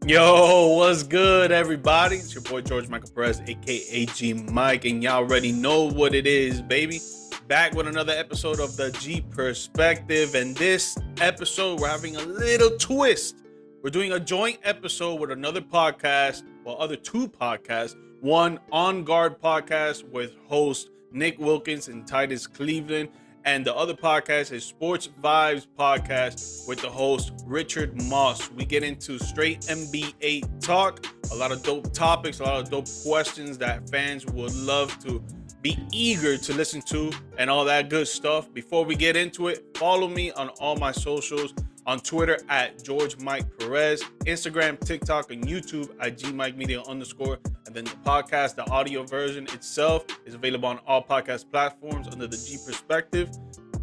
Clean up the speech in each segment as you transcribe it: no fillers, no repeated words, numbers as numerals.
Yo, what's good, everybody? It's your boy George Michael Perez, aka GMike, and y'all already know what it is, baby. Back with another episode of the G Perspective, and this episode we're having a little twist. We're doing a joint episode with another podcast, well, other two podcasts. One On Guard podcast with host Nick Wilkins and Titus Cleveland, and the other podcast is Sports Vibes Podcast with the host Richard Moss. We get into straight NBA talk, a lot of dope topics, a lot of dope questions that fans would love to be eager to listen to, and all that good stuff. Before we get into it, follow me on all my socials. On Twitter at George Mike Perez, Instagram, TikTok, and YouTube at GMike Media _. And then the podcast, the audio version itself, is available on all podcast platforms under the G Perspective,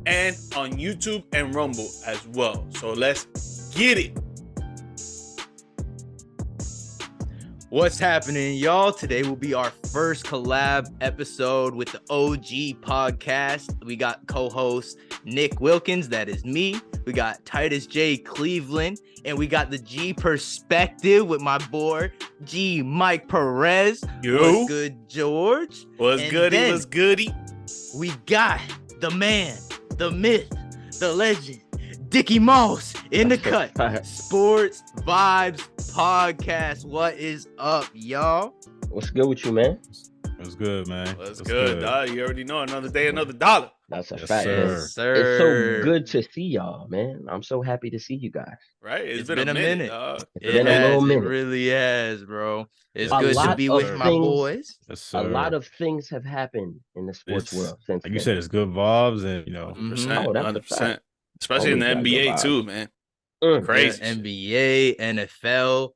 and on YouTube and Rumble as well. So let's get it. What's happening, y'all? Today will be our first collab episode with the OG podcast. We got co-host Nick Wilkins, that is me. We got Titus J. Cleveland, and we got the G Perspective with my boy GMike Perez. Yo. What's good, George? What's goody? What's goody? We got the man, the myth, the legend, Dickie Moss in the cut. Sports Vibes Podcast. What is up, y'all? What's good with you, man? What's good, man? What's good, dog? You already know, another day, another dollar. That's a Yes, fact. sir. Yes, sir. It's so good to see y'all, man. I'm so happy to see you guys. Right? It's been a minute. dog. It's been a little minute. It really has, bro. It's A good to lot be of with my things- boys. Yes, sir. A lot of things have happened in the sports It's- world since like you then. said, it's good vibes, and 100%. Oh, that's a 100%. fact. Especially in the Always got NBA, good too, man. Mm. Crazy. Yeah, NBA, NFL,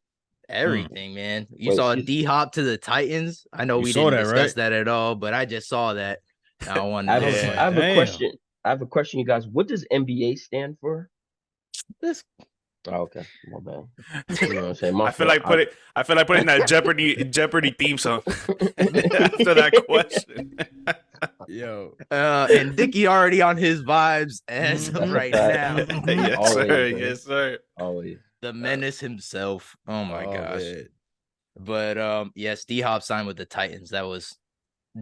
everything, man. You Wait, saw you- D-Hop to the Titans. I know You we saw didn't that, discuss right? that at all, but I just saw that. I want I have, to. Yeah. I have a Damn. question. I have a question, you guys. What does NBA stand for? This Oh, okay. My bad. You know what I'm saying? My I feel fault. like putting that Jeopardy theme song after that question. Yo, and Dickie already on his vibes as of right now. Yes, Always, sir. man. Yes, sir. Always. The menace himself. Oh my Oh, gosh. man. But yes, D-Hop signed with the Titans. That was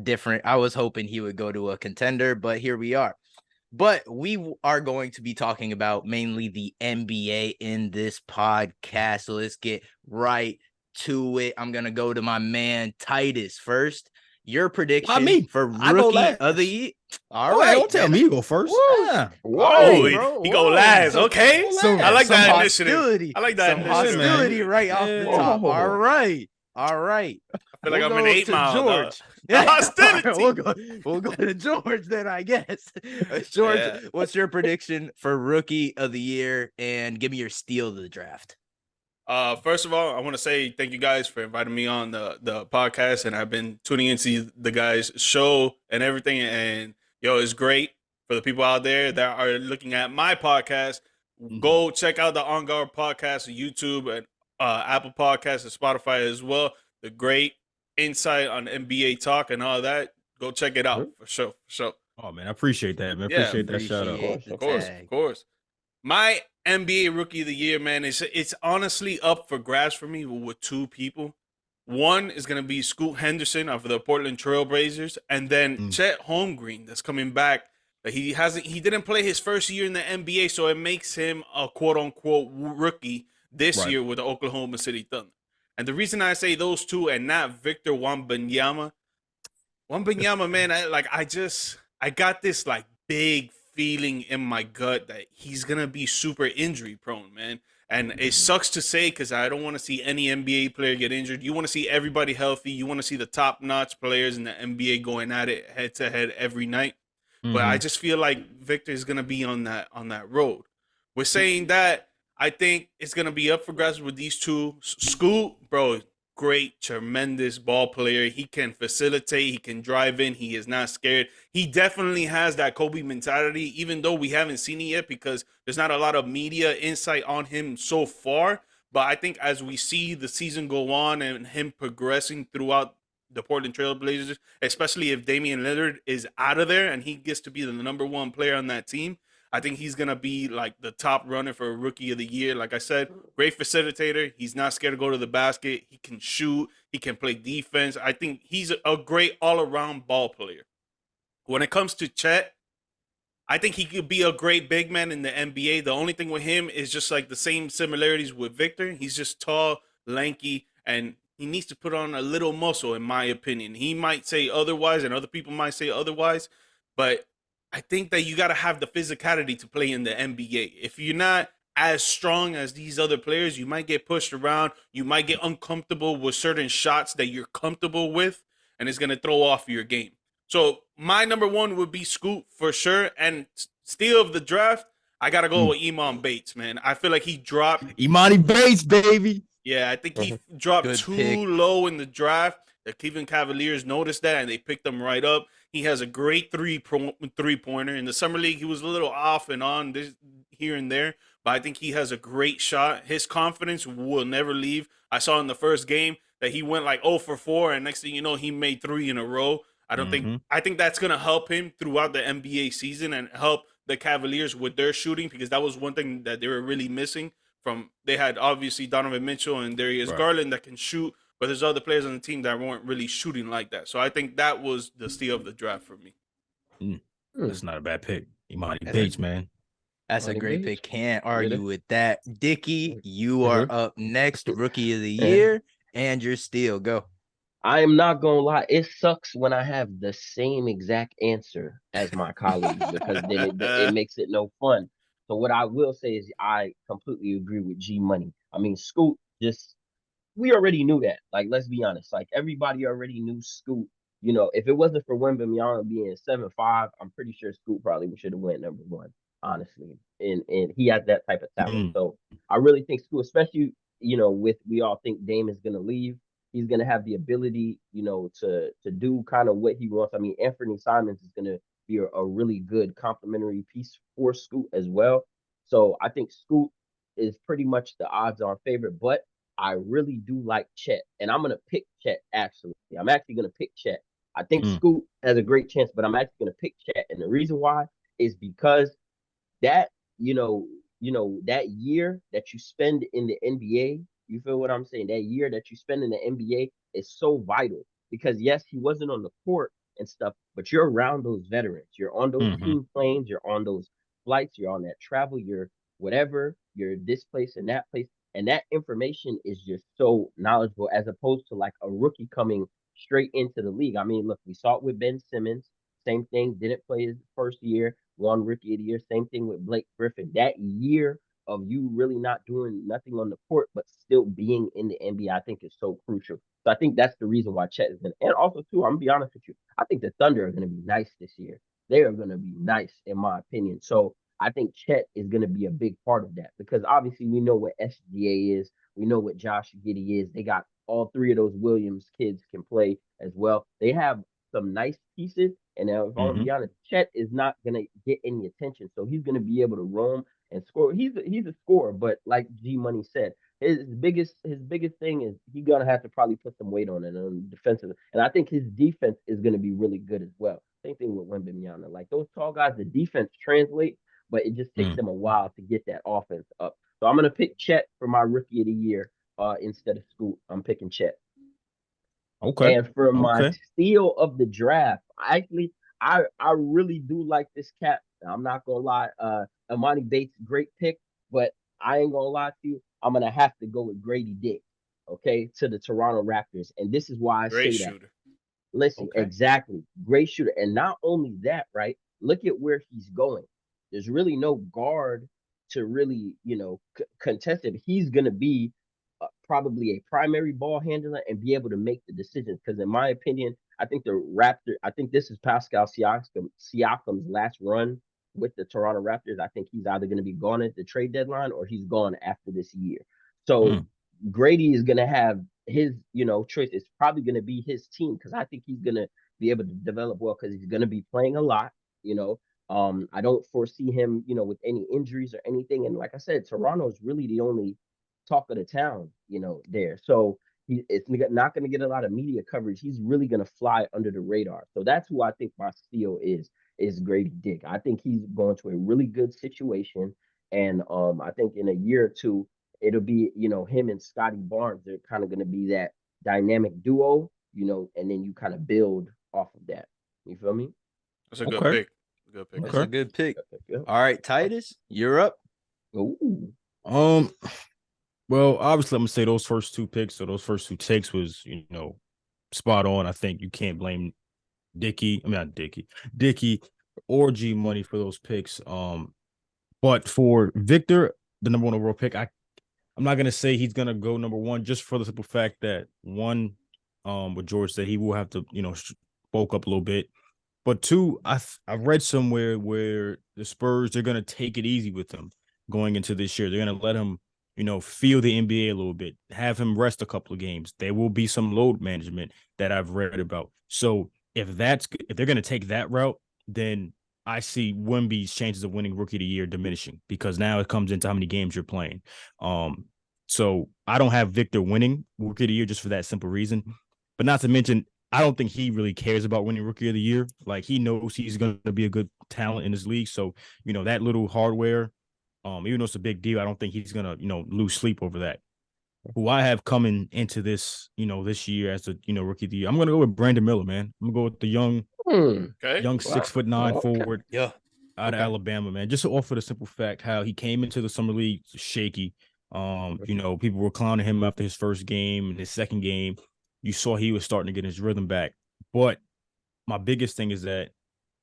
different. I was hoping he would go to a contender, but here we are. But we are going to be talking about mainly the NBA in this podcast. So let's get right to it. I'm going to go to my man Titus first. Your prediction me? for I go rookie last. of the year. All all right. right, don't tell me you go first. Woo. Yeah. Oh, he, bro, he go whoa. last. So- Okay. so- I like Some that initiative. hostility. I like that Some initiative, man. hostility right off the Yeah. top. Whoa. All right. All right. I feel like We'll I'm in go 8 to Mile. dog. George. The hostility. We'll go to George then, I guess. George, Yeah. what's your prediction for rookie of the year? And give me your steal of the draft. First of all, I want to say thank you guys for inviting me on the podcast, and I've been tuning into the guys' show and everything. And yo, it's great for the people out there that are looking at my podcast. Go check out the On Guard podcast on YouTube and Apple Podcasts and Spotify as well. The great insight on NBA talk and all that. Go check it out for sure. For sure. Oh man, I appreciate that, man. Yeah, Appreciate that shout out. Appreciate the Of course, tag. of course. My NBA Rookie of the Year, man, it's honestly up for grabs for me with two people. One is going to be Scoot Henderson of the Portland Trailblazers, and then Chet Holmgren that's coming back. He didn't play his first year in the NBA, so it makes him a quote-unquote rookie this Right. year with the Oklahoma City Thunder. And the reason I say those two and not Victor Wembanyama, man, I got this like big feeling in my gut that he's gonna be super injury prone, man. And it sucks to say because I don't want to see any NBA player get injured. You want to see everybody healthy. You want to see the top-notch players in the NBA going at it head to head every night. But I just feel like Victor is gonna be on that road. We're saying that I think it's gonna be up for grabs with these two. Scoot, bro, great, tremendous ball player. He can facilitate. He can drive in. He is not scared. He definitely has that Kobe mentality, even though we haven't seen it yet because there's not a lot of media insight on him so far. But I think as we see the season go on and him progressing throughout the Portland Trail Blazers, especially if Damian Lillard is out of there and he gets to be the number one player on that team, I think he's going to be like the top runner for Rookie of the Year. Like I said, great facilitator. He's not scared to go to the basket. He can shoot. He can play defense. I think he's a great all-around ball player. When it comes to Chet, I think he could be a great big man in the NBA. The only thing with him is just like the same similarities with Victor. He's just tall, lanky, and he needs to put on a little muscle, in my opinion. He might say otherwise, and other people might say otherwise, but I think that you got to have the physicality to play in the NBA. If you're not as strong as these other players, you might get pushed around. You might get uncomfortable with certain shots that you're comfortable with, and it's going to throw off your game. So my number one would be Scoot for sure. And steal of the draft, I got to go with Emon Bates, man. I feel like he dropped. Imani Bates, baby. Yeah, I think he dropped Good too pick. low in the draft. The Cleveland Cavaliers noticed that, and they picked him right up. He has a great three-pointer. In the Summer League, he was a little off and on this, here and there, but I think he has a great shot. His confidence will never leave. I saw in the first game that he went like 0 for 4, and next thing you know, he made 3 in a row. I think that's going to help him throughout the NBA season and help the Cavaliers with their shooting, because that was one thing that they were really missing from. They had obviously Donovan Mitchell and Darius Garland that can shoot, but there's other players on the team that weren't really shooting like that. So I think that was the steal of the draft for me. That's not a bad pick. Imani Bates, man. That's a great pick. Can't argue with that. Dickie, you are up next. Rookie of the Year, and your steal. Go. I am not gonna lie. It sucks when I have the same exact answer as my colleagues because then it makes it no fun. So what I will say is I completely agree with G Money. I mean, Scoot we already knew that. Like, let's be honest. Like, everybody already knew Scoot. You know, if it wasn't for Wembanyama being 7'5", I'm pretty sure Scoot probably should have went number one, honestly. And he has that type of talent. So I really think Scoot, especially, with we all think Dame is gonna leave. He's gonna have the ability, to do kind of what he wants. I mean, Anthony Simons is gonna be a really good complementary piece for Scoot as well. So I think Scoot is pretty much the odds-on favorite, but I really do like Chet, and I'm gonna pick Chet. Actually, I'm actually gonna pick Chet. I think Scoot has a great chance, but I'm actually gonna pick Chet, and the reason why is because that that year that you spend in the NBA, you feel what I'm saying? That year that you spend in the NBA is so vital because yes, he wasn't on the court and stuff, but you're around those veterans. You're on those team planes. You're on those flights. You're on that travel. You're whatever. You're this place and that place. And that information is just so knowledgeable as opposed to like a rookie coming straight into the league. I mean, look, we saw it with Ben Simmons. Same thing, didn't play his first year, won Rookie of the Year. Same thing with Blake Griffin. That year of you really not doing nothing on the court, but still being in the NBA, I think is so crucial. So I think that's the reason why Chet is going to. And also, too, I'm going to be honest with you. I think the Thunder are going to be nice this year. They are going to be nice, in my opinion. So I think Chet is going to be a big part of that because obviously we know what SGA is. We know what Josh Giddey is. They got all 3 of those Williams kids can play as well. They have some nice pieces. And now, if I'm gonna be honest, Chet is not gonna get any attention, so he's gonna be able to roam and score. He's a scorer, but like G Money said, his biggest thing is he's gonna have to probably put some weight on it on defensive. And I think his defense is gonna be really good as well. Same thing with Wembanyama. Like those tall guys, the defense translates, but it just takes them a while to get that offense up. So I'm gonna pick Chet for my Rookie of the Year instead of Scoot. I'm picking Chet. Okay. And for my steal of the draft, I really do like this cat. I'm not gonna lie. Imani Bates, great pick, but I ain't gonna lie to you. I'm gonna have to go with Grady Dick, okay, to the Toronto Raptors. And this is why I say that. Listen, exactly. Great shooter. And not only that, right? Look at where he's going. There's really no guard to really, contest it. He's gonna be probably a primary ball handler and be able to make the decisions. Because in my opinion, I think this is Pascal Siakam's last run with the Toronto Raptors. I think he's either going to be gone at the trade deadline or he's gone after this year. So Grady is going to have his, choice. It's probably going to be his team because I think he's going to be able to develop well because he's going to be playing a lot, I don't foresee him, with any injuries or anything. And like I said, Toronto is really the only talk of the town, there. So it's not going to get a lot of media coverage. He's really going to fly under the radar. So that's who I think my steal is Grady Dick. I think he's going to a really good situation, and I think in a year or two it'll be him and Scotty Barnes. They're kind of going to be that dynamic duo, and then you kind of build off of that. You feel me? That's a good pick. Good pick. That's a good pick. All right, Titus, you're up. Ooh. Well, obviously, I'm gonna say those first two picks or those first two takes was, spot on. I think you can't blame Dickey or G Money for those picks. But for Victor, the number one overall pick, I'm not gonna say he's gonna go number one just for the simple fact that one, what George said, he will have to, bulk up a little bit. But two, I read somewhere where the Spurs, they're gonna take it easy with him going into this year. They're gonna let him, feel the NBA a little bit, have him rest a couple of games. There will be some load management that I've read about. So if they're going to take that route, then I see Wemby's chances of winning Rookie of the Year diminishing because now it comes into how many games you're playing. So I don't have Victor winning Rookie of the Year just for that simple reason. But not to mention, I don't think he really cares about winning Rookie of the Year. Like, he knows he's going to be a good talent in this league. So, that little hardware, even though it's a big deal, I don't think he's gonna, lose sleep over that. Who I have coming into this, this year as a, Rookie of the Year, I'm gonna go with Brandon Miller, man. I'm gonna go with the young 6'9" forward, out of Alabama, man. Just off of the simple fact how he came into the summer league shaky. People were clowning him after his first game and his second game. You saw he was starting to get his rhythm back. But my biggest thing is that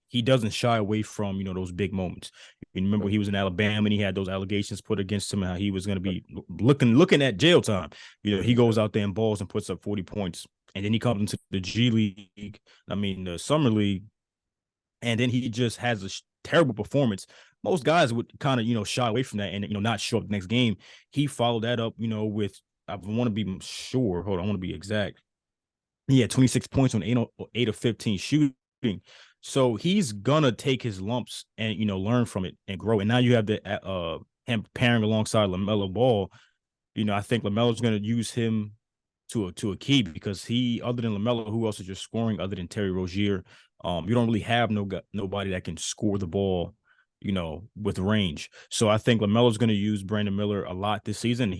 he doesn't shy away from, those big moments. You remember he was in Alabama and he had those allegations put against him and how he was going to be looking at jail time. He goes out there and balls and puts up 40 points. And then he comes into the G League, the Summer League, and then he just has a terrible performance. Most guys would kind of, shy away from that and, not show up the next game. He followed that up, with, I want to be sure. Hold on, I want to be exact. He had 26 points on 8 of 15 shooting. So he's gonna take his lumps and learn from it and grow. And now you have the him pairing alongside LaMelo Ball. I think LaMelo's gonna use him to a key because he, other than LaMelo, who else is just scoring other than Terry Rozier? You don't really have nobody that can score the ball, with range. So I think LaMelo's gonna use Brandon Miller a lot this season.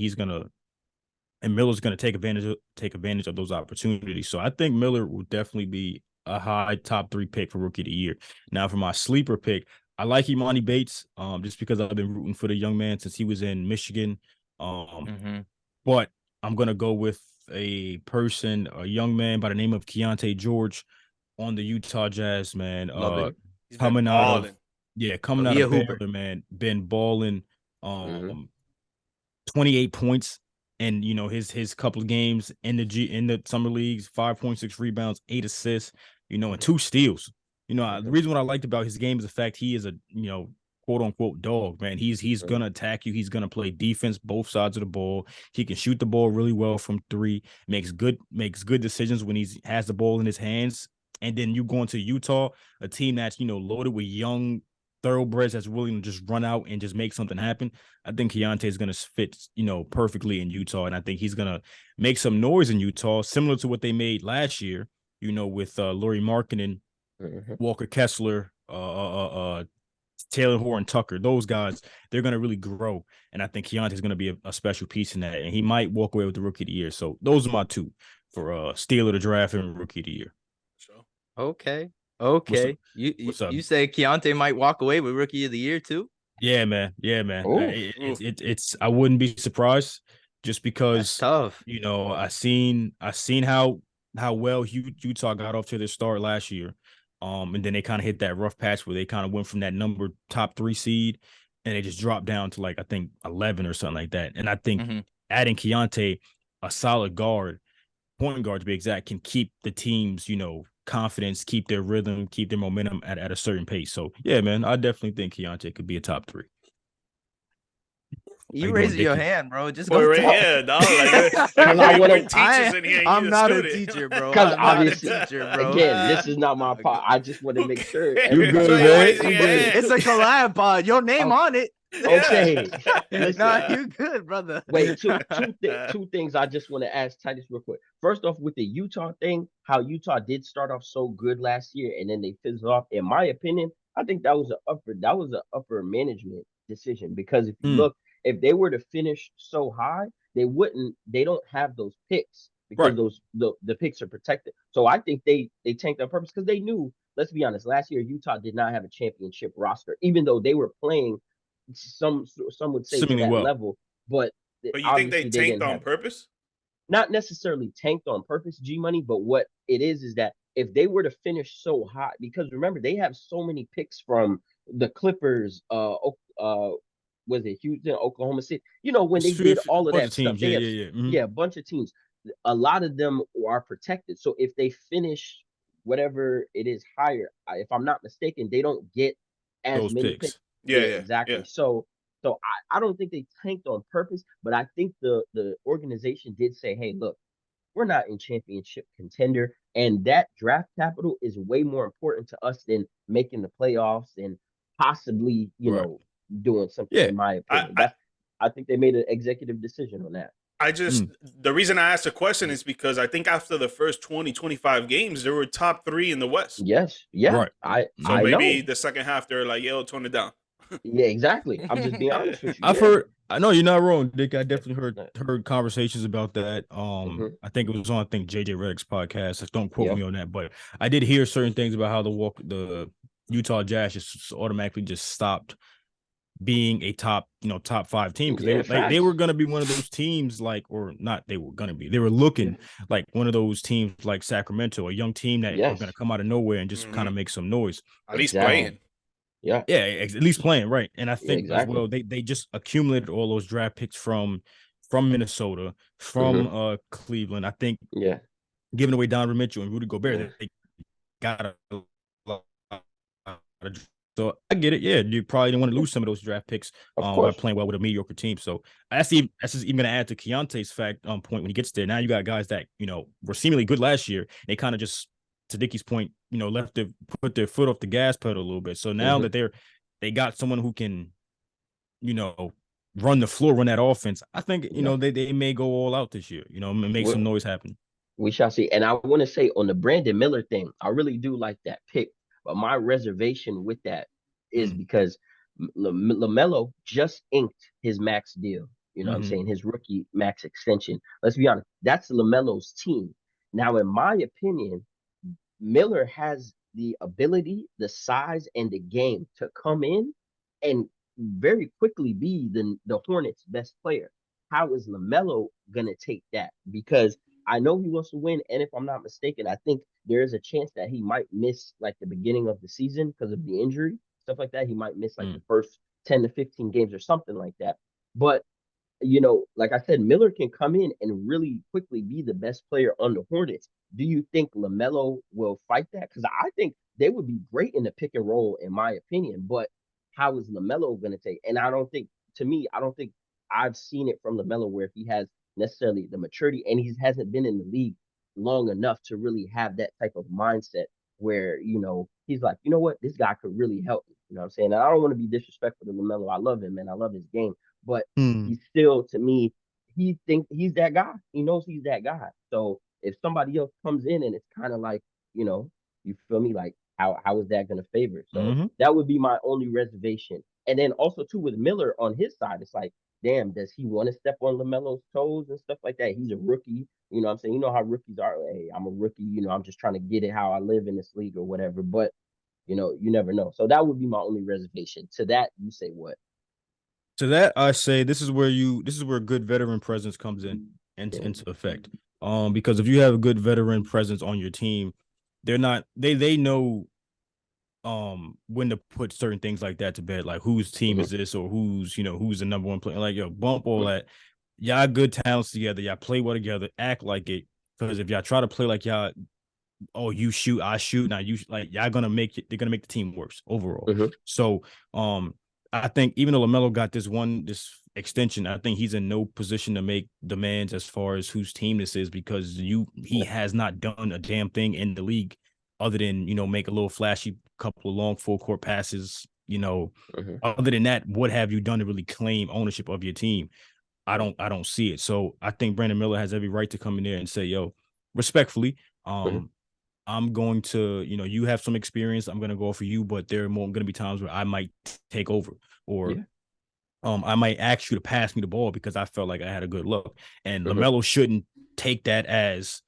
And Miller's gonna take advantage of those opportunities. So I think Miller will definitely be a high top 3 pick for Rookie of the Year. Now, for my sleeper pick, I like Imani Bates, just because I've been rooting for the young man since he was in Michigan. But I'm gonna go with a young man by the name of Keontae George on the Utah Jazz, man. Coming out of Baylor, man, been balling. 28 points. And his couple of games in the summer leagues, 5.6 rebounds, 8 assists, and 2 steals. The reason what I liked about his game is the fact he is a quote unquote dog, man. He's gonna attack you. He's gonna play defense both sides of the ball. He can shoot the ball really well from 3. Makes good decisions when he has the ball in his hands. And then you go into Utah, a team that's loaded with young thoroughbreds that's willing to just run out and just make something happen. I think Keontae is going to fit, perfectly in Utah. And I think he's going to make some noise in Utah, similar to what they made last year, with Lauri Markkanen, Walker Kessler, Taylor Horton Tucker. Those guys, they're going to really grow. And I think Keontae is going to be a special piece in that. And he might walk away with the Rookie of the Year. So those are my 2 for steal of the draft and Rookie of the Year. Okay. You say Keontae might walk away with Rookie of the Year too? Yeah, man. It's I wouldn't be surprised just because. That's tough. I seen how well Utah got off to their start last year, and then they kind of hit that rough patch where they kind of went from that top 3 seed and they just dropped down to I think 11 or something like that. And I think adding Keontae, a solid point guard to be exact, can keep the teams confidence, keep their rhythm, keep their momentum at a certain pace. So yeah, man, I definitely think Keontae could be a top 3. You raising your hand, bro. Just go right here, dog. I'm not a teacher, bro. Because obviously, again, this is not my pod. I just want to make sure. You good, man? It's a collab pod. Your name on it. Okay. Listen. Nah, you good, brother. Wait, two things I just want to ask Titus real quick. First off, with the Utah thing, how Utah did start off so good last year and then they fizzled off. In my opinion, I think that was an upper management decision because if you Mm, look, if they were to finish so high, they don't have those picks because right. the picks are protected. So I think they tanked on purpose because they knew, let's be honest, last year Utah did not have a championship roster, even though they were playing some would say to Seemingly that well. level, but But you think they obviously they tanked didn't on have purpose? not necessarily tanked on purpose, G Money, but what it is that if they were to finish so hot, because remember they have so many picks from the Clippers, was it Houston, Oklahoma City? You know, when It's they did a all of bunch of that stuff, teams. they Yeah, have yeah, yeah. Mhm. yeah, a bunch of teams. A lot of them are protected. So if they finish whatever it is higher, if I'm not mistaken, they don't get as Those many picks. picks. Yeah, Yeah, yeah, yeah. exactly. So I don't think they tanked on purpose, but I think the organization did say, hey, look, we're not in championship contender, and that draft capital is way more important to us than making the playoffs and possibly, Right. doing something. Yeah. In my I, opinion, I I think they made an executive decision on that. I just Mm, the reason I asked the question is because I think after the first 20, 25 games, they were top 3 in the West. Yes, yeah, right. So I Mhm. maybe know. the second half they're like, yo, tone it down. Yeah, exactly. I'm just being honest with you. I've Yeah. heard. I know you're not wrong, Dick. I definitely heard conversations about that. Mm-hmm. I think it was on JJ Redick's podcast. So don't quote Yeah. me on that, but I did hear certain things about how the Utah Jazz just automatically just stopped being a top 5 team because Yeah. they were Facts. gonna be one of those teams or not they were gonna be they were looking like one of those teams like Sacramento, a young team that are gonna Yes. come out of nowhere and just kind Hmm. of make some noise. At least Exactly. playing. Yeah. Yeah, at least playing right. And I Yeah. think as Exactly. well they just accumulated all those draft picks from Minnesota, from Mm-hmm. Cleveland. I think Yeah. giving away Donovan Mitchell and Rudy Gobert, they got a lot of. So I get it. Yeah, you probably didn't want to lose some of those draft picks Of by course. playing well with a mediocre team. So that's just even going to add to Keontae's point when he gets there. Now you got guys that were seemingly good last year. They kind of just, to Dickie's point, put their foot off the gas pedal a little bit. So now Mm-hmm. that they got someone who can, run the floor, run that offense. I think Yeah. they may go all out this year. Make some noise happen. We shall see. And I want to say on the Brandon Miller thing, I really do like that pick. But my reservation with that is Mm. because LaMelo just inked his max deal. You know what I'm Mm-hmm. saying? His rookie max extension. Let's be honest. That's LaMelo's team. Now, in my opinion, Miller has the ability, the size, and the game to come in and very quickly be the Hornets' best player. How is LaMelo gonna take that? Because I know he wants to win, and if I'm not mistaken, I think there is a chance that he might miss like the beginning of the season because of the injury, stuff like that. He might miss like the Mm. first 10 to 15 games or something like that. But like I said, Miller can come in and really quickly be the best player on the Hornets. Do you think LaMelo will fight that? Because I think they would be great in the pick and roll, in my opinion. But how is LaMelo going to take? And I don't think, to me, I don't think I've seen it from LaMelo where he has necessarily the maturity and he hasn't been in the league long enough to really have that type of mindset where, he's like, you know what, this guy could really help me. You know what I'm saying? And I don't want to be disrespectful to LaMelo. I love him, man. I love his game. But Mm. he's still, to me, he thinks he's that guy. He knows he's that guy. So if somebody else comes in and it's kind of like, you feel me, like how is that going to favor? So Mm-hmm. that would be my only reservation. And then also too with Miller on his side, it's like, damn, does he want to step on LaMelo's toes and stuff like that? He's a rookie. You know what I'm saying? You know how rookies are. Hey, I'm a rookie. I'm just trying to get it how I live in this league or whatever. But, you never know. So that would be my only reservation. To that, you say what? To that, I say this is where good veteran presence comes Yeah. into effect. Because if you have a good veteran presence on your team, they know when to put certain things like that to bed, like whose team is this or who's the number one player. Like, yo, bump all that. Y'all good talents together, y'all play well together, act like it. Because if y'all try to play like y'all, oh, you shoot, I shoot, now you like y'all gonna make it, they're gonna make the team worse overall. Mhm. So I think even though LaMelo got this extension, I think he's in no position to make demands as far as whose team this is because he has not done a damn thing in the league other than make a little flashy couple of long full court passes other than that, what have you done to really claim ownership of your team? I don't see it. So I think Brandon Miller has every right to come in there and say, yo, respectfully, I'm going to, you have some experience. I'm going to go for you, but there are going to be times where I might take over, or I might ask you to pass me the ball because I felt like I had a good look. And LaMelo shouldn't take that as,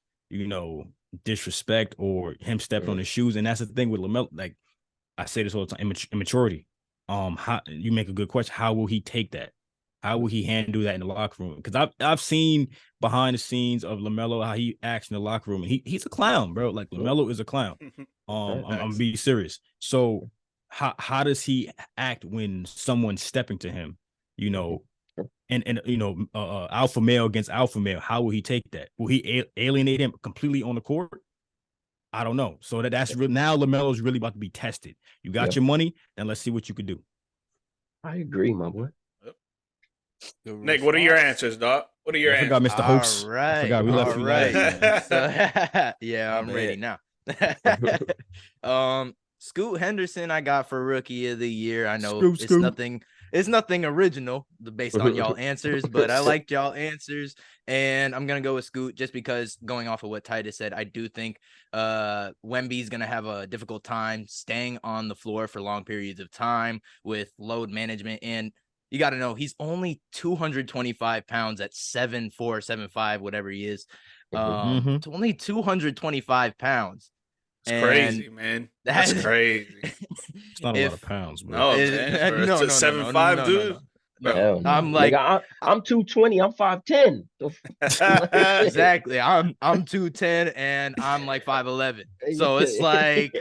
disrespect or him stepping on his shoes. And that's the thing with LaMelo. Like I say this all the time, immaturity. How you make a good question. How will he take that? How will he handle that in the locker room? Because I've seen behind the scenes of LaMelo how he acts in the locker room, and he's a clown, bro. Like LaMelo is a clown. I'm being serious. So how does he act when someone's stepping to him? Alpha male against alpha male. How will he take that? Will he alienate him completely on the court? I don't know. So that's real. Now LaMelo's really about to be tested. You got your money, then let's see what you could do. I agree, my boy. Nick, what are your answers, dog? What are your answers? I forgot Mr. Host. All right. I forgot we left you last. So, yeah, I'm ready now. Scoot Henderson, I got for Rookie of the Year. I know it's nothing original based on y'all answers, but I liked y'all answers, and I'm gonna go with Scoot just because going off of what Titus said, I do think Wemby's gonna have a difficult time staying on the floor for long periods of time with load management. And you got to know he's only 225 pounds at 7'4", 7'5", whatever he is. It's only 225 pounds. It's crazy, man. That's crazy. It's not a lot of pounds, bro. No, man. No, 7'5", dude. No. I'm like, I'm 220. I'm 5'10". Exactly. I'm 210 and I'm like 5'11". So it's like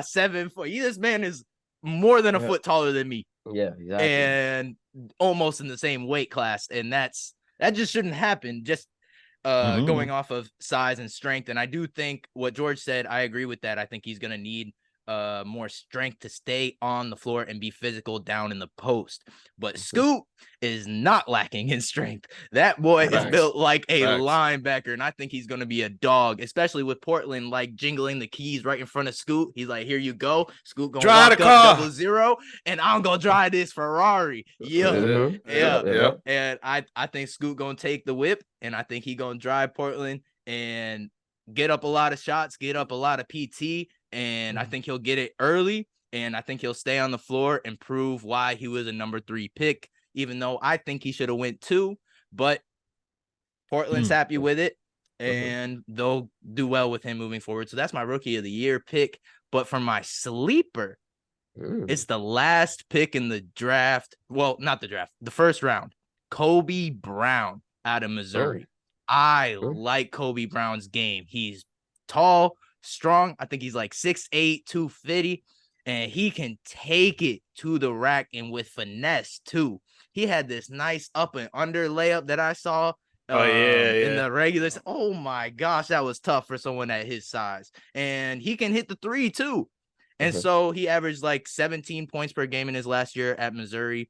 7 foot. This man is more than a foot taller than me. Yeah, exactly. And almost in the same weight class, and that just shouldn't happen. Just going off of size and strength. And I do think what George said, I agree with that. I think he's gonna need more strength to stay on the floor and be physical down in the post. But Scoot is not lacking in strength. That boy is built like a linebacker, and I think he's going to be a dog, especially with Portland like jingling the keys right in front of Scoot. He's like, here you go. Scoot gonna drive walk the up car. 0-0, and I'm gonna drive this Ferrari. Yeah. And I think Scoot gonna take the whip, and I think he gonna drive Portland and get up a lot of shots, get up a lot of PT. And I think he'll get it early, and I think he'll stay on the floor and prove why he was a number 3 pick, even though I think he should have went 2, but Portland's happy with it, and they'll do well with him moving forward. So that's my Rookie of the Year pick. But for my sleeper, it's the last pick in the draft. Well, not the draft, the first round. Kobe Brown out of Missouri. I like Kobe Brown's game. He's tall, strong. I think he's like 6'8", 250, and he can take it to the rack and with finesse too. He had this nice up and under layup that I saw in the regulars. Oh my gosh, that was tough for someone at his size. And he can hit the 3 too. And so he averaged like 17 points per game in his last year at Missouri,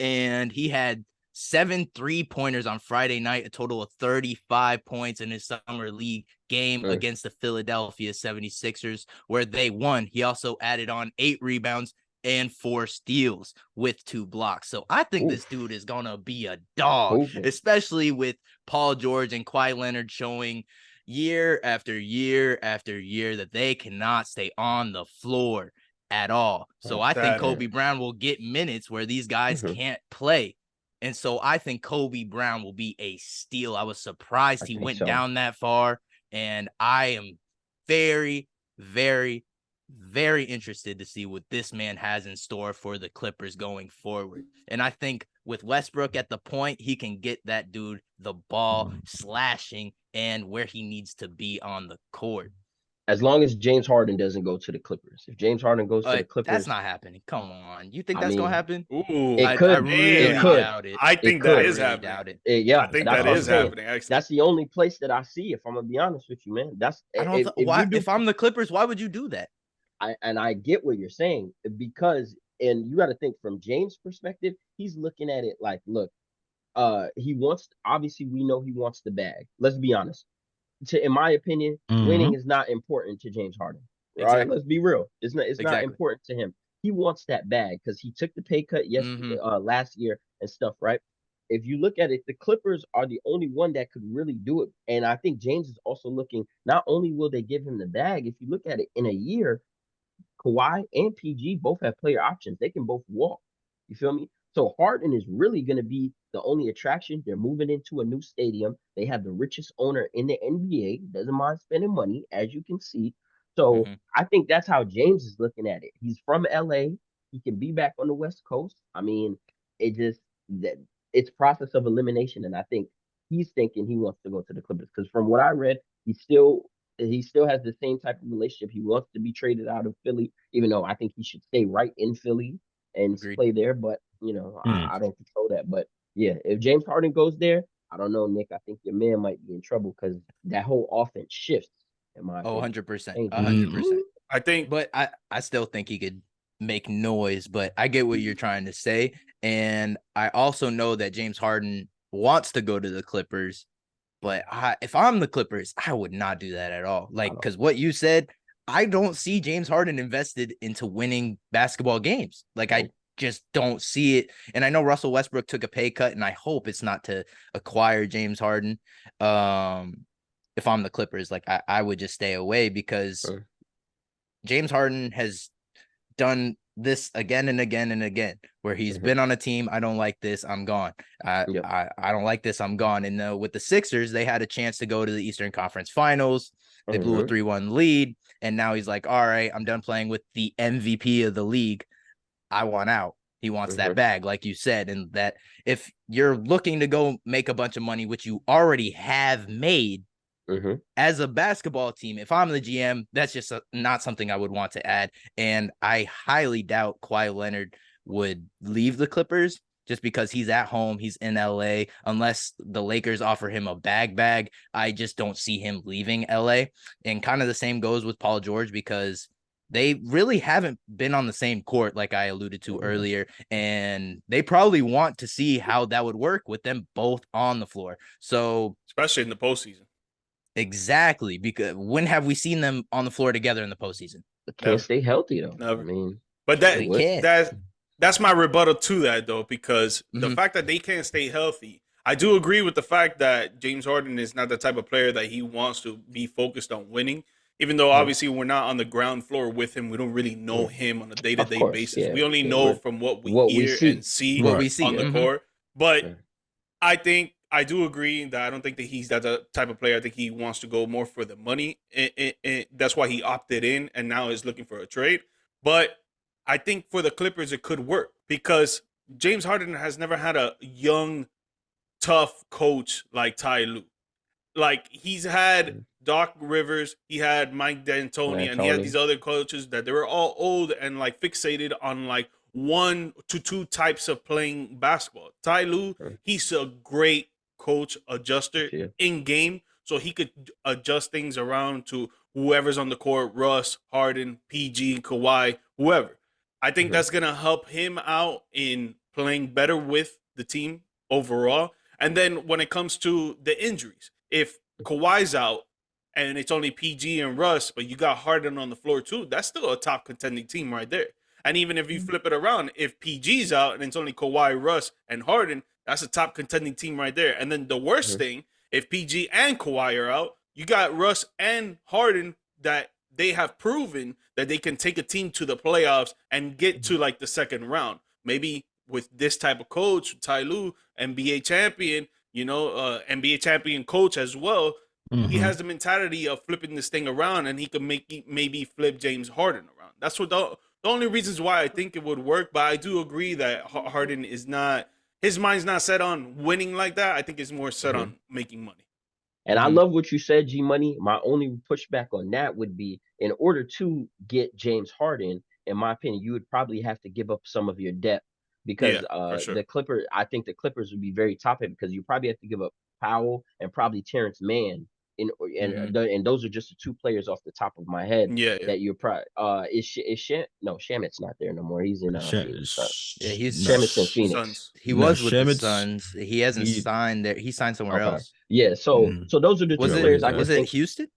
and he had 7 3-pointers on Friday night, a total of 35 points in his summer league game against the Philadelphia 76ers, where they won. He also added on 8 rebounds and 4 steals with 2 blocks. So I think this dude is going to be a dog, especially with Paul George and Kawhi Leonard showing year after year after year that they cannot stay on the floor at all. So I think Kobe Brown will get minutes where these guys can't play. And so I think Kobe Brown will be a steal. I was surprised he went down that far. And I am very, very, very interested to see what this man has in store for the Clippers going forward. And I think with Westbrook at the point, he can get that dude the ball slashing and where he needs to be on the court. As long as James Harden doesn't go to the Clippers. If James Harden goes to the Clippers, that's not happening. Come on, you think that's gonna happen? It could. I really doubt it. I think that is happening. Doubt it. Yeah, I think that is happening. Actually. That's the only place that I see. If I'm gonna be honest with you, man, that's if I'm the Clippers, why would you do that? I get what you're saying, because, and you got to think from James' perspective, he's looking at it like, look, he wants. Obviously, we know he wants the bag. Let's be honest. In my opinion, winning is not important to James Harden. Right? Let's be real. It's not important to him. he wants that bag because he took the pay cut yesterday, last year and stuff, right? If you look at it, the Clippers are the only one that could really do it. And I think James is also looking, not only will they give him the bag, if you look at it in a year, Kawhi and PG both have player options. They can both walk. You feel me? So Harden is really going to be the only attraction. They're moving into a new stadium. They have the richest owner in the NBA. Doesn't mind spending money, as you can see. So I think that's how James is looking at it. He's from LA. He can be back on the West Coast. I mean, it just that it's process of elimination, and I think he's thinking he wants to go to the Clippers because from what I read, he still has the same type of relationship. He wants to be traded out of Philly, even though I think he should stay right in Philly and play there. But I don't control that. But yeah, if James Harden goes there, I don't know, Nick. I think your man might be in trouble because that whole offense shifts. In my opinion. 100%, 100%. I think, but I still think he could make noise. But I get what you're trying to say, and I also know that James Harden wants to go to the Clippers. But if I'm the Clippers, I would not do that at all. Like, because what you said, I don't see James Harden invested into winning basketball games. Like, I just don't see it. And I know Russell Westbrook took a pay cut, and I hope it's not to acquire James Harden. If I'm the Clippers, like, I would just stay away because James Harden has done this again and again and again, where he's been on a team. I don't like this, I'm gone. I don't like this, I'm gone. And with the Sixers, they had a chance to go to the Eastern Conference Finals. They blew a 3-1 lead, and now he's like, all right, I'm done playing with the MVP of the league. I want out. He wants that bag, like you said. And that if you're looking to go make a bunch of money, which you already have made as a basketball team, if I'm the GM, that's just not something I would want to add. And I highly doubt Kawhi Leonard would leave the Clippers just because he's at home. He's in LA. Unless the Lakers offer him a bag, I just don't see him leaving LA. And kind of the same goes with Paul George because they really haven't been on the same court, like I alluded to earlier, and they probably want to see how that would work with them both on the floor. So, especially in the postseason. Exactly, because when have we seen them on the floor together in the postseason? Can't stay healthy though. Never. I mean, but that's my rebuttal to that though, because the fact that they can't stay healthy, I do agree with the fact that James Harden is not the type of player that he wants to be focused on winning. Even though obviously we're not on the ground floor with him, we don't really know him on a day-to-day basis. Yeah. We only know from what we hear and see on the court. But I do agree that I don't think that he's that type of player. I think he wants to go more for the money. And that's why he opted in and now is looking for a trade. But I think for the Clippers, it could work because James Harden has never had a young, tough coach like Ty Lue. Like, he's had Doc Rivers, he had Mike D'Antoni, and he had these other coaches that they were all old and like fixated on like 1 to 2 types of playing basketball. Ty Lue, he's a great coach adjuster in game, so he could adjust things around to whoever's on the court, Russ, Harden, PG, Kawhi, whoever. I think that's going to help him out in playing better with the team overall. And then when it comes to the injuries, if Kawhi's out and it's only PG and Russ, but you got Harden on the floor too, that's still a top contending team right there. And even if you flip it around, if PG's out and it's only Kawhi, Russ, and Harden, that's a top contending team right there. And then the worst thing, if PG and Kawhi are out, you got Russ and Harden that they have proven that they can take a team to the playoffs and get to like the second round. Maybe with this type of coach, Ty Lue, NBA champion, NBA champion coach as well, he has the mentality of flipping this thing around, and he can maybe flip James Harden around. That's what the only reasons why I think it would work. But I do agree that Harden is not, his mind's not set on winning like that. I think it's more set on making money. And I love what you said, G Money. My only pushback on that would be, in order to get James Harden, in my opinion, you would probably have to give up some of your depth. Because the Clippers, I think the Clippers would be very top heavy because you probably have to give up Powell and probably Terrence Mann. And those are just the 2 players off the top of my head that you're probably Shamit's not there no more. He's in he's Shamit's in Phoenix. Suns. He was with the Suns. He hasn't signed there. He signed somewhere else. Yeah, so those are the 2 players. Was it Houston?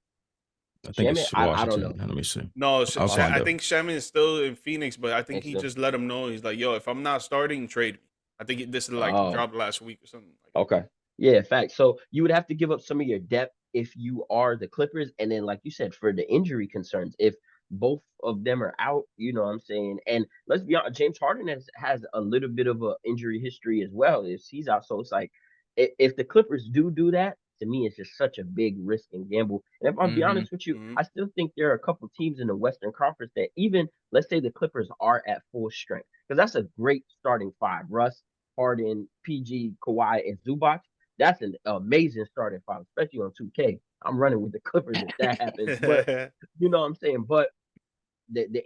I think Shaman, it's I don't Washington. know. Let me see. No, I'll find I out. think Shaman is still in Phoenix, but I think Think he so? just let him know. He's like, yo, if I'm not starting, trade me. I think this is like Oh, dropped last week or something like that. okay. Yeah, in fact. So you would have to give up some of your depth if you are the Clippers. And then, like you said, for the injury concerns, if both of them are out, you know what I'm saying? And let's be honest, James Harden has a little bit of a injury history as well if he's out. So it's like if the Clippers do that, to me, it's just such a big risk and gamble. And if I'm be Mm-hmm. honest with you, Mm-hmm. I still think there are a couple teams in the Western Conference that even let's say the Clippers are at full strength, because that's a great starting five. Russ, Harden, PG, Kawhi, and Zubac. That's an amazing starting five, especially on 2K. I'm running with the Clippers if that happens. But you know what I'm saying? But the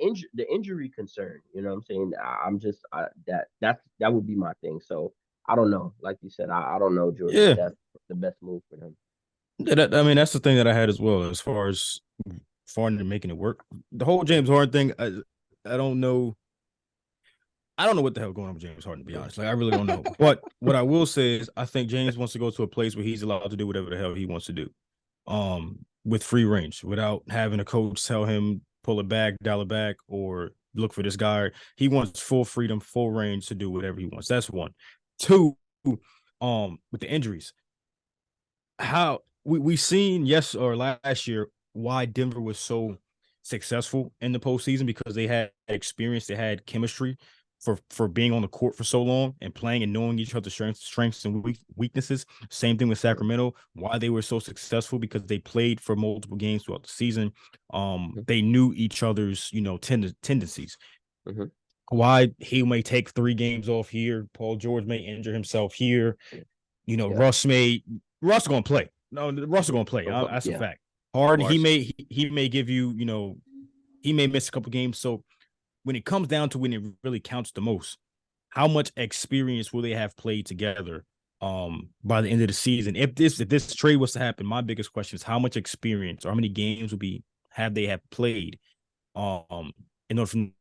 injury concern, you know what I'm saying? I'm just that would be my thing. So I don't know. Like you said, I don't know, Jordan, if Yeah, that's the best move for them. I mean that's the thing that I had as well as far as Harden making it work. The whole James Harden thing, I don't know. I don't know what the hell going on with James Harden, to be honest. Like, I really don't know. But what I will say is I think James wants to go to a place where he's allowed to do whatever the hell he wants to do. With free range, without having a coach tell him pull it back, dial it back, or look for this guy. He wants full freedom, full range to do whatever he wants. That's one. Two, with the injuries, how we seen last year why Denver was so successful in the postseason, because they had experience, they had chemistry for being on the court for so long and playing and knowing each other's strengths and weaknesses. Same thing with Sacramento. Why they were so successful, because they played for multiple games throughout the season. They knew each other's tendencies. Mm-hmm. Why he may take 3 games off here. Paul George may injure himself here. Yeah. Russ gonna play. No, Russ is gonna play. That's a Yeah. fact. Harden, Course. he may give you, he may miss a couple games. So when it comes down to when it really counts the most, how much experience will they have played together by the end of the season? If this trade was to happen, my biggest question is how much experience or how many games have they played in order for them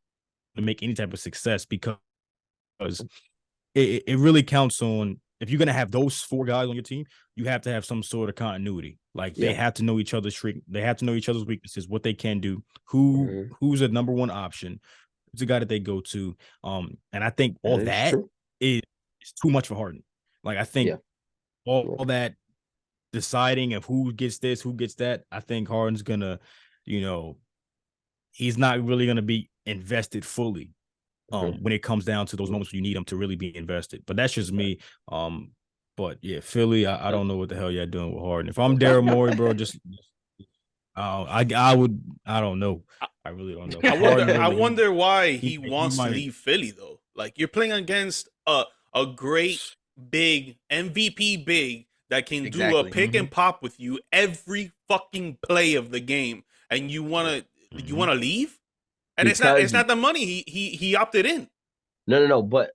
to make any type of success, because it really counts on, if you're going to have those 4 guys on your team, you have to have some sort of continuity. Like, they have to know each other's strength. They have to know each other's weaknesses, what they can do, who's a number one option, who's the guy that they go to. And I think all That is that true. is too much for Harden. Like, I think all that deciding of who gets this, who gets that, I think Harden's gonna, he's not really gonna be invested fully. When it comes down to those moments when you need them to really be invested. But that's just me. But yeah, Philly, I don't know what the hell y'all doing with Harden. If I'm Daryl Morey, bro, I don't know. I really don't know. I wonder why he wants to leave Philly though. Like, you're playing against a great big MVP big that can do a pick and pop with you every fucking play of the game, and you wanna leave? And Because it's not the money. He opted in. But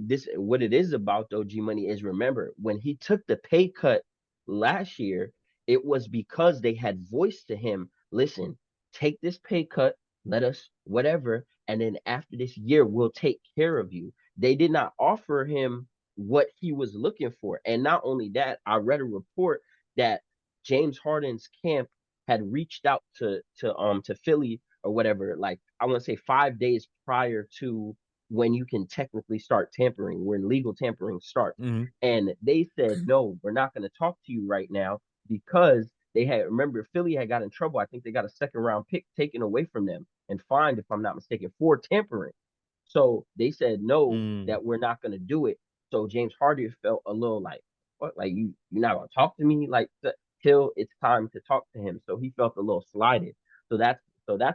this what it is about though, G Money, is remember when he took the pay cut last year, it was because they had voiced to him, listen, take this pay cut, let us whatever, and then after this year, we'll take care of you. They did not offer him what he was looking for. And not only that, I read a report that James Harden's camp had reached out to Philly or whatever, like I want to say 5 days prior to when you can technically start tampering, when legal tampering starts. And they said, no, we're not going to talk to you right now, because they had, remember, Philly had got in trouble. I think they got a second round pick taken away from them and fined, if I'm not mistaken, for tampering. So they said, no, that we're not going to do it. So James Harden felt a little like, what, like you're not going to talk to me like till it's time to talk to him. So he felt a little slighted. So that's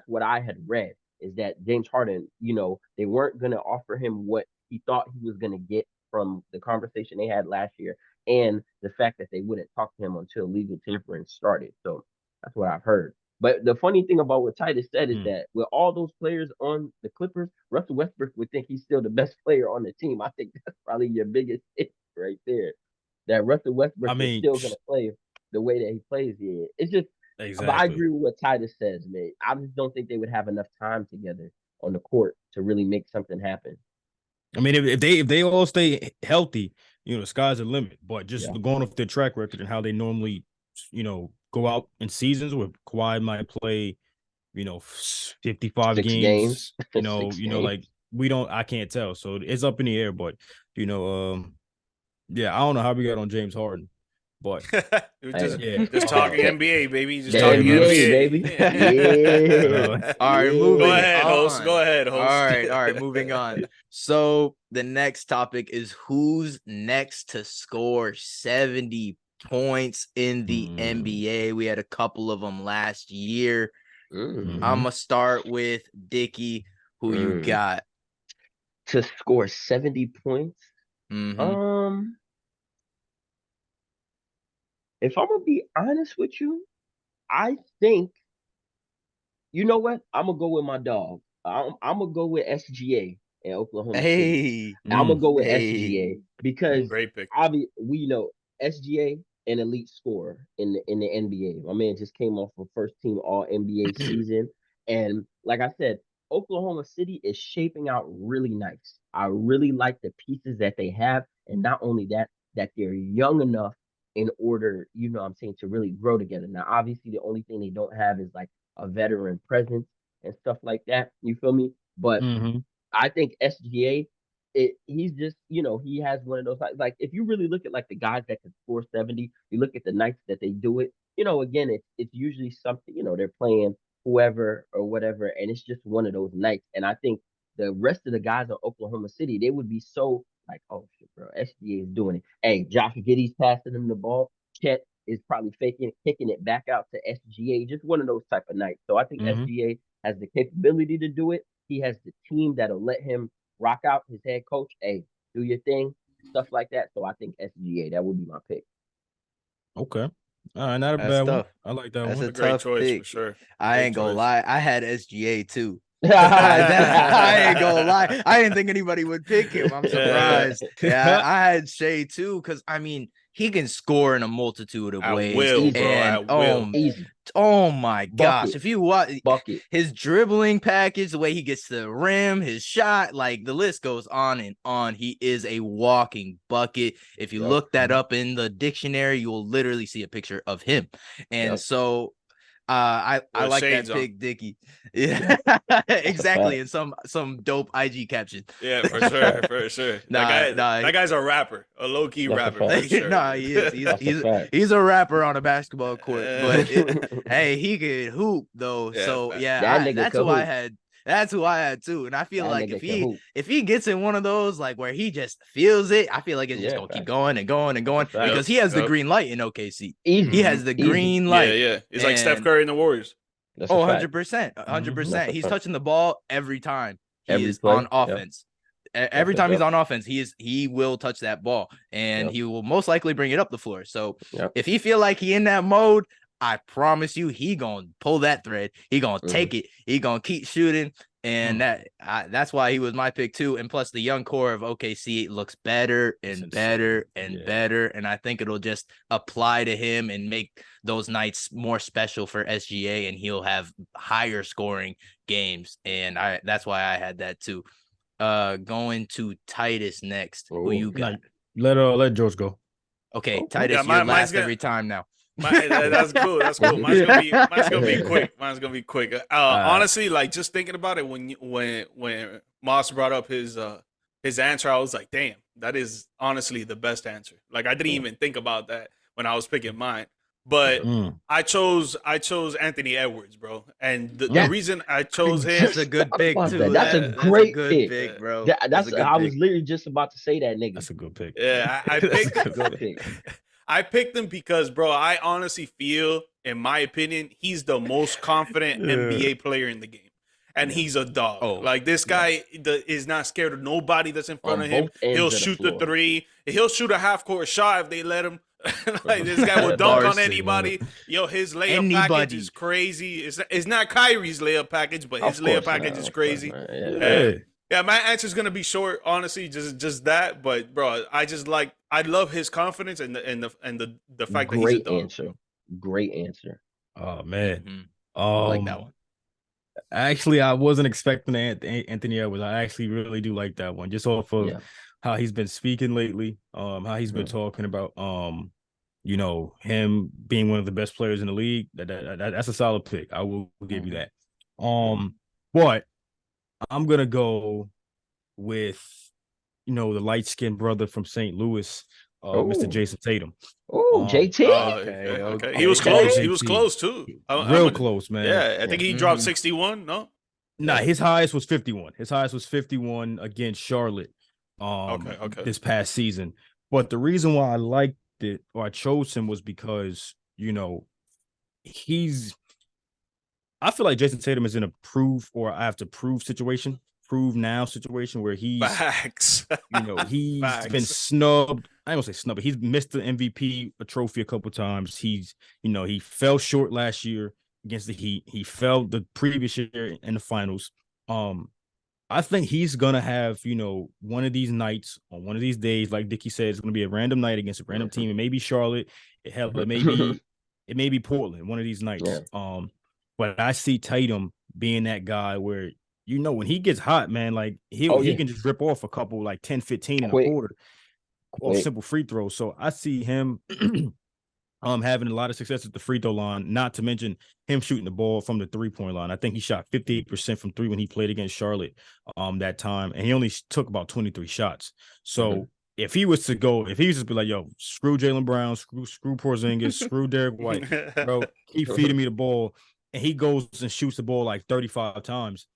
what I had read, is that James Harden, they weren't going to offer him what he thought he was going to get from the conversation they had last year, and the fact that they wouldn't talk to him until legal tampering started. So that's what I've heard. But the funny thing about what Titus said is that with all those players on the Clippers, Russell Westbrook would think he's still the best player on the team. I think that's probably your biggest hit right there. That Russell Westbrook is still going to play the way that he plays here. It's just, but I agree with what Titus says, man. I just don't think they would have enough time together on the court to really make something happen. I mean, if they all stay healthy, the sky's the limit. But just going off their track record and how they normally, go out in seasons where Kawhi might play, 55 6 games. games. Like I can't tell. So it's up in the air. But yeah, I don't know how we got on James Harden, but just talking NBA, baby. Just the talking NBA, NBA, baby. All right, moving Go ahead, on. host. Go ahead, host. All right, moving on. So the next topic is who's next to score 70 points in the NBA. We had a couple of them last year. I'm gonna start with Dickie. Who you got to score 70 points? If I'm gonna be honest with you, I think, you know what? I'm gonna go with my dog. I'm gonna go with SGA in Oklahoma City. I'm gonna go with SGA because great pick. We know SGA, an elite scorer in the NBA. My man just came off a first team All NBA season, and like I said, Oklahoma City is shaping out really nice. I really like the pieces that they have, and not only that they're young enough in order, to really grow together. Now, obviously, the only thing they don't have is like a veteran presence and stuff like that. You feel me? But I think SGA, he's just, he has one of those, like, if you really look at like the guys that can score 70, you look at the nights that they do it, again, it's usually something, they're playing whoever or whatever, and it's just one of those nights. And I think the rest of the guys in Oklahoma City, they would be so like, oh shit, bro, SGA is doing it. Hey, Josh Giddey's passing him the ball. Chet is probably kicking it back out to SGA. Just one of those type of nights. So I think SGA has the capability to do it. He has the team that'll let him rock out. His head coach, hey, do your thing, stuff like that. So I think SGA, that would be my pick. Okay. All right, not a bad one. I like that one. That's a great choice pick. For sure. I ain't gonna lie. I had SGA too. I ain't gonna lie. I didn't think anybody would pick him. I'm surprised. Yeah, I had Shea too, because I mean, he can score in a multitude of ways. Oh my gosh. If you watch his dribbling package, the way he gets to the rim, his shot, like the list goes on and on. He is a walking bucket. If you look that up in the dictionary, you will literally see a picture of him. And so I like that pick, Dickie. Yeah, exactly. And some dope IG caption. Yeah, for sure. That guy's a rapper, a low key rapper. For sure. He is. He's a rapper on a basketball court. But hey, he could hoop though. Yeah, so yeah, that's who I had. That's who I had too. And I feel like if he gets in one of those, like where he just feels it, I feel like it's just gonna keep going and going and going because he has the green light in OKC. He has the green light. Yeah. He's like Steph Curry in the Warriors. 100%. 100%. He's touching the ball every time he is on offense. Every time he's on offense, he will touch that ball and he will most likely bring it up the floor. So if he feel like he in that mode, I promise you, he gonna pull that thread. He gonna take it. He gonna keep shooting, and that's why he was my pick too. And plus, the young core of OKC looks better and better and better, and I think it'll just apply to him and make those nights more special for SGA, and he'll have higher scoring games. And that's why I had that too. Going to Titus next. Who you got? Let George go. Okay, Titus, you're last every time now. That's cool. Mine's gonna be quick. Honestly, like just thinking about it, when Moss brought up his answer, I was like, damn, that is honestly the best answer. Like I didn't even think about that when I was picking mine. But I chose Anthony Edwards, bro. And the reason I chose him, that's a good pick too. That's a great pick, bro. I was literally just about to say that, nigga. That's a good pick. Yeah, I picked a good pick. I picked him because, bro, I honestly feel, in my opinion, he's the most confident NBA player in the game. And he's a dog. Like, this guy is not scared of nobody that's in front of him. He'll shoot the three. He'll shoot a half-court shot if they let him. Like, this guy will dunk on anybody. Yo, his layup package is crazy. It's not Kyrie's layup package, but his layup package is crazy. Yeah, my answer is gonna be short, honestly, just that. But bro, I love his confidence and the fact that he's a dog. Great answer. Oh man, I like that one. Actually, I wasn't expecting Anthony Edwards. I actually really do like that one, just off of how he's been speaking lately. How he's been talking about you know, him being one of the best players in the league, that's a solid pick. I will give you that. But I'm gonna go with, you know, the light-skinned brother from St. Louis, Mr. Jason Tatum. Oh, JT. Okay. He was close. He was close too. Real close, man. Yeah, I think he dropped 61. No. Nah, his highest was 51. His highest was 51 against Charlotte. This past season. But the reason why I liked it or I chose him was because, you know, I feel like Jason Tatum is in a prove or I have to prove situation, prove now situation where he's facts. You know, he's been snubbed. I don't want to say snubbed, but he's missed the MVP trophy a couple times. He's, you know, he fell short last year against the Heat. He fell the previous year in the finals. I think he's gonna have, you know, one of these nights on one of these days, like Dickie said, it's gonna be a random night against a random team. It may be Charlotte, it may be Portland, one of these nights. Yeah. But I see Tatum being that guy where, you know, when he gets hot, man, like he can just rip off a couple like 10, 15 in a quarter off simple free throws. So I see him having a lot of success at the free throw line, not to mention him shooting the ball from the 3-point line. I think he shot 58% from 3 when he played against Charlotte that time, and he only took about 23 shots. So if he was to be like, yo, screw Jaylen Brown, screw Porzingis, screw Derek White, bro, keep feeding me the ball, and he goes and shoots the ball like 35 times,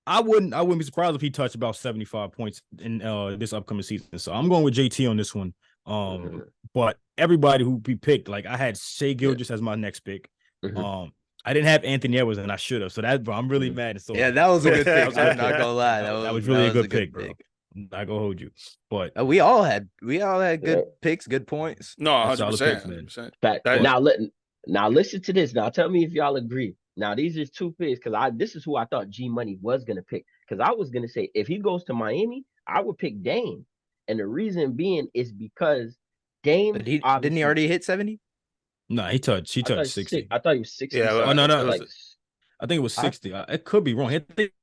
I wouldn't be surprised if he touched about 75 points in this upcoming season. So I'm going with JT on this one. But everybody who we picked, like I had Shai Gilgeous as my next pick. I didn't have Anthony Edwards, and I should have. So I'm really mad. So yeah, that was a good pick. I'm not gonna lie, that was really a good pick, bro. I'm not gonna hold you, but we all had good picks, good points. No, 100%. Now listen to this. Now tell me if y'all agree. Now these are 2 picks because this is who I thought G Money was gonna pick. Because I was gonna say if he goes to Miami, I would pick Dame, and the reason being is because Dame didn't he already hit 70? No, he touched 60. I thought he was 60. Yeah, no. I think it was 60. It could be wrong.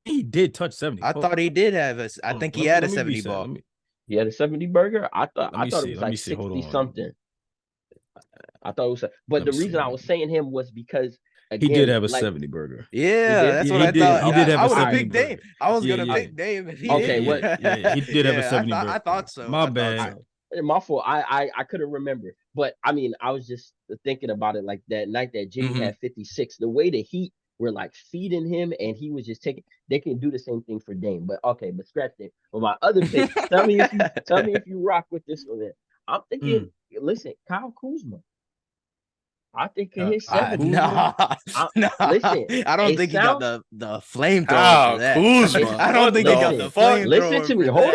He did touch 70. I thought he did have I think he had a 70 ball. He had a 70 burger. I thought it was like 60 something. I thought it was, but the reason I was saying him was because again, he did have a 70 burger. Yeah, that's what I thought. He did have I a would 70 have picked Dame. I was gonna pick Dame if he did. He did have a 70 burger. I thought so. My bad. My fault. I couldn't remember, but I mean, I was just thinking about it like that night that Jimmy had 56. The way the Heat were like feeding him, and he was just taking. They can do the same thing for Dame, but scratch Dame. But my other pick, tell me if you rock with this one. I'm thinking. Listen, Kyle Kuzma. I think his 70. Listen, I don't think he got the flamethrower for that. Kuzma. I don't think he got the flamethrower. Listen to me. Hold on.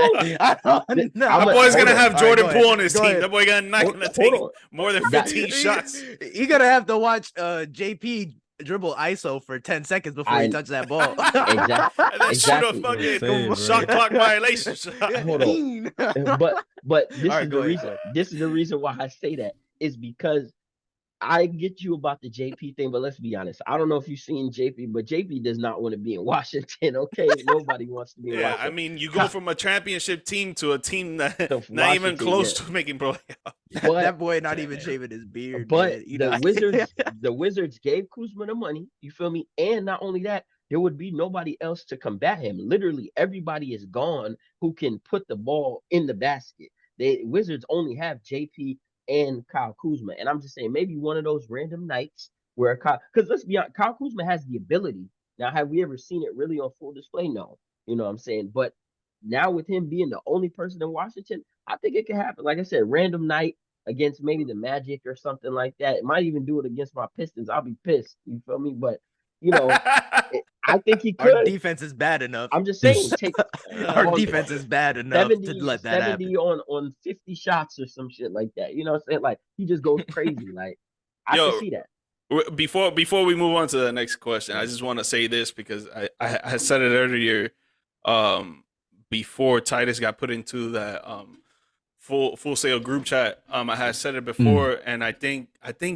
That boy's gonna have Jordan Poole on his team. That boy gonna take more than 15 shots. You're gonna have to watch JP dribble ISO for 10 seconds before he touches that ball. Exactly. Shoot a fucking shot clock violation. Hold on. But this is the reason. This is the reason why I say that is because I get you about the JP thing, but let's be honest. I don't know if you've seen JP, but JP does not want to be in Washington. Okay, nobody wants to be in Washington. I mean, you go from a championship team to a team that not even close to making playoffs. That boy not even shaving his beard. But the Wizards gave Kuzma the money. You feel me? And not only that, there would be nobody else to combat him. Literally, everybody is gone who can put the ball in the basket. The Wizards only have JP and Kyle Kuzma. And I'm just saying maybe one of those random nights where because let's be honest, Kyle Kuzma has the ability. Now, have we ever seen it really on full display? No. You know what I'm saying? But now with him being the only person in Washington, I think it can happen. Like I said, random night against maybe the Magic or something like that. It might even do it against my Pistons. I'll be pissed. You feel me? But, you know, I think he could. Our defense is bad enough. I'm just saying. Our defense is bad enough 70, to let that 70 happen. on 50 shots or some shit like that. You know what I'm saying? Like, he just goes crazy. Like, I can see that. Before we move on to the next question, I just want to say this because I said it earlier before Titus got put into that full sale group chat. I had said it before, and I think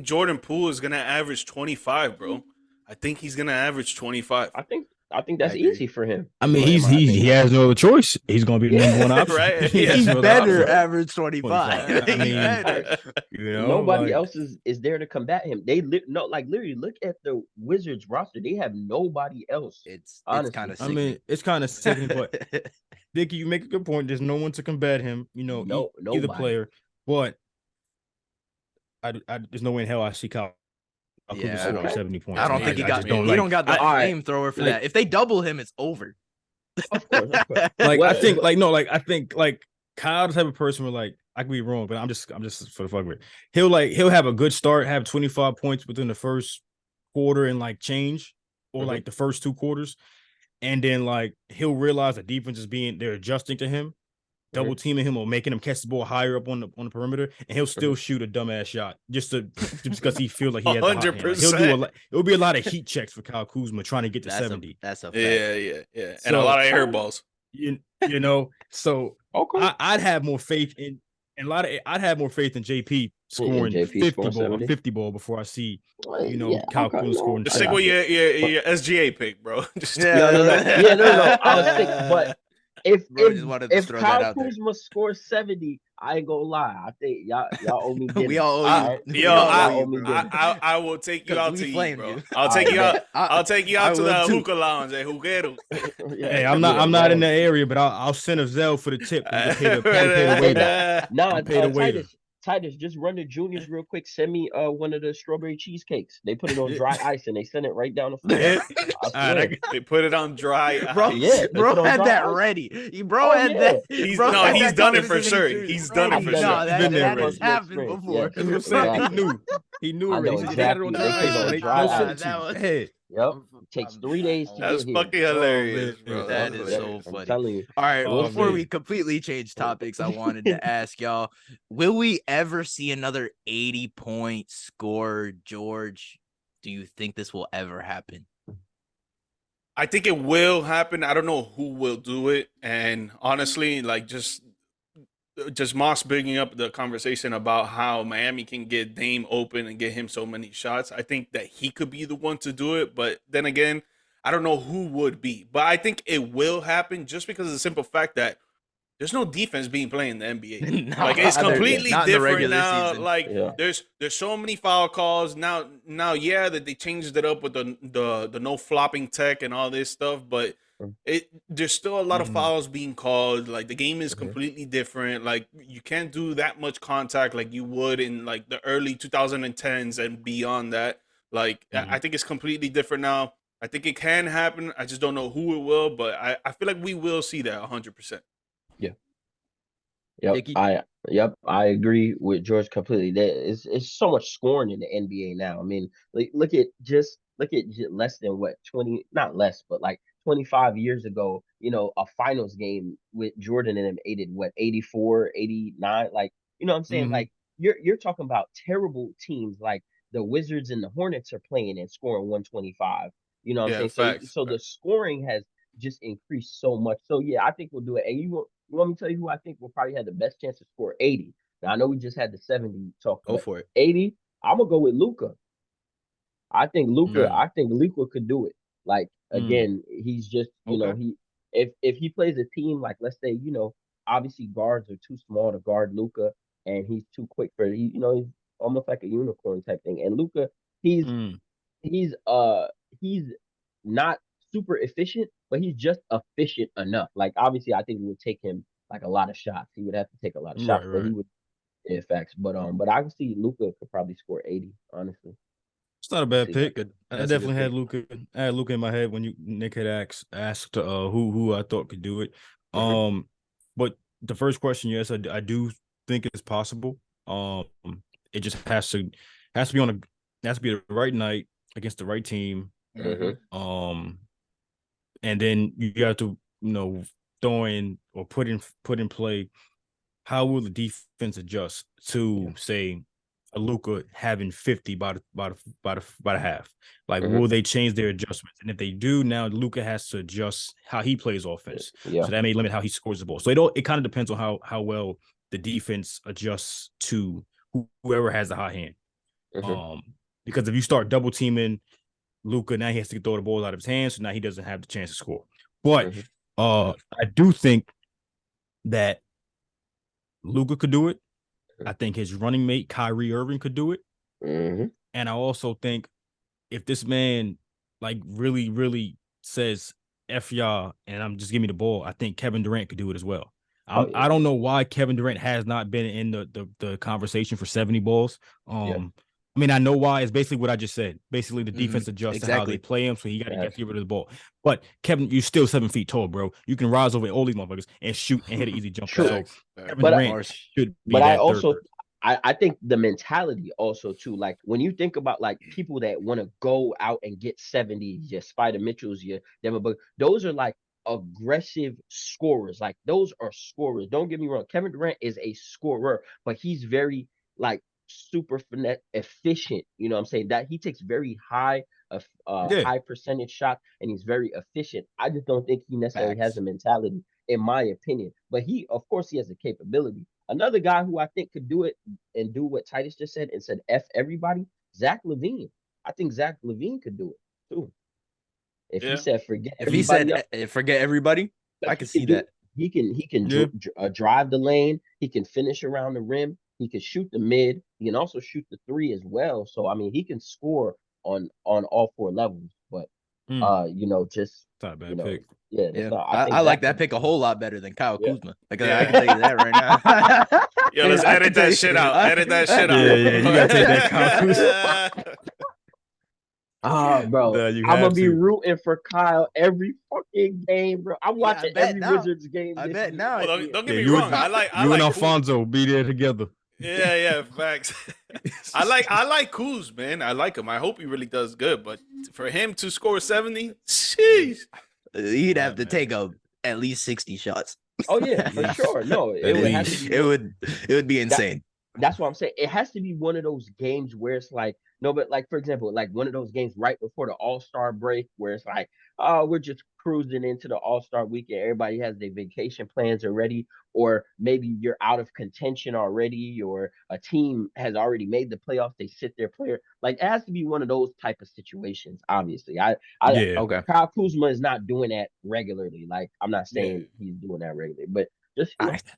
Jordan Poole is gonna average 25, bro. I think he's gonna average 25. I think I think that's agree. easy for him. I mean, in my he opinion. has no other choice. He's going to be the number one option. Right? He has He's no other better option. average 25. I He's mean, better. You know, Nobody like, else is there to combat him. Literally look at the Wizards roster. They have nobody else. It's Honestly. kind of I sickening. mean, it's kind of sickening, but Dickie, you make a good point. There's no one to combat him. You know, either nobody. player. But there's no way in hell I see Kyle Kuzma Yeah, score 70 points. I don't think he I got. just don't He like. don't got the I- flamethrower for like- that. If they double him, it's over. Of course. Like Well, I think Kyle the type of person where like I could be wrong, but I'm just for the fuck of it. He'll have a good start, have 25 points within the first quarter and like change, or like the first 2 quarters, and then like he'll realize the defense is they're adjusting to him, double teaming him or making him catch the ball higher up on the perimeter, and he'll still shoot a dumbass shot just because he feels like he has 100%. He'll do a lot. It'll be a lot of heat checks for Kyle Kuzma trying to get to 70. That's a fact. Yeah. And So- a lot of air balls. You know, so okay. I'd have more faith in I'd have more faith in JP scoring JP 50 scoring ball, 70? 50 ball before I see Well, yeah, Kyle okay, Kuzma scoring. Just stick with your SGA pick, bro. Just Yeah. No. I'll stick. But if Bro, just wanted to if throw that Kyle out there. Kuzma scores 70, I ain't gonna lie. I think y'all owe me dinner. We all owe you. Alright? We Yo, all Y'all owe owe you, me bro. dinner. I will take you 'Cause out we to eat, flamed bro. you. I'll take you out. I- I'll take you I out to will the too. hookah lounge at Juguero. Hey, I'm not in the area, but I'll send a Zelle for the tip. And pay the waiter. Nah, I'll pay the waiter. Titus, just run to Junior's real quick. Send me one of the strawberry cheesecakes. They put it on dry ice and they send it right down the floor. I swear. They put it on dry Bro, ice. Yeah, bro they put on had dry that ice. ready. Bro Oh, had yeah. that. He's bro had he's that done it for conversation sure. too. He's done it I've for done sure. it. No, Been there that already. has happened Experience, before. yeah. That's what I'm saying. He knew I already. know He said they had it on exactly. dry They ice. put it on They dry no ice. sent it to That you. was- Hey, Yep. Takes 3 days to That's get here. fucking hilarious, man. bro. That That's is so hilarious. funny. I'm telling you. All right, Oh, before man. we completely change topics, I wanted to ask y'all, will we ever see another 80-point score, George? Do you think this will ever happen? I think it will happen. I don't know who will do it. And honestly, like just Moss bringing up the conversation about how Miami can get Dame open and get him so many shots. I think that he could be the one to do it. But then again, I don't know who would be. But I think it will happen just because of the simple fact that there's no defense being played in the NBA. No, Like it's completely not in the different regular now. season. Like Yeah. there's so many foul calls now. Yeah, that they changed it up with the no flopping tech and all this stuff, but there's still a lot of fouls being called. Like the game is completely different. Like you can't do that much contact like you would in like the early 2010s and beyond that. Like I think it's completely different now. I think it can happen. I just don't know who it will, but I feel like we will see that 100%. Yep, Dickie? I agree with George completely. It's so much scoring in the NBA now. I mean, like look at less than what 20, not less, but like 25 years ago, a finals game with Jordan and them aided what 84, 89, like you know what I'm saying? Like you're talking about terrible teams like the Wizards and the Hornets are playing and scoring 125. You know what I'm saying? Facts, So the scoring has just increased so much. So yeah, I think we'll do it. And you want me to tell you who I think will probably have the best chance to score 80? Now I know we just had the 70 talk. Go for it. 80. I'm gonna go with Luka. I think Luka could do it. Like again, he's just he if he plays a team like let's say obviously guards are too small to guard Luka and he's too quick for he's almost like a unicorn type thing. And Luka, he's not super efficient, but he's just efficient enough. Like obviously, I think it would take him like a lot of shots. He would have to take a lot of shots, but he would. Yeah, facts. But I can see Luka could probably score 80. Honestly, it's not a bad See, pick. That's I a good definitely had pick. Luka. I had Luka in my head when Nick had asked who I thought could do it. But the first question, yes, I do think it's possible. It just has to be the right night against the right team. And then you have to throw in or put in play how will the defense adjust to say a Luka having 50 by the half. Like will they change their adjustments? And if they do, now Luka has to adjust how he plays offense. Yeah. So that may limit how he scores the ball. So it kind of depends on how well the defense adjusts to whoever has the hot hand. Because if you start double teaming Luka, now he has to throw the ball out of his hands, so now he doesn't have the chance to score. But I do think that Luka could do it. I think his running mate, Kyrie Irving, could do it. And I also think if this man like really, really says F y'all and I'm just give me the ball, I think Kevin Durant could do it as well. I don't know why Kevin Durant has not been in the conversation for 70 balls. I mean, I know why. It's basically what I just said. Basically, the defense adjusts to how they play him, so he got to get rid of the ball. But Kevin, you're still 7 feet tall, bro. You can rise over all these motherfuckers and shoot and hit an easy jump. So Kevin Durant should be. But I also, I think the mentality also too. Like when you think about like people that want to go out and get 70, your Spider Mitchells, your Devin Booker, those are like aggressive scorers. Like those are scorers. Don't get me wrong. Kevin Durant is a scorer, but he's very like super finesse efficient. You know what I'm saying? That he takes very high percentage shots and he's very efficient. I just don't think he necessarily has a mentality, in my opinion. But he, of course, he has the capability. Another guy who I think could do it and do what Titus just said and said F everybody, Zach LaVine. I think Zach LaVine could do it too. If he said forget everybody, I can see that. He can drive the lane. He can finish around the rim. He can shoot the mid. He can also shoot the three as well. So I mean, he can score on all 4 levels. But just not a bad pick. Yeah. I like that pick a whole lot better than Kyle Kuzma. I can tell you that right now. Yo, let's edit that shit out. Edit that shit out. Yeah, you gotta take that Kyle Kuzma. Bro, I'm gonna be rooting for Kyle every fucking game, bro. I'm watching every Wizards game. I bet now. Well, don't get me wrong. I like and Alfonso be there together. Yeah, facts. I like Kuz, man. I like him. I hope he really does good. But for him to score 70, jeez, he'd have to take at least 60 shots. Oh yeah, for sure. No, it would be insane. That's what I'm saying. It has to be one of those games where it's like, no, but like, for example, like one of those games right before the All-Star break where it's like, oh, we're just cruising into the All-Star weekend. Everybody has their vacation plans already, or maybe you're out of contention already, or a team has already made the playoffs. They sit their player. Like, it has to be one of those type of situations, obviously. Kyle Kuzma is not doing that regularly. Like, I'm not saying he's doing that regularly, but just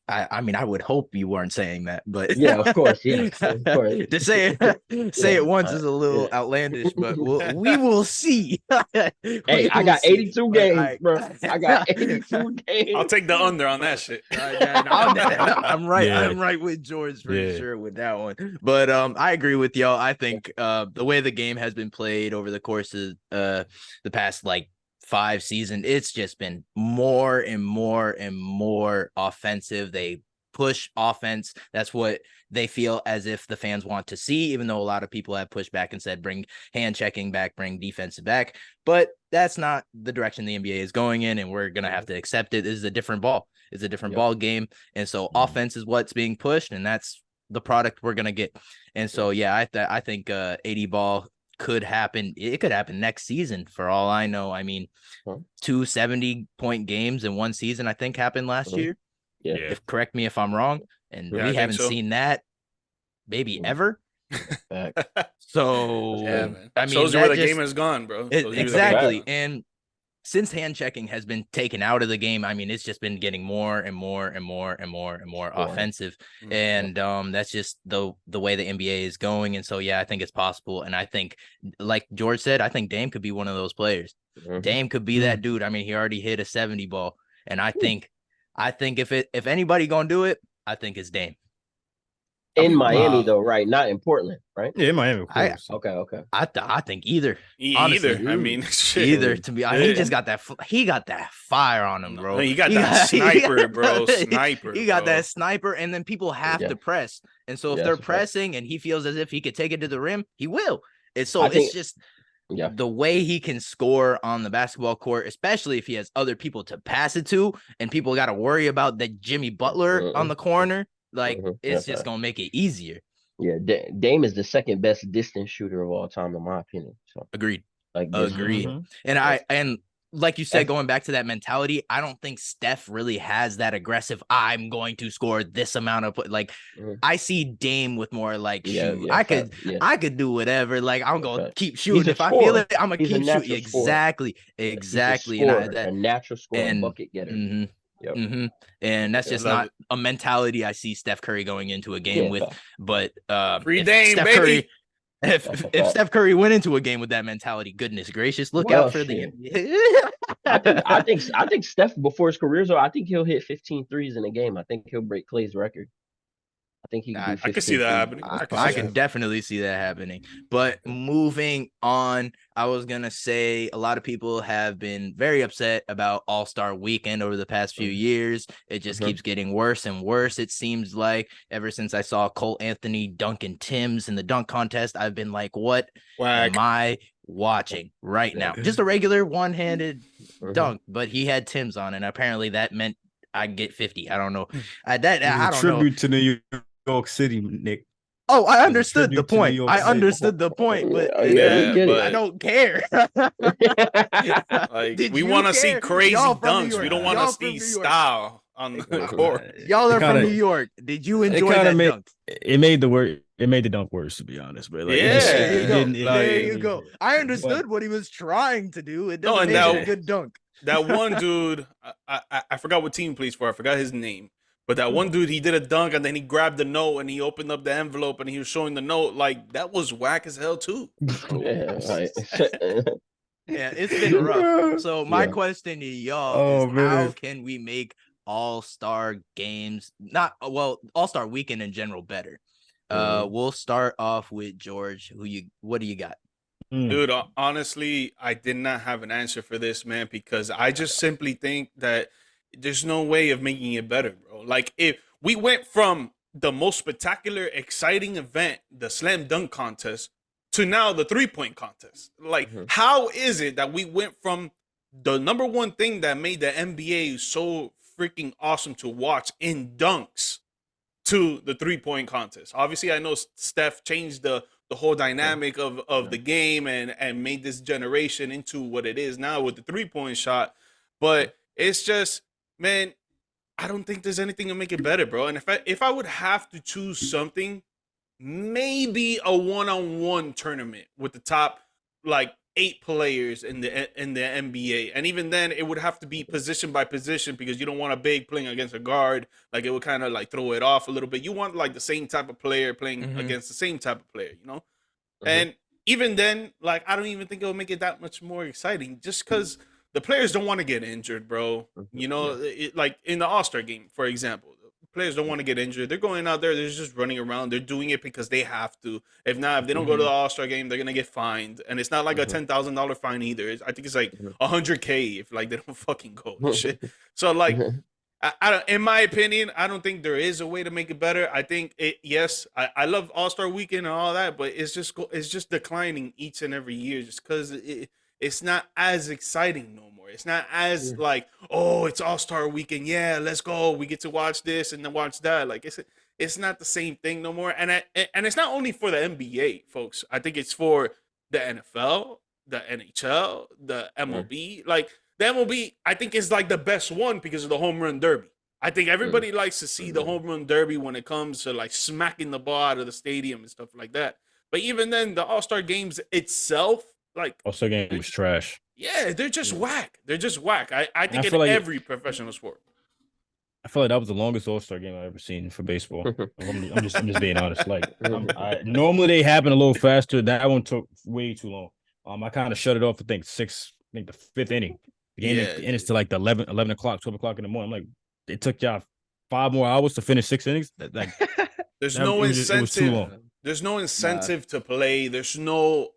I mean, I would hope you weren't saying that, but yeah, of course, of course. To say it once is a little outlandish, but we will see. Hey, I got 82 games, bro. I got 82 games. I'll take the under on that shit. I'm right. Yeah. I'm right with George for sure with that one. But I agree with y'all. I think the way the game has been played over the course of the past 5 seasons, it's just been more and more and more offensive. They push offense. That's what they feel as if the fans want to see, even though a lot of people have pushed back and said, bring hand checking back, bring defensive back. But that's not the direction the NBA is going in, and we're going to have to accept it. This is a different ball. It's a different ball game. And so offense is what's being pushed, and that's the product we're going to get. And so, I think 80 ball could happen. It could happen next season for all I know. I mean, 2 70-point games in one season, I think, happened last year. Yeah. Correct me if I'm wrong. And we haven't seen that maybe ever. So man. I mean, shows you where the game has gone, bro. Exactly. And since hand checking has been taken out of the game, I mean, it's just been getting more and more and more and more and more offensive. And that's just the way the NBA is going. And so, I think it's possible. And I think, like George said, I think Dame could be one of those players. Dame could be that dude. I mean, he already hit a 70 ball. And I think if anybody gonna do it, I think it's Dame. In Miami, though, right? Not in Portland, right? Yeah, in Miami. Of course. Okay. I think either. Honestly, either. I mean, shit. Either. To be honest, he just got that. He got that fire on him, bro. He got that sniper, bro. Sniper. He got that sniper, and then people have to press. And so if they're pressing, and he feels as if he could take it to the rim, he will. It's just the way he can score on the basketball court, especially if he has other people to pass it to, and people got to worry about that Jimmy Butler on the corner. Like, it's just going to make it easier. Yeah, Dame is the second best distance shooter of all time, in my opinion. So agreed. Like, agreed. And like you said, going back to that mentality, I don't think Steph really has that aggressive, I'm going to score this amount of, like, I see Dame with more like, shoot, I could do whatever. Like, I'm going to keep shooting. If I feel it, I'm going to keep shooting. Exactly. Exactly. He's a natural scorer, bucket getter. And that's just not a mentality I see Steph Curry going into a game with. But free Dame, baby. Curry, if Steph Curry went into a game with that mentality, goodness gracious, look out for the I think Steph, before his career's over, I think he'll hit 15 threes in a game. I think he'll break Clay's record. I think he can do 15 I can see that happening. I can definitely see that happening. But moving on, I was going to say a lot of people have been very upset about All-Star Weekend over the past few years. It just keeps getting worse and worse. It seems like ever since I saw Cole Anthony dunking Tim's in the dunk contest, I've been like, what am I watching right now? Just a regular one-handed dunk, but he had Tim's on, and apparently that meant I get 50. I don't know. I don't know. Tribute to New York City, Nick. Oh, I understood the point. I understood the point, but I don't care. Like, we want to see crazy dunks. We don't want to see style on the court. Y'all are from New York. Did you enjoy that dunk? It made the dunk worse, to be honest. But like, there you go. I understood what he was trying to do. It doesn't make a good dunk. That one dude, I forgot what team he plays for. I forgot his name. But that one dude, he did a dunk, and then he grabbed the note, and he opened up the envelope, and he was showing the note. Like, that was whack as hell, too. Yeah, it's been rough. So my question to y'all is, how can we make All-Star games, All-Star Weekend in general better? We'll start off with George. What do you got? Dude, honestly, I did not have an answer for this, man, because I just simply think that there's no way of making it better, bro. Like, if we went from the most spectacular, exciting event, the slam dunk contest, to now the 3-point contest. Like, how is it that we went from the number one thing that made the NBA so freaking awesome to watch in dunks to the 3-point contest? Obviously, I know Steph changed the whole dynamic of the game and made this generation into what it is now with the 3-point shot. But it's just, man, I don't think there's anything to make it better, bro. And if I would have to choose something, maybe a one-on-one tournament with the top like 8 players in the NBA. And even then, it would have to be position by position, because you don't want a big playing against a guard. Like, it would kind of like throw it off a little bit. You want like the same type of player playing against the same type of player, you know? And even then, like, I don't even think it will make it that much more exciting, just because the players don't want to get injured, bro. You know, like in the All-Star game, for example, players don't want to get injured. They're going out there, they're just running around. They're doing it because they have to. If not, if they don't go to the All-Star game, they're gonna get fined, and it's not like a $10,000 fine either. I think it's like $100K if like they don't fucking go and shit. So like, I don't. In my opinion, I don't think there is a way to make it better. I think it. Yes, I love All-Star Weekend and all that, but it's just declining each and every year, just because it's not as exciting no more. It's not as like, oh, it's All-Star Weekend. Yeah, let's go. We get to watch this and then watch that. Like, it's not the same thing no more. And it's not only for the NBA, folks. I think it's for the NFL, the NHL, the MLB. Like, the MLB, I think, is like the best one because of the home run derby. I think everybody likes to see the home run derby when it comes to like smacking the ball out of the stadium and stuff like that. But even then, the All-Star games itself, like, All-Star game was trash. Yeah, they're just whack. They're just whack. I think in every professional sport. I feel like that was the longest All-Star game I've ever seen for baseball. I'm just being honest. Like, normally they happen a little faster. That one took way too long. I kind of shut it off. I think the 5th inning. The game ends to like the 11 o'clock, 12 o'clock in the morning. I'm like, it took y'all 5 more hours to finish 6 innings. Like, there's no incentive. It was too long. There's no incentive to play. There's no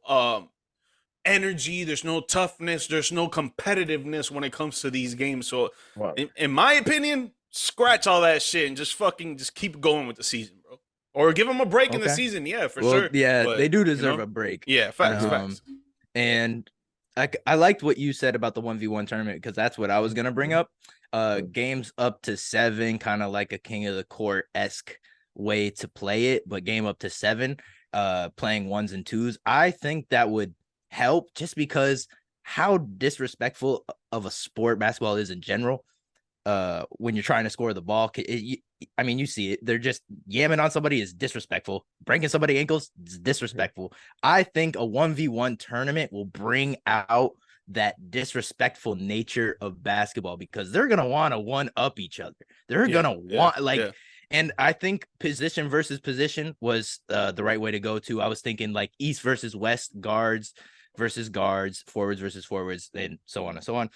energy. There's no toughness. There's no competitiveness when it comes to these games. So, in my opinion, scratch all that shit and just keep going with the season, bro. Or give them a break in the season. Yeah, for sure. Yeah, but they do deserve a break. Yeah, facts. And I liked what you said about the 1v1 tournament, because that's what I was gonna bring up. Games up to 7, kind of like a King of the Court-esque way to play it, but game up to 7, playing 1s and 2s. I think that would help, just because how disrespectful of a sport basketball is in general. When you're trying to score the ball, I mean, you see it. They're just yamming on somebody is disrespectful. Breaking somebody's ankles is disrespectful. I think a 1v1 tournament will bring out that disrespectful nature of basketball because they're gonna want to one up each other. They're gonna want and I think position versus position was the right way to go to. I was thinking like East versus West, guards versus guards, forwards versus forwards, and so on and so on.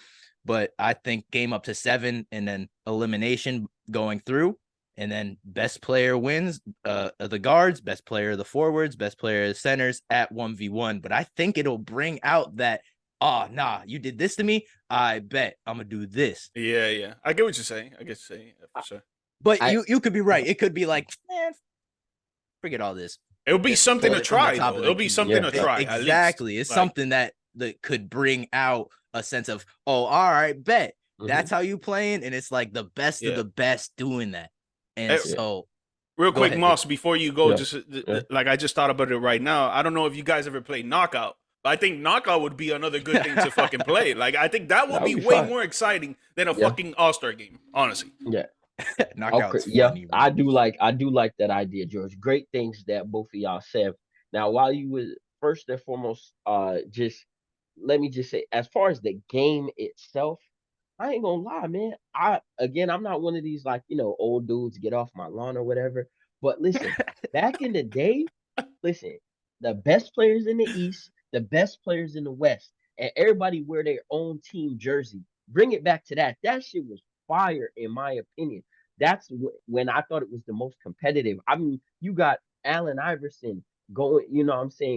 But I think game up to 7 and then elimination going through, and then best player wins the guards, best player the forwards, best player the centers at 1v1. But I think it'll bring out that, oh, nah, you did this to me, I bet I'm gonna do this. Yeah. I get what you're saying. For sure. But you could be right. It could be like, man, forget all this. It'll be something to try. It'll be something to try. Exactly. It's something that could bring out a sense of, oh, all right, bet that's how you playing, and it's like the best of the best doing that. And so, real quick, Moss, before you go, just like I just thought about it right now. I don't know if you guys ever played Knockout. But I think Knockout would be another good thing to fucking play. Like I think that would be way more exciting than a fucking All-Star game, honestly. Yeah. Knockout. Okay. I do like that idea, George. Great things that both of y'all said. Now, while you was first and foremost, just let me just say, as far as the game itself, I ain't gonna lie, man. I'm not one of these like, old dudes get off my lawn or whatever. But listen, back in the day, the best players in the East, the best players in the West, and everybody wear their own team jersey. Bring it back to that. That shit was fire, in my opinion. That's when I thought it was the most competitive. I mean, you got Allen Iverson going,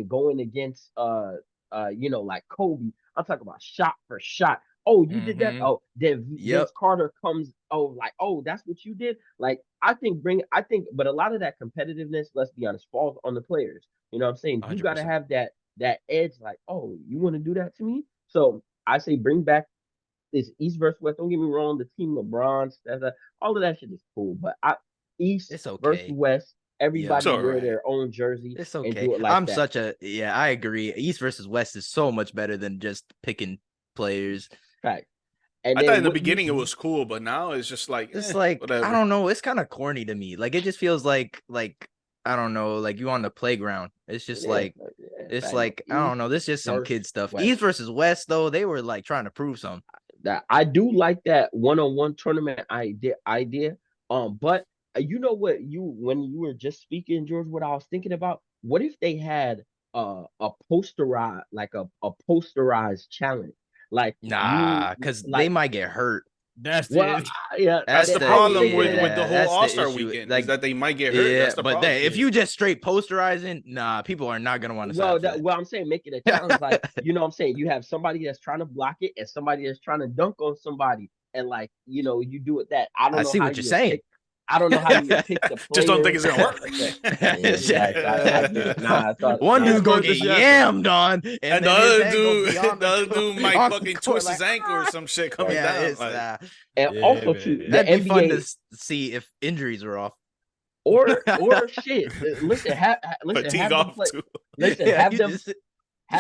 going against like Kobe. I'm talking about shot for shot. Oh, you did that? Oh, then Vince Carter comes, that's what you did? Like, but a lot of that competitiveness, let's be honest, falls on the players. You know what I'm saying? 100%. You gotta have that edge, like, oh, you want to do that to me? So I say bring back this East versus West. Don't get me wrong, the team LeBron, all of that shit is cool. But East versus West, everybody wear their own jersey. It's okay. And do it like I agree. East versus West is so much better than just picking players. Right. And I thought in the beginning it was cool, but now it's just like whatever. I don't know. It's kind of corny to me. Like it just feels like I don't know, like you on the playground. It's just I don't know. This is just some kid stuff. West. East versus West, though, they were like trying to prove something. That I do like that one-on-one tournament idea. But you know what? When you were just speaking, George, what I was thinking about? What if they had a posterized challenge? Like, because they might get hurt. That's the problem with the whole All-Star weekend, like, is that they might get hurt. That's the problem. If you just straight posterizing, people are not gonna want to. Well, I'm saying make it a challenge. Like, you know what I'm saying? You have somebody that's trying to block it and somebody that's trying to dunk on somebody, and like, you do it that. I see what you're saying. I don't know how you pick the players. Just don't think it's gonna work. One dude's gonna get yammed on, and the other dude might fucking twist his ankle or some shit coming down. Also, too, that'd be fun to see if injuries are off. Or shit. Listen, have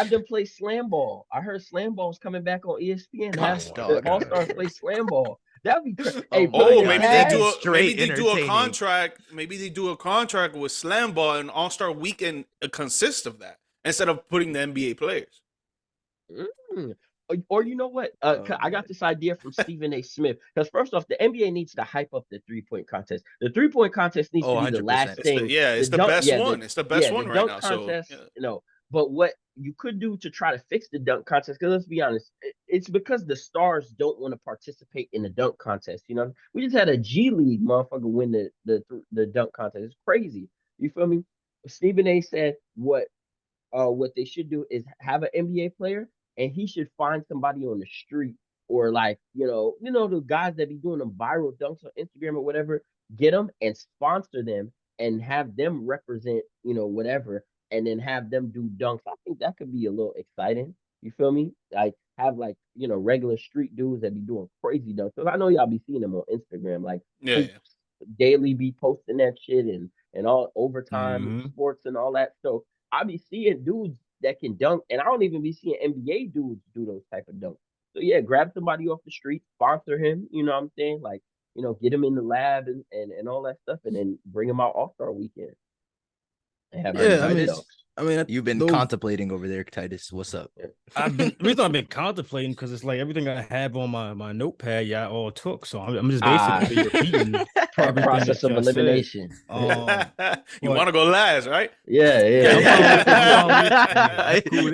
them play slam ball. I heard slam ball's coming back on ESPN. All-Stars play slam ball. That'd be crazy. Hey, maybe they do a contract. Maybe they do a contract with Slam Ball, and All-Star Weekend consists of that instead of putting the NBA players. Or you know what? I got this idea from Stephen A. Smith. Because first off, the NBA needs to hype up the 3-point contest. The 3-point contest needs to be the last thing. It's the best one. It's the best one right now. Contest, but what you could do to try to fix the dunk contest, because let's be honest, it's because the stars don't want to participate in the dunk contest. We just had a G League motherfucker win the dunk contest. It's crazy. You feel me? Stephen A. said what they should do is have an NBA player, and he should find somebody on the street or like the guys that be doing them viral dunks on Instagram or whatever. Get them and sponsor them and have them represent whatever. And then have them do dunks. I think that could be a little exciting. You feel me? Like have regular street dudes that be doing crazy dunks. Because I know y'all be seeing them on Instagram. Like daily be posting that shit and all overtime sports and all that. So I be seeing dudes that can dunk, and I don't even be seeing NBA dudes do those type of dunks. So yeah, grab somebody off the street, sponsor him. You know what I'm saying? Like, get him in the lab and all that stuff, and then bring him out All-Star weekend and have him Yeah, dunks. You've been contemplating over there, Titus. What's up? The reason I've been contemplating because it's like everything I have on my notepad, y'all all took. So I'm just basically repeating everything Process that of elimination. You want to go last, right? Yeah.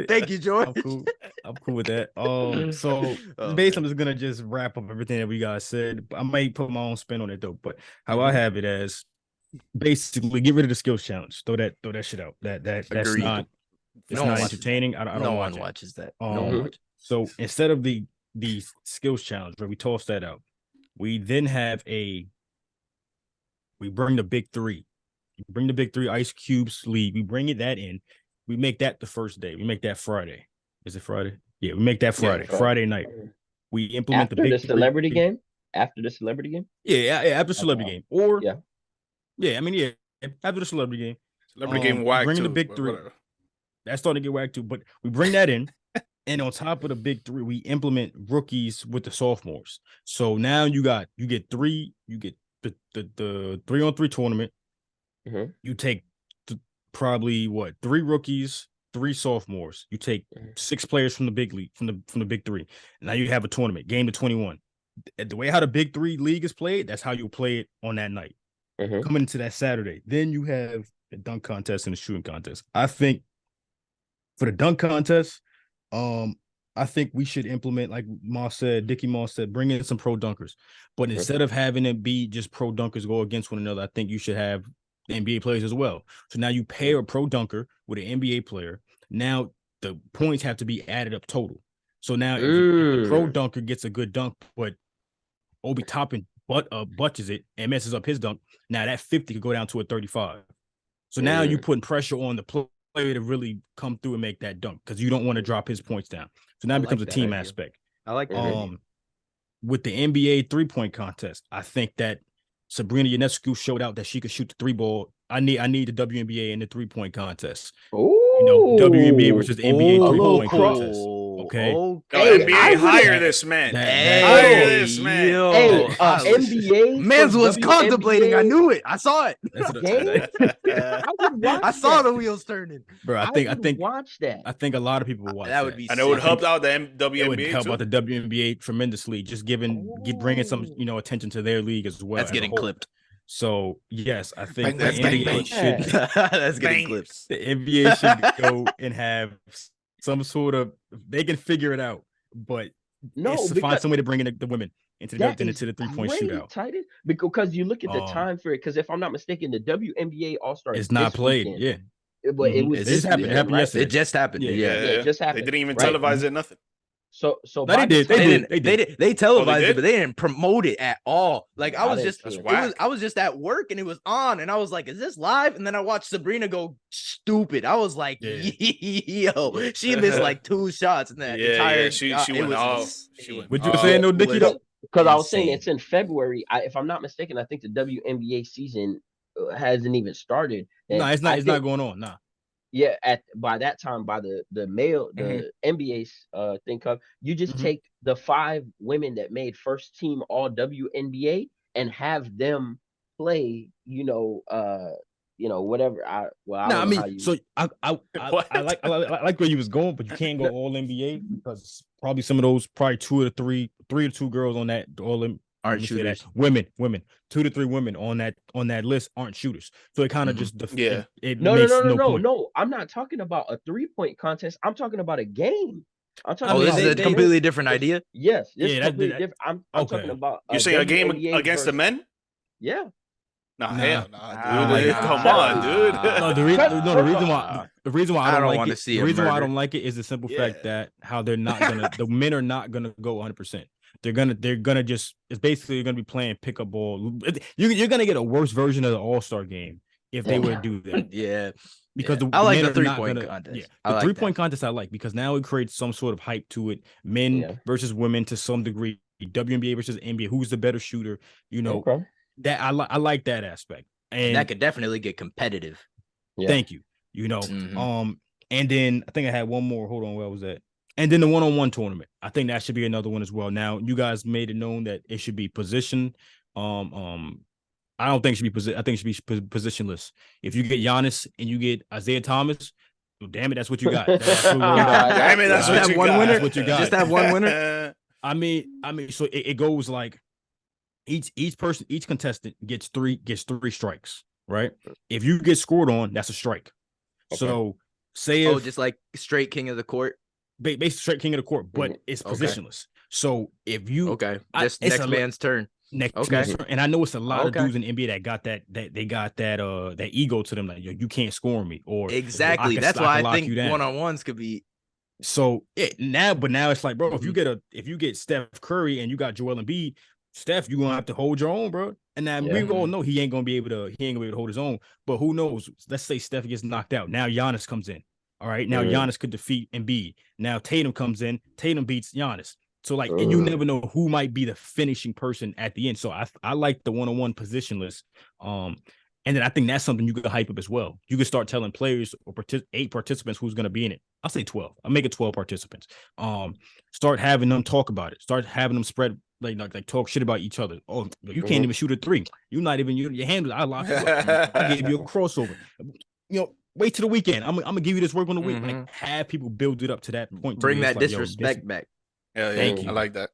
Thank you, George. I'm cool with that. So basically, I'm just gonna just wrap up everything that we guys said. I might put my own spin on it though. But how I have it as basically get rid of the skills challenge. Throw that shit out. That's Agreed. not. It's not entertaining. I don't no watch one it. watches that. No one watches. So instead of the skills challenge, where we toss that out, we then have we bring the big three. We bring the big three Ice Cube's lead. We bring that in. We make that the first day. We make that Friday. Is it Friday? Yeah, we make that Friday. Friday night. We implement after the celebrity game. After the celebrity game. Yeah, after the celebrity game. Or after the celebrity game. Celebrity game whack bring too, the big three. That's starting to get whacked too. But we bring that in, and on top of the big three, we implement rookies with the sophomores. So now you get three. You get the 3-on-3 tournament. You take probably 3 rookies, 3 sophomores. You take 6 players from the big league, from the big three. Now you have a tournament, game to 21. The way how the big three league is played, that's how you play it on that night. Coming into that Saturday, then you have the dunk contest and the shooting contest. I think for the dunk contest, I think we should implement, like Dickie Moss said, bring in some pro dunkers. But instead of having it be just pro dunkers go against one another, I think you should have the NBA players as well. So now you pair a pro dunker with an NBA player. Now the points have to be added up total. So now if the pro dunker gets a good dunk, but Obi Toppin butches it and messes up his dunk, now that 50 could go down to a 35. So now you're putting pressure on the player to really come through and make that dunk because you don't want to drop his points down. So now it becomes a team aspect. I like that. With the NBA 3-point contest, I think that Sabrina Ionescu showed out that she could shoot the 3 ball. I need the WNBA in the 3-point contest. WNBA versus NBA 3-point contest. Okay. NBA hire this man. Hire this man. NBA. Mans was contemplating. I knew it. I saw it. I saw the wheels turning. Bro, I think watch that. I think a lot of people would watch that. Would be. And it would help out the WNBA. It would help out the WNBA tremendously. Just bringing some attention to their league as well. That's getting clipped. So yes, I think that's the NBA should. That's getting clipped. The NBA should go and have some sort of. They can figure it out, but find some way to bring in the women into the 3-point shootout. Titus, because you look at the time for it. Because if I'm not mistaken, the WNBA All-Star is not played. Weekend. But it was just happened. It happened yesterday. It just happened. Yeah, it just happened. They didn't even televise it. Nothing. So they did. They televised it, but they didn't promote it at all. Like I was just at work and it was on, and I was like, "Is this live?" And then I watched Sabrina go stupid. I was like, "Yo, she missed like 2 shots in that entire." She went off. Would you say no, Dickie? Because I was saying it's in February. If I'm not mistaken, I think the WNBA season hasn't even started. No, it's not. It's not going on. Nah. Yeah, by that time, by the NBA's thing come, you just take the 5 women that made first team All WNBA and have them play, whatever. I like where you was going, but you can't go All NBA because probably some of those 2 or 3 girls on that All aren't shooters. Women, 2 to 3 women on that list aren't shooters. So it kind of just No. I'm not talking about a 3-point contest. I'm talking about a game. This is a completely different idea. Yes, that's completely different. I'm talking about. You're saying a game against the men? Yeah. Hell nah, dude. Come on, dude. The reason why I don't want to see it. The reason why I don't like it is the simple fact that how they're not gonna. The men are not gonna go 100%. They're gonna just. It's basically gonna be playing pickup ball. You're gonna get a worse version of the All-Star game if they would do that. Because I like the 3-point contest. Yeah, the 3-point contest I like because now it creates some sort of hype to it. Men versus women to some degree. WNBA versus NBA. Who's the better shooter? That I like that aspect, and that could definitely get competitive. Thank you. And then I think I had one more. Hold on, where was that? And then the one-on-one tournament. I think that should be another one as well. Now, you guys made it known that it should be position. I don't think it should be I think it should be positionless. If you get Giannis and you get Isaiah Thomas, well, damn it, that's what you got. Damn it, that's what you got. Winner. That's what you got. Just have one winner. I mean, so it goes like each contestant gets three strikes, right? If you get scored on, that's a strike. Okay. So say if just like straight king of the court, basically straight king of the court, but it's positionless. So if you just next man's turn. And I know it's a lot of dudes in the NBA that got that ego to them, like, yo, you can't score on me, or exactly. That's why I think one-on-ones could be. So now it's like, bro, if you get Steph Curry and you got Joel Embiid, Steph, you're gonna have to hold your own, bro. And now we all know he ain't gonna be able to hold his own. But who knows? Let's say Steph gets knocked out. Now Giannis comes in. All right. Now Giannis could defeat Embiid. Now Tatum comes in. Tatum beats Giannis. So like, and you never know who might be the finishing person at the end. So I like the one-on-one positionless. And then I think that's something you could hype up as well. You could start telling players or 8 participants who's going to be in it. I'll say 12. I'll make it 12 participants. Start having them talk about it. Start having them spread like talk shit about each other. Oh, you can't even shoot a 3. You're not even your handle. I locked you up. I gave you a crossover. Wait till the weekend. I'm gonna give you this work on the week. Like, have people build it up to that point. Bring that disrespect back. Yeah, thank you. I like that.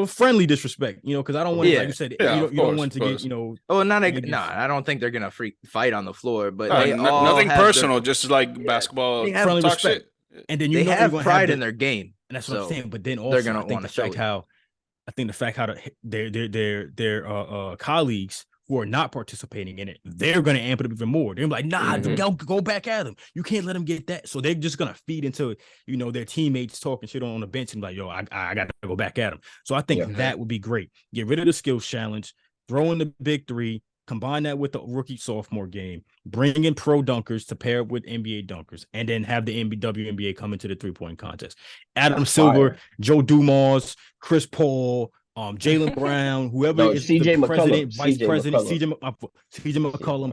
Friendly disrespect. Because I don't want, like you said, you don't want to get, Oh, I don't think they're gonna fight on the floor, but nothing personal, just like basketball. Friendly respect. And then they have pride in their game, and that's what I'm saying. But then also, they're gonna want to show the fact how their colleagues who are not participating in it, they're going to amp it up even more. They're like, nah, go back at them. You can't let them get that. So they're just going to feed into, their teammates talking shit on the bench and like, yo, I got to go back at them. So I think that would be great. Get rid of the skills challenge, throw in the big 3, combine that with the rookie sophomore game, bring in pro dunkers to pair with NBA dunkers, and then have the WNBA come into the 3-point contest. Adam Silver, Joe Dumars, Chris Paul, Jaylen Brown, whoever is the president, vice president, CJ McCollum.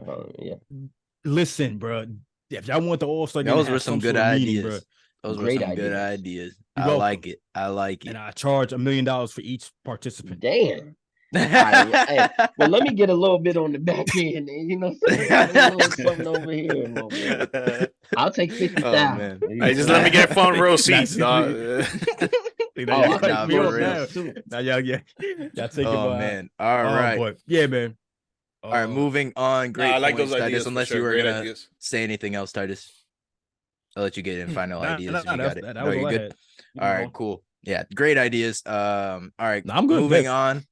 Listen, bro, if y'all want the All-Star game, those were some good ideas. Those were some good ideas. I like it. And I charge $1 million for each participant. Damn. Right, well, let me get a little bit on the back end, and something over here. I'll take 50,000. Just let me get front row seats, dog. Y'all take it. Man. All right. Boy. Yeah, man. All right, moving on. Great. I like those Titus, ideas. Unless you were gonna say anything else, Titus. I'll let you get in final ideas. You got it. No, you're good. All right, cool. Yeah, great ideas. All right, I'm good. Moving on.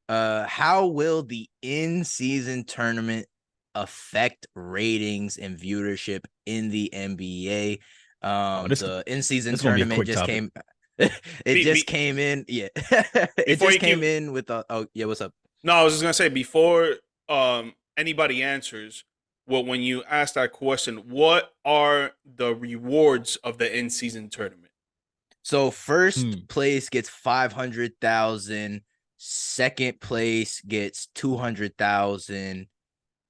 How will the in-season tournament affect ratings and viewership in the NBA? The in-season tournament just came. It came in. Yeah, it just came in with. What's up? No, I was just gonna say before anybody answers. Well, when you ask that question, what are the rewards of the in-season tournament? So first place gets 500,000. Second place gets 200,000.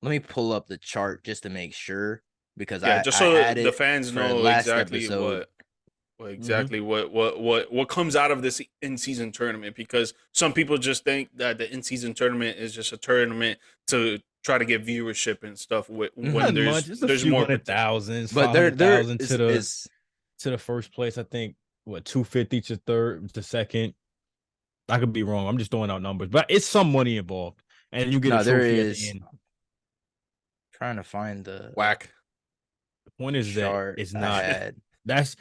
Let me pull up the chart just to make sure, because just so the fans know exactly what comes out of this in-season tournament, because some people just think that the in-season tournament is just a tournament to try to get viewership and stuff. When there's more thousands, but there to the first place. I think 250 to third to second. I could be wrong. I'm just throwing out numbers, but it's some money involved, and you get a trophy at the end. Trying to find the whack. The point is that it's not. That's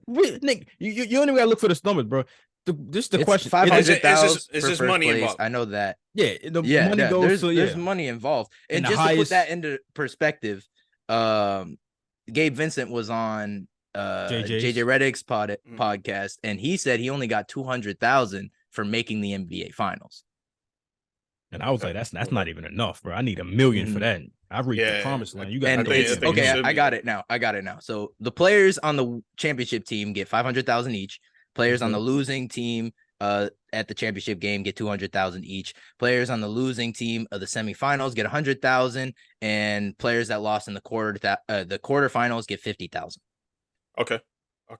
Nick. You only gotta look for the numbers, bro. This is the question. 500,000. It's just money place. involved. I know that. Yeah, money goes. There's money involved, and just to put that into perspective, Gabe Vincent was on JJ Redick's podcast, and he said he only got 200,000 for making the NBA Finals. And I was like, that's not even enough, bro. I need $1 million for that. I've reached the promised land. You got I got it now. So the players on the championship team get 500,000 each. Players on the losing team at the championship game get 200,000 each. Players on the losing team of the semifinals get 100,000, and players that lost in the quarterfinals get 50,000. Okay.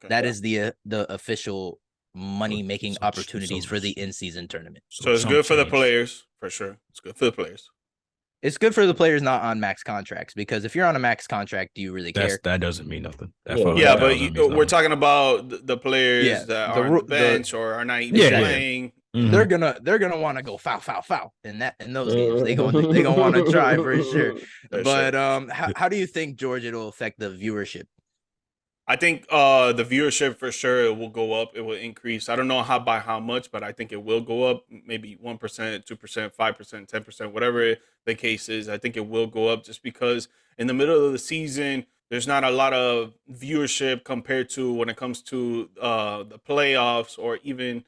That is the official money making opportunities for the in-season tournament. So it's good for the players, for sure. It's good for the players. It's good for the players not on max contracts, because if you're on a max contract, do you really care? That doesn't mean nothing. But we're talking about the players that are on the bench or are not even playing. Mm-hmm. They're gonna want to go foul in those games. They gonna want to try for sure. But how do you think, George, it'll affect the viewership? I think the viewership for sure it will go up. It will increase. I don't know by how much, but I think it will go up. Maybe 1%, 2%, 5%, 10%, whatever the case is. I think it will go up just because in the middle of the season, there's not a lot of viewership compared to when it comes to the playoffs or even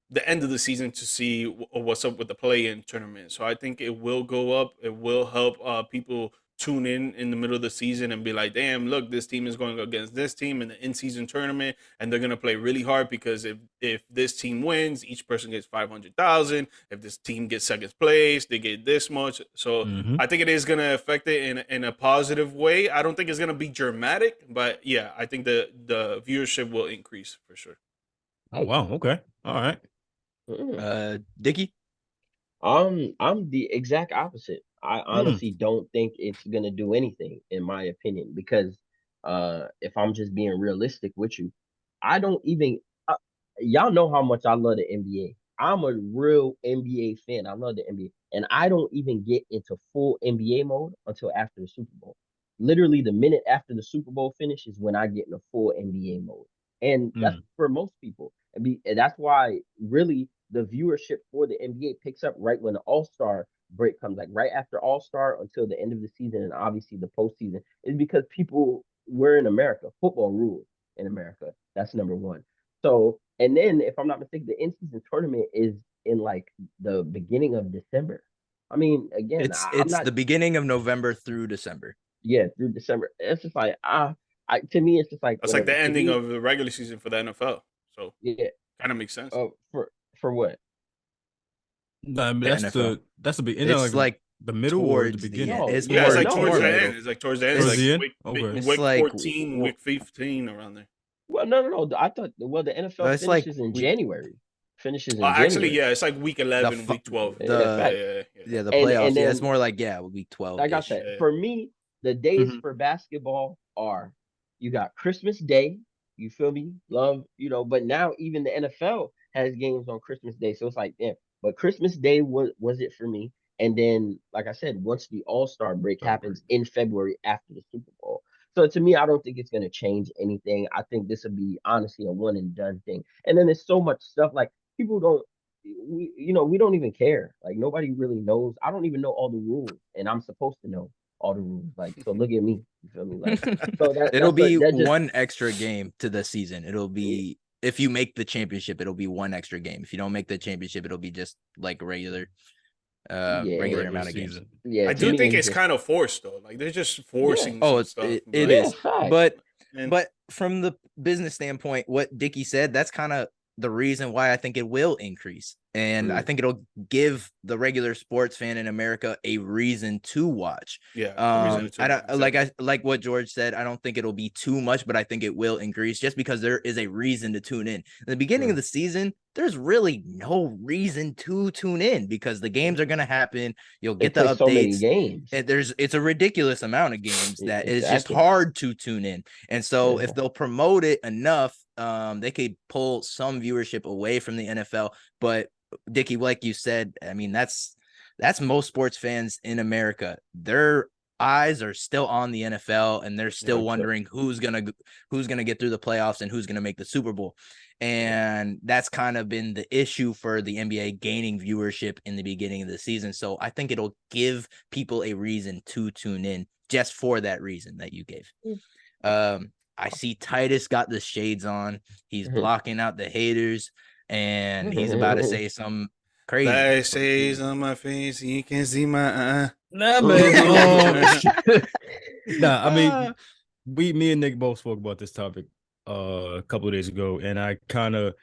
the end of the season to see what's up with the play-in tournament. So I think it will go up. It will help people tune in the middle of the season and be like, damn, look, this team is going against this team in the in-season tournament, and they're going to play really hard because if this team wins, each person gets 500,000. If this team gets second place, they get this much. So I think it is going to affect it in a positive way. I don't think it's going to be dramatic, but yeah, I think the viewership will increase for sure. Oh, wow. Okay. All right. Dickie? I'm the exact opposite. I honestly don't think it's gonna do anything, in my opinion, because if I'm just being realistic with you, I don't even y'all know how much I love the NBA. I'm a real NBA fan. I love the NBA, and I don't even get into full NBA mode until after the Super Bowl. Literally, the minute after the Super Bowl finishes when I get in a full NBA mode, and that's for most people. And that's why really the viewership for the NBA picks up right when the All-Star break comes, like right after All-Star until the end of the season, and obviously the postseason, is because we're in America. Football rules in America. That's number one. So, and then if I'm not mistaken, the in-season tournament is in like the beginning of December. I mean, again, it's the beginning of November through December. Yeah, through December. It's just like to me, it's just like that's like the ending of the regular season for the NFL. So yeah, kind of makes sense. For what? No, that's the beginning. It's like the middle or the beginning. It's like towards the end. It's like towards the end. It's like week 14, week 15 around there. Well, no. I thought the NFL finishes in January. Finishes in actually, January. yeah, it's like week 11, week 12. The playoffs. And then, it's more like week 12. Like I said, for me, the days for basketball are you got Christmas Day. You feel me? Love, but now even the NFL has games on Christmas Day. So it's like, damn. But Christmas Day was it for me. And then, like I said, once the All-Star break happens in February after the Super Bowl. So to me, I don't think it's going to change anything. I think this will be honestly a one and done thing. And then there's so much stuff like people we don't even care. Like nobody really knows. I don't even know all the rules, and I'm supposed to know all the rules. Like, so look at me. You feel me? Like, so it'll be one extra game to the season. It'll be if you make the championship, it'll be one extra game. If you don't make the championship, it'll be just like regular amount of games. Yeah, I do think it's kind of forced though. Like they're just forcing. Oh, it is. But from the business standpoint, what Dickie said, that's kind of the reason why I think it will increase. And I think it'll give the regular sports fan in America a reason to watch. Yeah. I like what George said. I don't think it'll be too much, but I think it will increase just because there is a reason to tune in. In the beginning of the season, there's really no reason to tune in because the games are going to happen. You'll get the updates. So many games. And it's a ridiculous amount of games that it's just hard to tune in. And so if they'll promote it enough, they could pull some viewership away from the NFL. But Dickie, like you said, I mean, that's most sports fans in America. Their eyes are still on the NFL, and they're still wondering who's gonna get through the playoffs and who's gonna make the Super Bowl. And that's kind of been the issue for the NBA gaining viewership in the beginning of the season. So I think it'll give people a reason to tune in just for that reason that you gave. I see Titus got the shades on. He's blocking out the haters. And he's about to say some crazy. I shades on my face, you can see my eye. Nah, man. I mean, me and Nick both spoke about this topic a couple of days ago, and I kind of,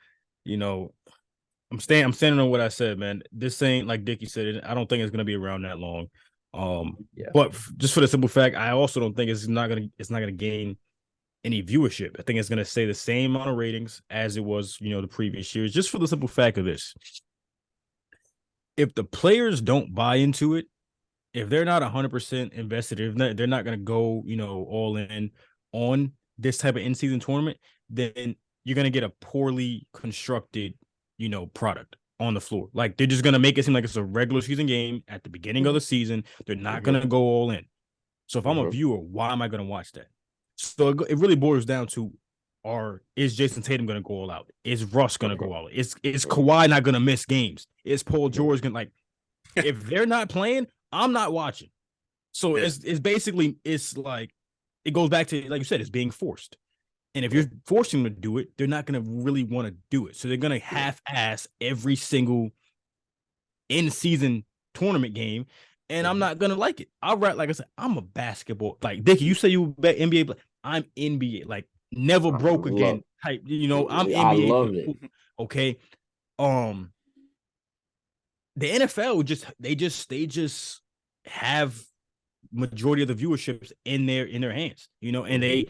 I'm standing on what I said, man. This ain't like Dickie said. I don't think it's gonna be around that long. But just for the simple fact, I also don't think it's not gonna gain any viewership. I think it's gonna stay the same amount of ratings as it was, the previous years. Just for the simple fact of this, if the players don't buy into it, if they're not 100% invested, if they're not gonna go, all in on this type of in-season tournament, then you're gonna get a poorly constructed, product on the floor. Like they're just gonna make it seem like it's a regular season game at the beginning of the season. They're not gonna go all in. So if I'm a viewer, why am I gonna watch that? So it really boils down to: is Jason Tatum gonna go all out? Is Russ gonna go all out? Is Kawhi not gonna miss games? Is Paul George gonna if they're not playing, I'm not watching. So it's basically like it goes back to, like you said, it's being forced. And if you're forcing them to do it, they're not going to really want to do it. So they're going to half-ass every single in-season tournament game, and I'm not going to like it. Like I said, I'm a basketball. Like, Dickie, you say you bet NBA, but I'm NBA. Like, never broke again type. I'm NBA. I love it. Okay. The NFL they just have majority of the viewerships in their hands, and they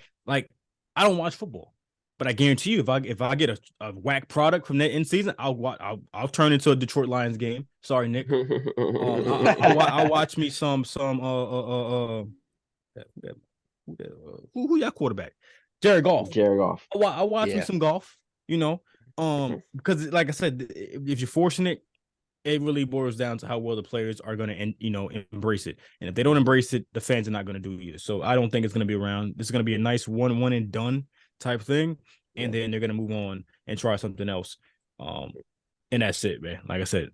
I don't watch football, but I guarantee you, if I get a whack product from that in season, I'll turn into a Detroit Lions game. Sorry, Nick. I'll watch me some who y'all quarterback? Jared Goff. I'll watch me some golf. Because like I said, if you're forcing it, it really boils down to how well the players are going to, embrace it. And if they don't embrace it, the fans are not going to do it either. So I don't think it's going to be around. This is going to be a nice one and done type thing. And then they're going to move on and try something else. And that's it, man. Like I said.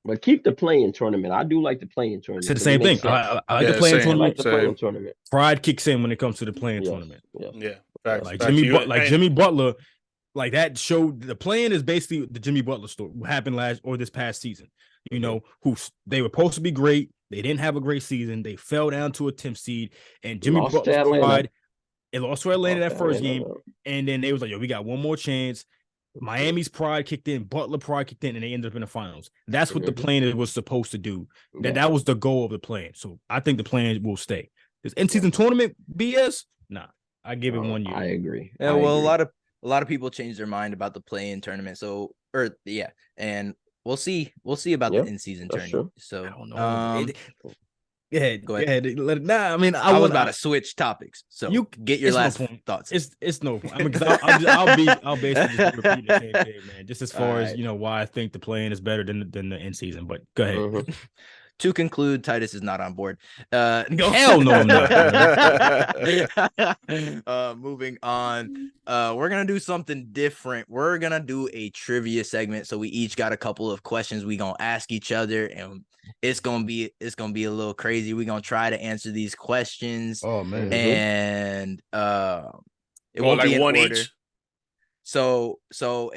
But keep the playing tournament. I do like the playing tournament. I said the same thing. I like the playing tournament. I like the playing tournament. Pride kicks in when it comes to the playing tournament. Yeah. Facts, Jimmy Butler. Like that showed the plan is basically the Jimmy Butler story. What happened this past season? Who they were supposed to be great. They didn't have a great season. They fell down to a 10th seed, and Jimmy Butler's pride. It lost to Atlanta that first game, and then they was like, "Yo, we got one more chance." Miami's pride kicked in, Butler pride kicked in, and they ended up in the finals. That's what the plan was supposed to do. That was the goal of the plan. So I think the plan will stay. This in-season tournament BS? Nah, I give it 1 year. I agree. Yeah, a lot of people change their mind about the play-in tournament. And we'll see about the in-season tournament. True. So I don't know. Go ahead. I was about to switch topics. So you get your last thoughts. It's no point. I'll basically just repeat the same thing, man. Just as far as why I think the play-in is better than the in-season. But go ahead. To conclude, Titus is not on board. Hell no, I'm not. Moving on. We're gonna do something different. We're gonna do a trivia segment. So we each got a couple of questions we gonna ask each other, and it's gonna be a little crazy. We're gonna try to answer these questions. Oh man. And it won't be in one order. each. So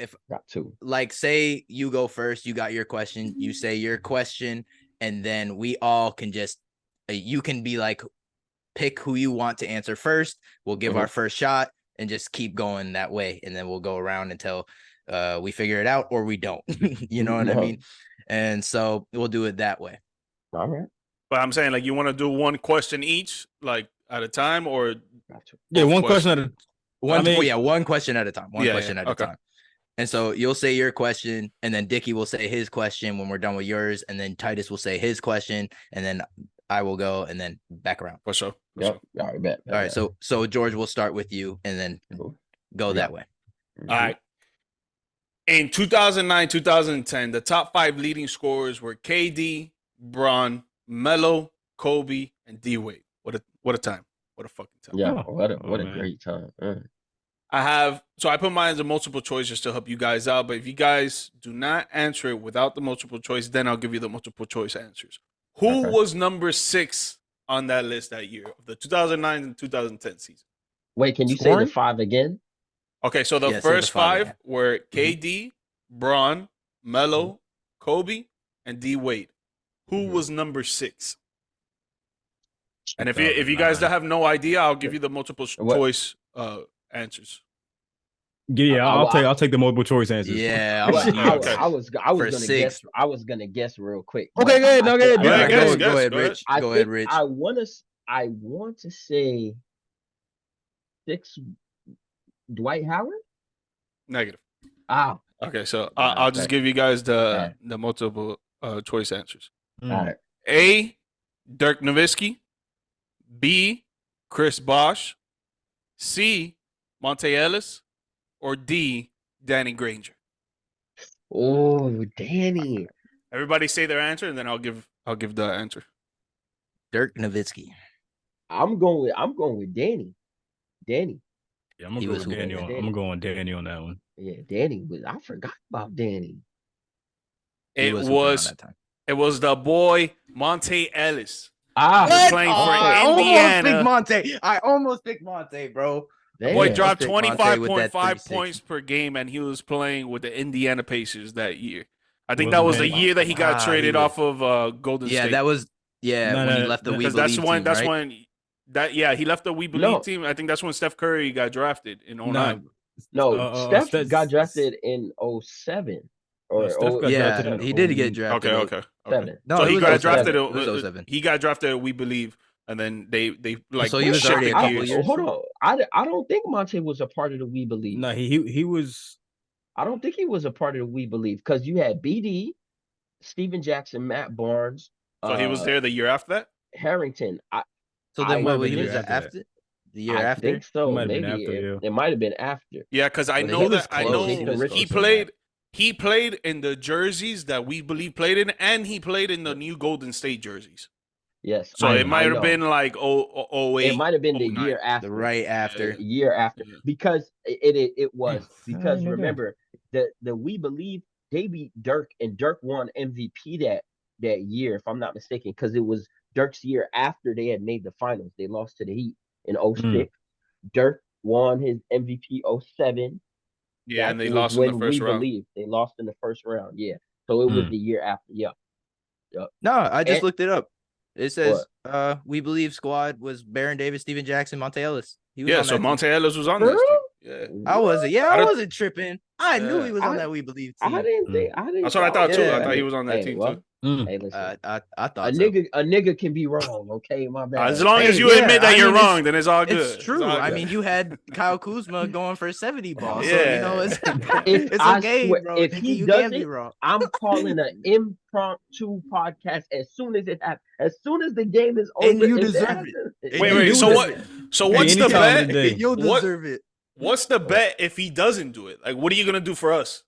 if got two. Like say you go first, you got your question, you say your question. And then we all can just, you can be like, pick who you want to answer first. We'll give our first shot and just keep going that way. And then we'll go around until we figure it out or we don't. You know what I mean? And so we'll do it that way. All right. But I'm saying, you want to do one question each, at a time, or? Yeah, one question at a time. One question at a time. One question at a time. And so you'll say your question, and then Dickie will say his question when we're done with yours, and then Titus will say his question, and then I will go, and then back around. For sure. All right, bet. All right, so George will start with you, and then go that way. All right. In 2009, 2010, the top 5 leading scorers were KD, Bron, Melo, Kobe, and D Wade. What a time! What a fucking time! Yeah, what a great time. I put mine as a multiple choice just to help you guys out. But if you guys do not answer it without the multiple choice, then I'll give you the multiple choice answers. Who was number 6 on that list that year of the 2009 and 2010 season? Wait, can you say the 5 again? Okay, so the first 5 were KD, Bron, Melo, Kobe, and D Wade. Who was number 6? And if you guys have no idea, I'll give you the multiple choice answers. Yeah, I'll take the multiple choice answers. Yeah, Well, Okay. I was For gonna six. guess. I was gonna guess real quick. Okay, but good. I No, thi- good. I Yeah, think- guess, go ahead, go ahead. Rich. I Go ahead, think Rich. I want to say 6 Dwight Howard. Negative. Ah, Okay, so Nah, I'll just okay. give you guys Yeah. the multiple choice answers. Mm. all right. A. Dirk Nowitzki. B. Chris Bosh. C. Monte Ellis. Or D. Danny Granger. Oh, Danny. Everybody say their answer, and then I'll give the answer. Dirk Nowitzki. I'm going with Danny. Danny. Yeah, I'm gonna He go was with hooping. Daniel. I'm gonna go on Daniel on that one. Yeah, Danny was. I forgot about Danny. He It was hooping around was that time. the boy Monte Ellis. Ah, He was playing for I Indiana. almost picked Monte, bro. damn. Boy Yeah, dropped I'll take Monte with that 25.5 360. points per game, and he was playing with the Indiana Pacers that year. I think Wasn't that was the bad. year that he got Ah, traded he off of Golden Yeah, State. that was No, when he no, left the no, We Because Believe team, right? when he left the We Believe No. team. I think that's when Steph Curry got drafted in 09. Nah, No, Steph Steph- got drafted in 07. Or Steph got Yeah, drafted in he did get 08. drafted. Okay. 07. No, So it he was got 07. drafted. It was 07. He got drafted at We Believe, and then they like So he was already shifted a couple gears. years. Hold on. I don't think Monte was a part of the We Believe. No, he was. I don't think he was a part of the We Believe because you had BD, Steven Jackson, Matt Barnes. So he was there the year after that. Harrington. So then I what? might He have was been after after the year I after. think so. It might have been Maybe after, it might have been after. Yeah, because I Well, know he was that I close. know He was he close to played. He played in the jerseys that We Believe played in, and he played in the new Golden State jerseys. Yes. So it might I have know. been like 08. It might have been the 09. year after. The right after. Yeah. Year after, Yeah. because it was because know that. remember the We Believe they beat Dirk, and Dirk won MVP that year, if I'm not mistaken, because it was Dirk's year after they had made the finals. They lost to the Heat in 06. Dirk won his MVP 07. Yeah, and That they was lost in the when first We round. Believe they lost in the first round. Yeah, so it was the year after. Yeah. No, I just And- looked it up. It says We Believe squad was Baron Davis, Steven Jackson, Monte Ellis. He was Yeah, on so that team. Monte Ellis was on For this team. real? Yeah, I wasn't. Yeah, I I don't- wasn't tripping. I knew Yeah. he was on that We Believe team. I didn't think. I didn't. That's what I thought too. I Yeah. thought he was on that Hey, team well, too. Hey, listen. I A thought so. nigga can be wrong. Okay, my bad. As long as Hey, you yeah, admit that I you're mean, it's- wrong, then it's all good. It's true. all I good. mean, you had Kyle Kuzma going for 70 balls. So, Yeah. you know, it's, If it's I okay, swear, bro. if he You does can't be it, wrong. I'm calling an impromptu podcast as soon as it happens. As soon as the game is over, And you if deserve happens, it. Wait, You do so what? deserve it. So what's Hey, the anytime bet? of the day. You'll What- deserve it. What's the bet if he doesn't do it? Like, what are you gonna do for us?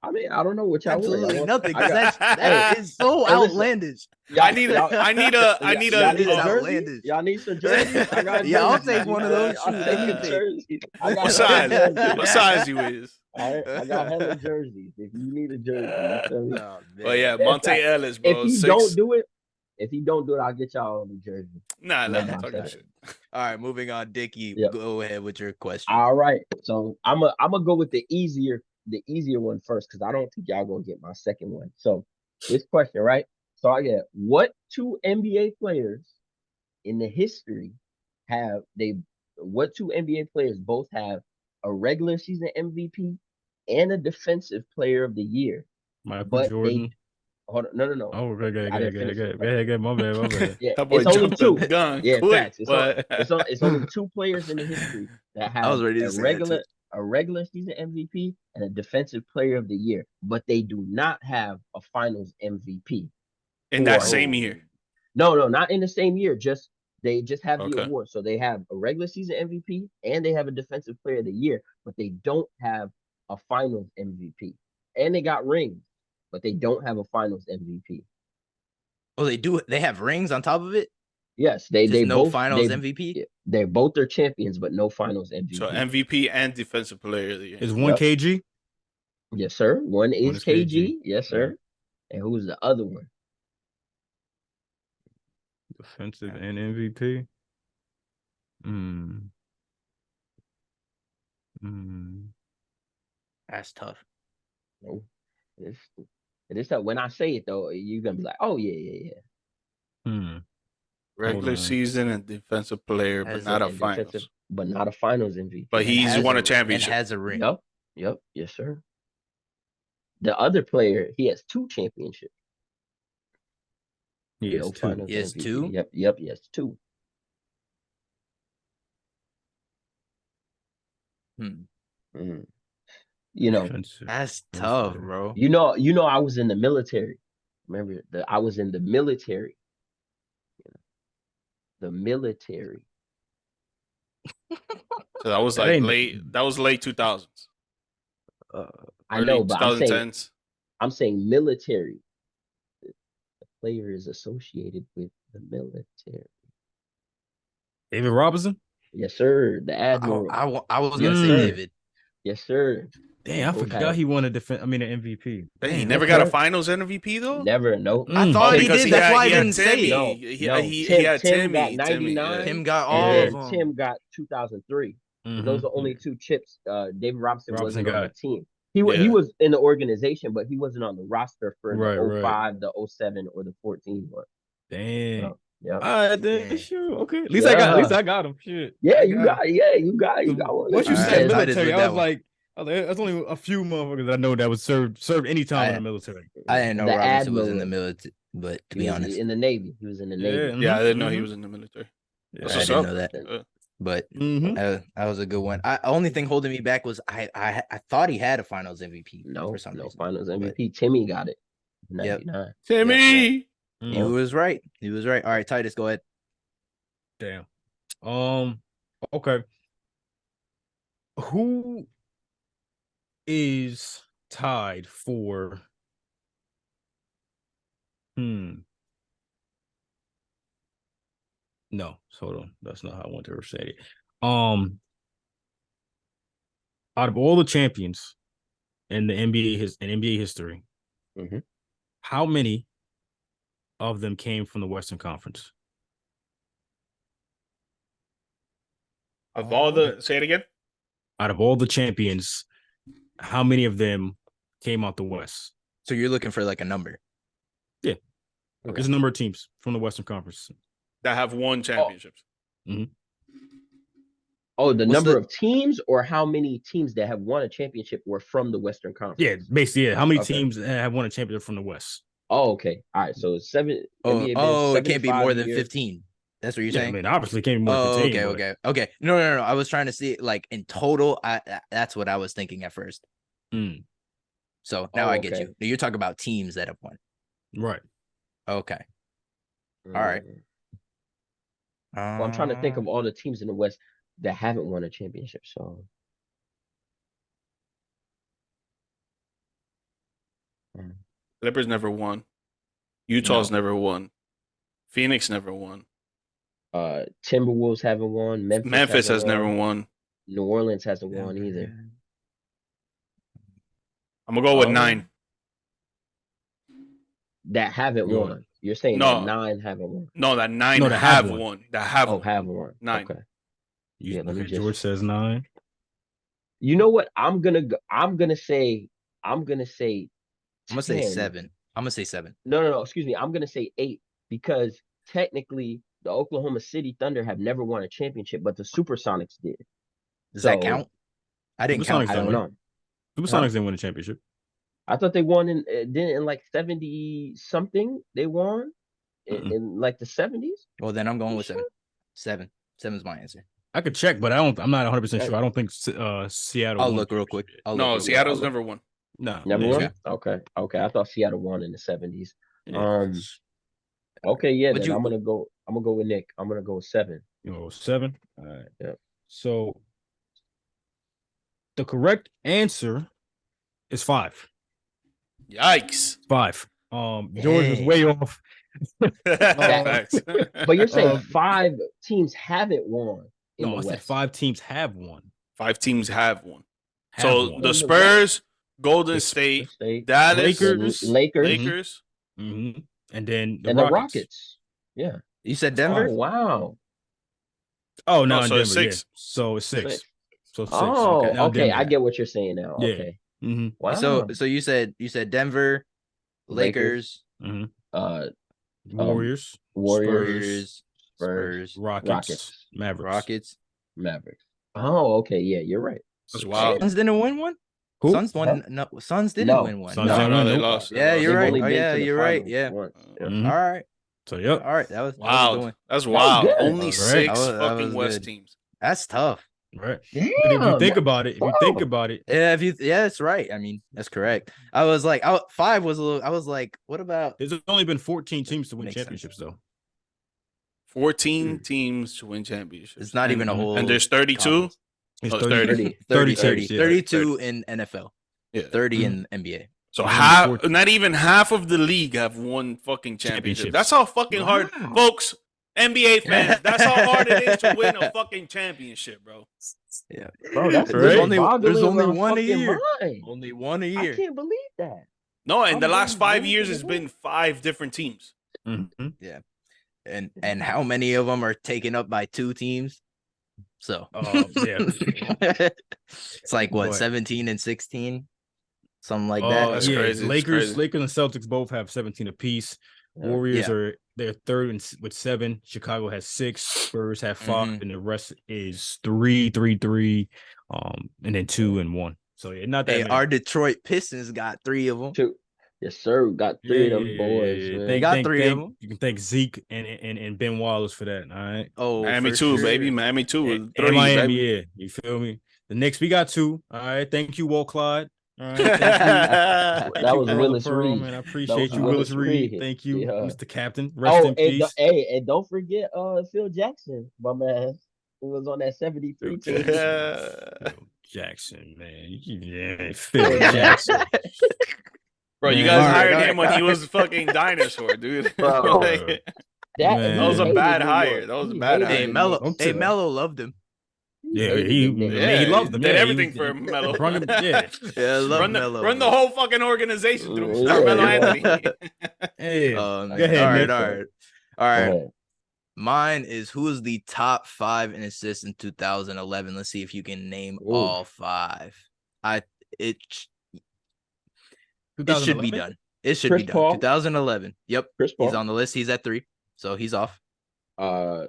I mean, I don't know what y'all want. Absolutely Y'all want- nothing. I 'Cause got- that is so Hey, listen. outlandish. y'all- I need y'all- a y'all need It's a jersey? outlandish. Y'all need some jerseys? I got Yeah, I'll jerseys. take one of those I'll shoes. take a Anything. jersey. I got What hella size? jerseys. What size you is? All right, I got hella jerseys. If you need a jersey, you feel me? Oh, man. Well, yeah, Monte Ellis, If bro. he 6. don't do it, I'll get y'all on the jersey. Nah, Let nah, him talking say shit. All right, moving on. Dickie, Yep. go ahead with your question. All right, so I'm gonna go with the easier one first because I don't think y'all gonna get my second one. So this question, right? So I get what 2 NBA players in the history what 2 NBA players both have a regular season MVP and a defensive player of the year? Michael But Jordan. hold on, no. Oh, okay, I didn't finish it. Go ahead. My bad. Yeah, That boy it's only jumped 2. the gun. Yeah, quick, facts. but It's only 2 players in the history that have I was ready to say that too. a regular season MVP and a defensive player of the year, but they do not have a finals MVP. in that Or- same year. No, not in the same year. They just have the Okay. award. So they have a regular season MVP and they have a defensive player of the year, but they don't have a finals MVP. And they got rings, but they don't have a finals MVP. Oh, they do. They have rings on top of it. Yes, they Just no both finals they, MVP. They both are champions, but no finals MVP. So MVP and defensive player of the year. Is one Yep. KG? Yes, sir. One is is KG. KG. Yes, sir. And who's the other one? Defensive and MVP. That's tough. No. It's when I say it though, you're gonna be like, oh yeah. Regular on. season and defensive player, but As not a a finals. Defensive, but not a finals MVP. But he's Has won a And championship. has a ring. Yup. Yep. Yes, sir. The other player, he has 2 championships. He has No 2. finals He has MVP. 2? Yep, he has 2. Mm. You know, Defensive. That's tough, bro. I was in the military. Remember that I was in the military. The military. So that was That like ain't- late. That was late 2000s. I know, but I'm 2010s. saying military. The player is associated with the military. David Robinson? Yes, sir. The admiral. I was gonna Yes, say sir. David. Yes, sir. Damn, I Both forgot had- he won an MVP. He Damn, never got a okay. finals MVP though. Never. No. I thought he because did. That's why I had didn't say Timmy. it. He Tim, had Tim Timmy. got Timmy, 99. Tim got And all then of them. Tim got 2003. Those are only 2 chips. David Robinson wasn't on the team. He was in the organization, but he wasn't on the roster for the 05, the 07, or the 14 one. Damn. Yeah. All right, then. Yeah. Sure. Okay. At least I got him. Shit. Yeah, you got one. Once you All said right, Titus military, with I that was one. like, there's only a few motherfuckers I know that would serve any time in the military. I didn't know The Robinson was in the admiral. military, but to He be was honest, in the Navy. He was in the Navy. Yeah, I didn't know he was in the military. Yeah, That's I what's didn't up. know that. But Mhm. that was a good one. Only thing holding me back was I thought he had a Finals MVP. No, for some no reason. finals MVP. Timmy got it. 99. Timmy. He was right. He was right. All right, Titus, go ahead. Damn. Okay. Who is tied for No, hold on. That's not how I want to say it. Out of all the champions in the NBA history, how many of them came from the Western Conference? Of all the, say it again. Out of all the champions, how many of them came out the West? So you're looking for like a number. Yeah. Okay. There's a number of teams from the Western Conference that have won championships. Oh, the number of teams, or how many teams that have won a championship were from the Western Conference? Yeah, basically, yeah. How many teams have won a championship from the West? Oh, okay. All right. So it's 7. It can't be more than 15. That's what you're saying? I mean, obviously, it can't be more than 15. Okay. No. I was trying to see like in total. That's what I was thinking at first. So now I get you. You're talking about teams that have won. Right. Okay. All right. Well, I'm trying to think of all the teams in the West that haven't won a championship. So Clippers never won. Utah's never won. Phoenix never won. Timberwolves haven't won. Memphis has never won. New Orleans hasn't won either. I'm gonna go with 9. That haven't won. You're saying that 9 haven't won. No, that 9 have won. That have won. Have won. 9. Okay. Yeah, George says 9. You know what? I'm gonna say 7. I'm gonna say 7. No. Excuse me. I'm gonna say 8 because technically the Oklahoma City Thunder have never won a championship, but the Supersonics did. Does that count? I didn't count. I don't know. Supersonics didn't win a championship. I thought they won in like 70 something. They won in like the 70s. Well, then I'm going with 7. 7 is my answer. I could check, but I'm not 100% sure. I don't think Seattle. I'll look real quick. Seattle's never won. No, never won. Okay. I thought Seattle won in the 70s. Okay, yeah. Then I'm gonna go with Nick. I'm gonna go with 7. 7. All right. Yeah. So the correct answer is 5. Yikes. 5. George was way off. But you're saying 5 teams haven't won. No, I said 5 teams have won. 5 teams have won. The Spurs, Golden State, Dallas, Lakers. And then the Rockets. Yeah. You said Denver? Oh, wow. Oh, no, so Denver, it's 6. Yeah. So it's 6. So 6. Oh, okay. I get what you're saying now. Yeah. Okay. Wow. So you said Denver, Lakers, Warriors, Spurs, Rockets, Mavericks. Oh, okay. Yeah, you're right. That's wild. Suns didn't win one? Who? Suns won. No, Suns didn't No. win one. Suns No. didn't No, win, they nope. lost. They Yeah, lost. you're They've right. only Oh, been yeah, to the you're right. finals Yeah. once. Yeah. Mhm. All right. So yep. All right. That was a good Wow, one. that's was wild. good. Only Right. six That fucking was West good. teams. That's tough. Right. Damn. But if you think that's about it, tough. Yeah, that's right. I mean, that's correct. I was like, five was a little. I was like, what about? there's only been 14 teams to win Makes sense. championships, though. 14 teams to win championships. It's not even a whole. And there's 32. conference. It's Oh, it's 30. 30. 30 teams, yeah. 32 in NFL, Yeah. 30 in NBA. So Only half, 14. not even half of the league have won fucking championship. Championships. That's how fucking hard, Wow. folks. NBA fans, that's how hard it is to win a fucking championship, bro. Yeah, Bro, that's Right? There's only boggling one my a fucking year. mind. Only one a I year. can't believe that. No, in the I'm last really 5 years, looking it's at been 5 different teams. Mhm. And how many of them are taken up by two teams? So Yeah. it's like what, Boy. 17 and 16, something like that. That's yeah, crazy. It's Lakers crazy. and Celtics both have 17 apiece. Yeah. Warriors Yeah. are they're third with 7. Chicago has 6. Spurs have 5, Mhm. and the rest is 3, 3, 3, and then 2 and 1. So yeah, not that Hey, many. our Detroit Pistons got 3 of them. Two. Yes, sir. Got three of them boys. Man. They got 3 of them. You can thank Zeke and Ben Wallace for that. All right. Oh, Miami for too, sure. baby. Miami too. And 3, Miami, baby. yeah. You feel me? The Knicks, we got 2. All right. Thank you, Walt Clyde. All right. Thank you. That Thank you, was Earl Willis Pearl, Reed. man. I That appreciate was you, Willis Reed. Thank you, Yeah. Mr. Captain. Rest in peace. And don't forget Phil Jackson, my man, who was on that 73 team. Phil Jackson, man. Yeah, Phil Jackson. Bro, you Man, guys all right, hired all him right. when he was fucking dinosaur, dude. Bro. Like, Man. that was a he bad hated New hire. York. That was a He bad hated hire. Hey, New Melo. York. Hey, Melo loved him. Yeah, hated he Nick Nick. man, he loved him. Did Yeah, everything he- for Melo. Run him, yeah. Yeah, I love Run Melo. the bro. whole fucking organization through Yeah, Carmelo yeah. Anthony. Hey, Go go ahead, all right, Nick. all right, all right. Go ahead. Mine is who is the top 5 in assists in 2011. Let's see if you can name Ooh. all 5. It should be 2011? done. It should Chris be done. Paul? 2011. Yep, Chris Paul. he's on the list. He's at 3, so he's off.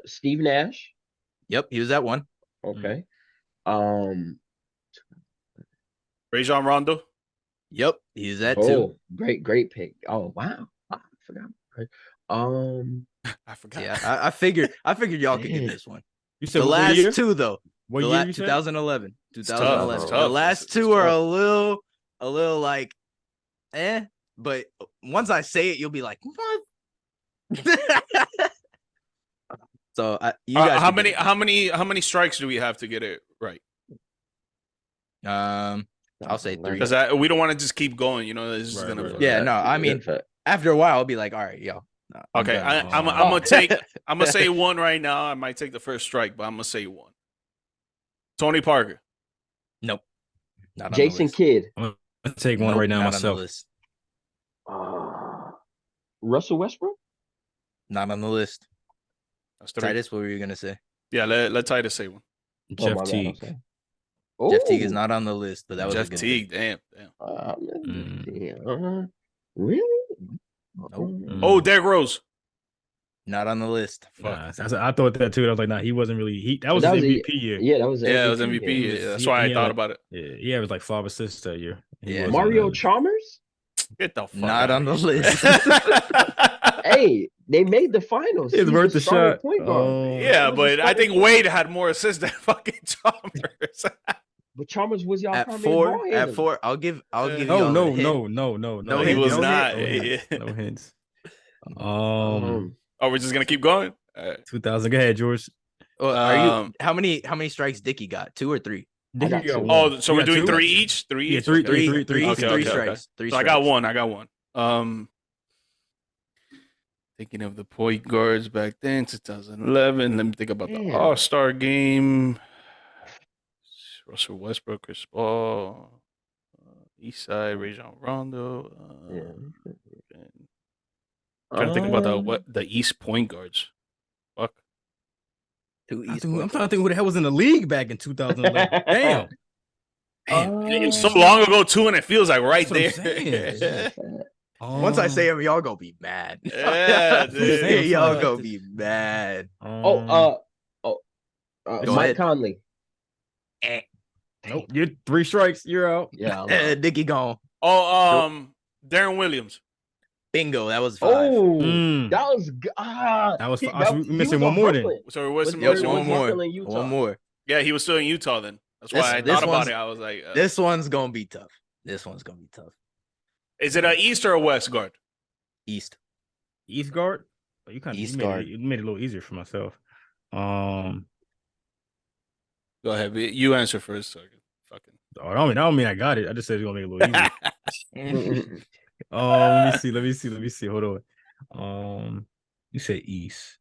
Steve Nash. Yep, he was at 1. Okay. Rajon Rondo. Yep, he's at 2. Oh, great pick. Oh wow. I forgot. I forgot. Yeah, I figured y'all could Man. get this one. You said The what last year? 2 though. What The year you said? 2011. tough, 2011. it's The tough. last It's 2 are tough. a little like, but once I say it, you'll be like, what? So you guys, how can many get how many strikes do we have to get it right? it. I'll say 3. Because we don't want to just keep going. You know, this is Right, gonna. right, Yeah, no, I mean, after a while, I'll be like, all right, yo. no, I'm Okay, done. I'm gonna say 1 right now. I might take the first strike, but I'm gonna say 1. Tony Parker. Nope. Not on the Jason list. Kidd. I'm gonna take one Nope, right now not on the myself. list. Russell Westbrook. Not on the list. That's 3. Titus, what were you gonna say? Yeah, let Titus say 1. Jeff my bad, Teague. I'm sorry. Jeff Teague is Ooh. not on the list, but that was a Jeff good Teague. Damn. Really? Nope. Oh, Derrick Rose. Not on the list. Nah, I thought that too. I was like, nah, he wasn't really. That was That his was MVP year. Yeah, that was Yeah, it was MVP. MVP. Yeah. Yeah, that's why I Yeah, thought like- about it. Yeah, he averaged like 5 assists that year. He Yeah. wasn't, Mario uh, Chalmers. Get the fuck Not out on the of here. list. Hey, they made the finals. It's He's worth the starting shot. Point guard. Oh. Yeah, He was a but I starting think point Wade had more assists than fucking Chalmers. But Chalmers was y'all At primary ball 4, handler. at 4, I'll give No, y'all No, a no, hint. no. No, he hint, was no not. hint. No hints. Um, Oh, we're just gonna keep going. All right. 2000. Go ahead, George. Well, are you? Um, How many strikes Dickey got? 2 or 3? I got You got two. one. Oh, so You we're got doing two? 3 each. 3 Yeah, each. three, Okay. three, Three, three, three, Okay, three okay, strikes. 3 So I strikes. got one. Thinking of the point guards back then, 2011. Let me think about the Damn. All-Star game. Russell Westbrook, Chris Paul, Eastside, Rajon Rondo. Yeah. Trying to think about the East point guards. Fuck. 2 I'm East. trying point to guards. think who the hell was in the league back in 2011. Damn. It's so long ago too, and it feels like right That's what I'm there. saying. Once I say him, y'all gonna be mad. Yeah, dude. Y'all gonna be mad. Mike ahead. Conley. Nope. You're 3 strikes. You're out. Yeah. I'm out. Dickie gone. Oh, Darren Williams. Bingo. That was 5. Oh, Mm. that was That was he, fine. We're he missing was one on more then. Brooklyn. So Was Yep, he one more. still in Utah? One more. Yeah, he was still in Utah then. That's why I This thought about one's- it. I was like, This one's gonna be tough. is it an East or a West guard? East. East guard. Oh, you kind of East made guard. you made it a little easier for myself. Go ahead. You answer first. So I can fucking. I don't mean I got it. I just said it's gonna make it a little easier. Let me see. Hold on. You said East.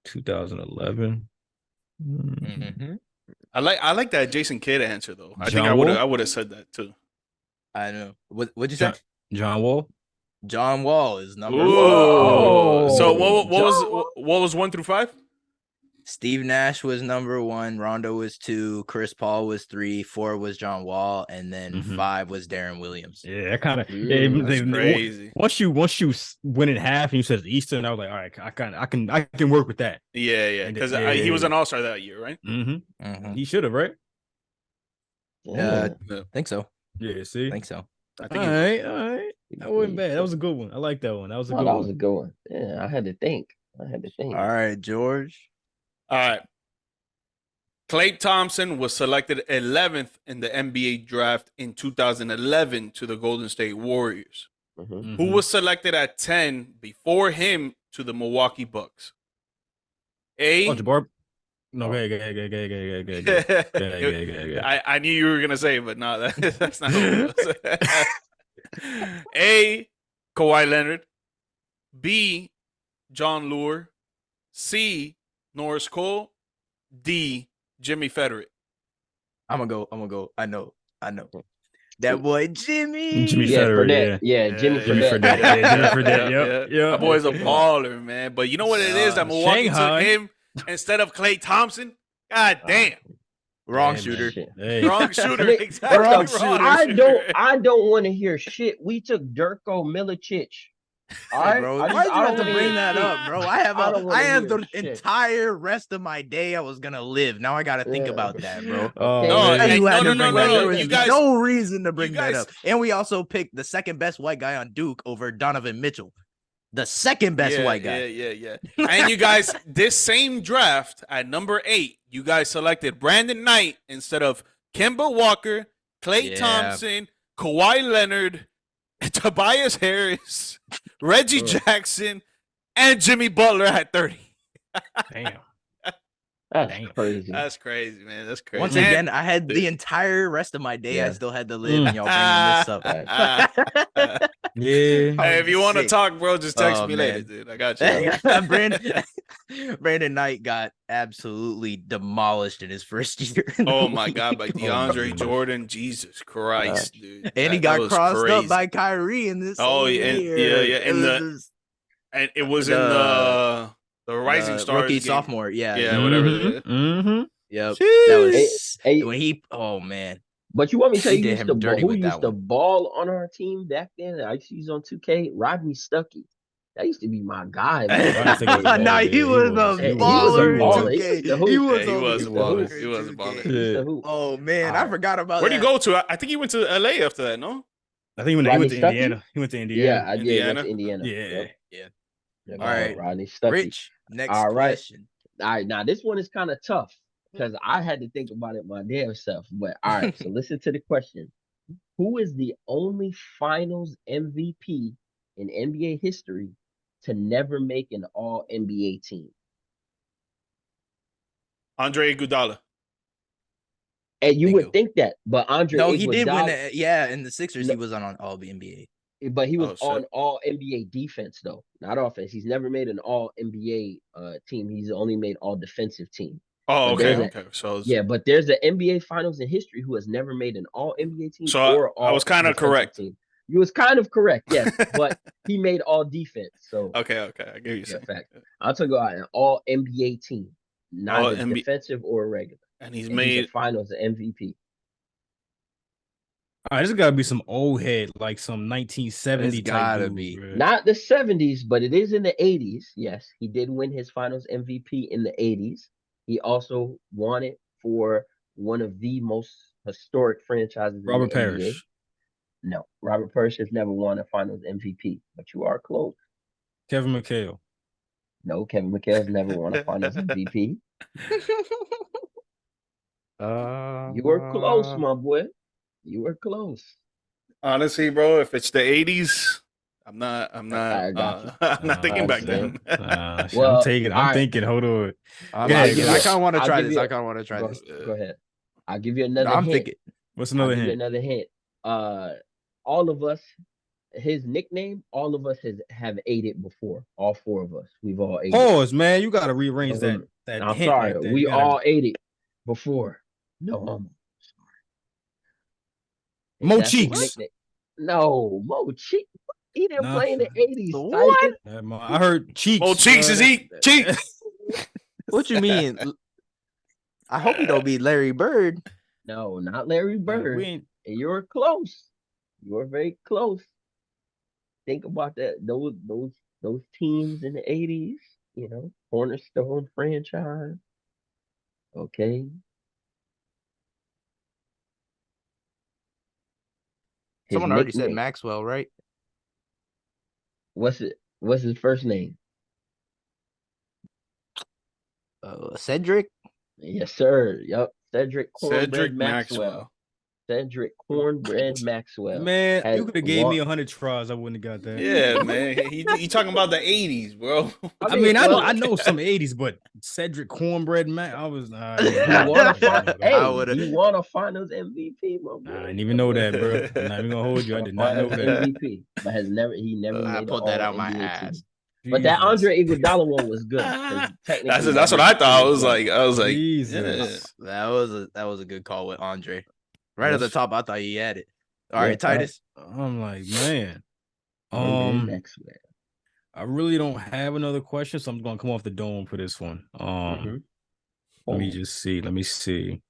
2011. Mm-hmm. I like that Jason Kidd answer though. I think John I Wall? would have said that too. I know. What'd you say? John Wall. John Wall is number Ooh. 4. Oh, So what John was 1 through 5? Steve Nash was number 1. Rondo was 2. Chris Paul was 3. 4 was John Wall, and then Mhm. 5 was Darren Williams. Yeah, that kind of That's crazy. Once you win in half and you said Eastern, I was like, all right, I can work with that. Yeah, because he was an All-Star that year, right? Mm-hmm. Mhm. He should have, right? Yeah. Think so. Yeah. See. Think so. I All think right. That wasn't bad. That was a good one. I like that one. That was a Oh, good that one. was a good one. Yeah, I had to think. All right, George. All right. Klay Thompson was selected 11th in the NBA draft in 2011 to the Golden State Warriors. Mhm. Who was selected at 10 before him to the Milwaukee Bucks? A. Oh, Jabbar. No, go ahead. I knew you were gonna say, but no, that's not what it was. A. Kawhi Leonard. B. John Lure. C. Norris Cole. D. Jimmy Federer. I'm gonna go. I know. That boy Jimmy. Jimmy Yeah, Federer, Fredette. Yeah, Jimmy Jimmy Fredette. Fredette. Yeah, Jimmy Fredette. Yep. That boy's a baller, man. But you know what it is that Milwaukee Shanghai. took him instead of Klay Thompson? God damn. Wrong Damn, shooter. Shit. Hey. Wrong shooter. Nick, Exactly. bro, Wrong I don't want to hear shit. We took Dirko Milicic. All right, Bro, I why'd you don't have to wanna bring hear that shit. up, bro? I don't have wanna the hear shit. entire rest of my day I was gonna live. Now I gotta think Yeah. about that, bro. Oh, No, man. hey, You had no, to no, bring no, that no, up. There you was guys- no reason to bring you that guys- up. And we also picked the second best white guy on Duke over Donovan Mitchell. The second best white guy. Yeah. And you guys, this same draft at number 8, you guys selected Brandon Knight instead of Kemba Walker, Klay Yeah. Thompson, Kawhi Leonard, Tobias Harris, Reggie Jackson, and Jimmy Butler at 30. Damn. That's Damn. crazy. That's crazy, man. That's crazy. Once again, I had the entire rest of my day. I Yeah. still had to live, and y'all bringing this up. Yeah. Hey, if you want to Sick. talk, bro, just text Oh, me man. later, dude. I got you. Brandon Knight got absolutely demolished in his first year. in the Oh my league. God, by DeAndre God. Jordan, Jesus Christ, dude. And he That got was crossed crazy. up by Kyrie in this. Oh, same yeah, and- year. yeah, It and was the- just And it was The- in the Rising Stars rookie game. sophomore. Yeah, Yeah, whatever. Mm-hmm. Yep. Sheesh. That was Hey, when he. Oh man. but you want me to tell He you did used him to dirty who with that used to one. ball on our team back then? I used to use on 2K. Rodney Stuckey. That used to be my guy. Man. Rodney Stuckey was a Nah, baller, he yeah, was he a was. He was a baller. in baller. 2K. He used to hoop. He was Yeah, he a was a baller. baller. He was a baller. He used to Yeah. hoop. Oh man, I Alright. forgot about Where'd that. he go to? I think he went to LA after that, no? I think he went Rodney to Stuckey? Indiana. He went to Yeah, Indiana. I did. Indiana? Went to Indiana. Yeah. Yep. All right. Rodney Stuckey. Rich, next All right. question. All right, now this one is kind of tough because I had to think about it my damn self. But all right, so listen to the question. Who is the only finals MVP in NBA history to never make an all NBA team? Andre Iguodala. And you Bingo. would think that, but Andre No, he did win Iguodala- it. Yeah, in the Sixers, No. he was on all the NBA. but he was Oh, shit. on all NBA defense though, not offense. He's never made an all NBA team. He's only made all defensive team. Oh, But okay, there's okay. So, it's- Yeah, but there's an NBA finals in history who has never made an all NBA team So or all I was kinda defensive correct. team. You was kind of correct, yes, but he made all defense. So okay. I get you yeah, saying. fact. I'll talk about an all NBA team, All neither defensive or regular. And he's And he's a made finals MVP. All right, this has got to be some old head, like some 1970 It's type gotta dude, be. bro. Not the 70s, but it is in the 80s. Yes, he did win his finals MVP in the 80s. He also won it for one of the most historic franchises in Robert the NBA? Parrish. No, Robert Parrish has never won a Finals MVP, but you are close. Kevin McHale. No, Kevin McHale's never won a Finals MVP. You were close, my boy. You were close. Honestly, bro, if it's the 80s, I'm not I got you. I'm not thinking back understand. then. Well, I'm thinking. all right. Hold on. I'm Yeah, thinking, yeah. I kind of want to I'll try give this. you I a- kind of want to try Go, this. go ahead. I'll give you another No, I'm hint. thinking. What's I'll another give you hint? another hint. All of us, his nickname, all of us have ate it before. All four of us. We've all ate it. Pause, man. You gotta rearrange No, that I'm hint sorry. right there. We You gotta- all ate it before. No homo. Mo That's his Cheeks. nickname. No, Mo Cheeks. He didn't Nah. play in the 80s. What? Titus. I heard Cheeks. Mo Cheeks is eat Cheeks. What you mean? I hope you don't mean Larry Bird. No, not Larry Bird. We ain't. And you're close. You're very close. Think about that. Those teams in the 80s, Cornerstone franchise. Okay. His Someone already said nickname- Maxwell, right? What's his first name? Cedric. Yes, sir. Yep. Cedric Cornbread Cedric Maxwell. Maxwell. Cedric Cornbread Maxwell. Man, has you could have gave me won- 100 tries. I wouldn't have got that. Yeah, man. He talking about the 80s, bro. I mean, well, I know some 80s, but Cedric Cornbread, man, I was. He won a I would've- he won a Finals MVP, my boy. I didn't even know that, bro. I'm not even gonna hold you. I did not know Finals that. MVP, but he never I made put an that out my All-NBA ass. team. But that Jesus. Andre Iguodala one was good. 'cause technically That's what I thought. I was like, yeah. Jesus. That was a good call with Andre. Right at the Yes. top, I thought he had it. All Yeah, right, Titus. I'm like, man. Cornbread Maxwell. I really don't have another question, so I'm gonna come off the dome for this one. Mhm. Let me just see. Let me see.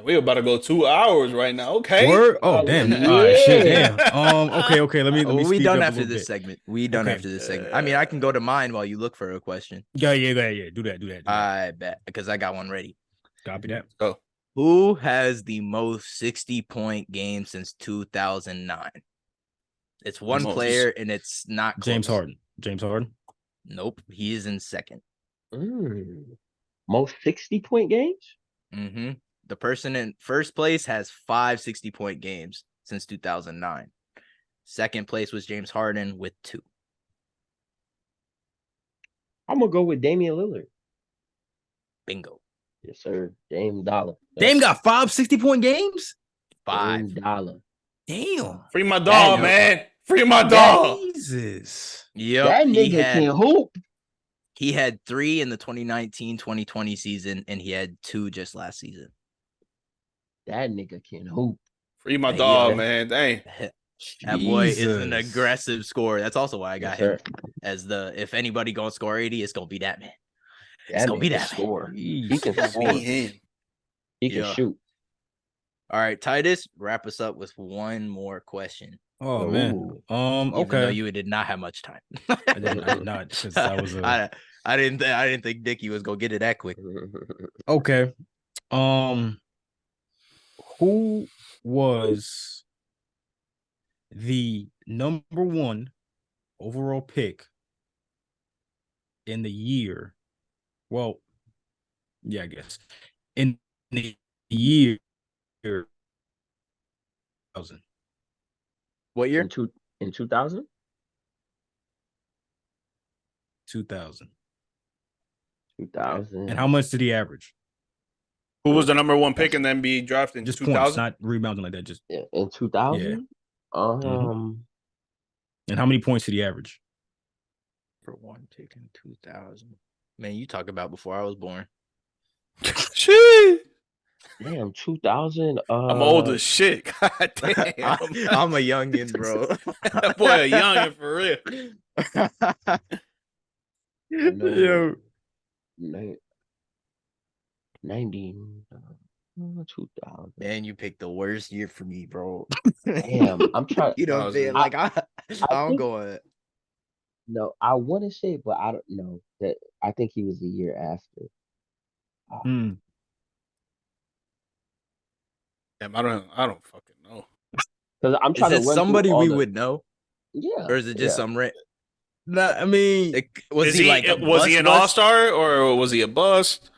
We about to go 2 hours right now. Okay. Word? Oh, damn. All right, shit, Yeah. damn. Okay. Let me we speed done up a after little this bit. segment. We done Okay. after this segment. I mean, I can go to mine while you look for a question. Yeah. Do that. I bet because I got one ready. Copy that. Go. Who has the most 60-point games since 2009? It's one Most. player and it's not James close. Harden. James Harden. Nope, he is in second. Most 60-point games? Mm-hmm. The person in first place has 5 60-point games since 2009. Second place was James Harden with 2. I'm gonna go with Damian Lillard. Bingo. Yes, sir. Dame Dollar. Dame got 5 60-point games? 5. Dollar. Damn. Free my dog, That- man. Free my dog. Jesus. Yep. That nigga can hoop. He had 3 in the 2019-2020 season, and he had 2 just last season. That nigga can hoop. Free my Hey, dog, yo. man. Dang. That boy is an Jesus. aggressive scorer. That's also why I got Yes, sir. him as if anybody gonna score 80, it's gonna be that man. That gonna be nigga that man. score. He Jeez. can Be score. him. He can Yeah. shoot. All right, Titus, wrap us up with one more question. Oh man. Ooh. Even though Okay. you did not have much time. I did not because I was I didn't think Dickie was gonna get it that quick. okay. Who was the number 1 overall pick in the year? Well, yeah, I guess in the year 2000. What year? In 2000? 2000. 2000. And how much did he average? Who was the number 1 pick in the NBA draft in Just points, 2000? not rebounding like that. Just In 2000? and how many points did he average? For one pick in 2000. Man, you talk about before I was born. Shit. Damn, 2000. I'm old as shit. God damn. I'm a youngin, bro. That boy a youngin' for real. No. 90. 2000. Man, you picked the worst year for me, bro. Damn, I'm trying. You know what I'm saying? Like I'm think- going. No, I want to say, but I don't know that. I think he was the year after. Hmm. Damn, I don't fucking know. Because I'm Is trying to it run through somebody all we the. would know, Yeah, or is it just yeah. some Nah, I mean, was Is he like a was he an bust? all-star or was he a bust?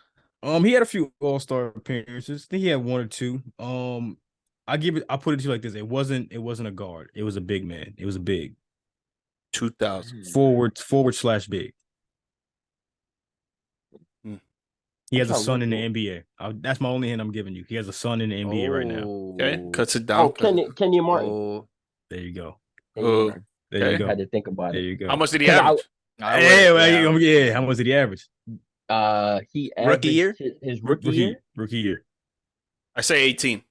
he had a few All-Star appearances. I think he had one or two. I put it to you like this. It wasn't a guard. It was a big man. It was a big 2000. forward slash big. Hmm. He I'm has a trying to son look in the for- NBA. That's my only hint I'm giving you. He has a son in the NBA right now. Okay, cuts it Oh, down. Kenny Martin. Oh, There you go. Kenny Oh, Martin. There you okay. go. I had to think about There it. you go. How much did he 'Cause average? Yeah. How much did he average? He Rookie averaged year? his rookie year. Rookie year. I say 18.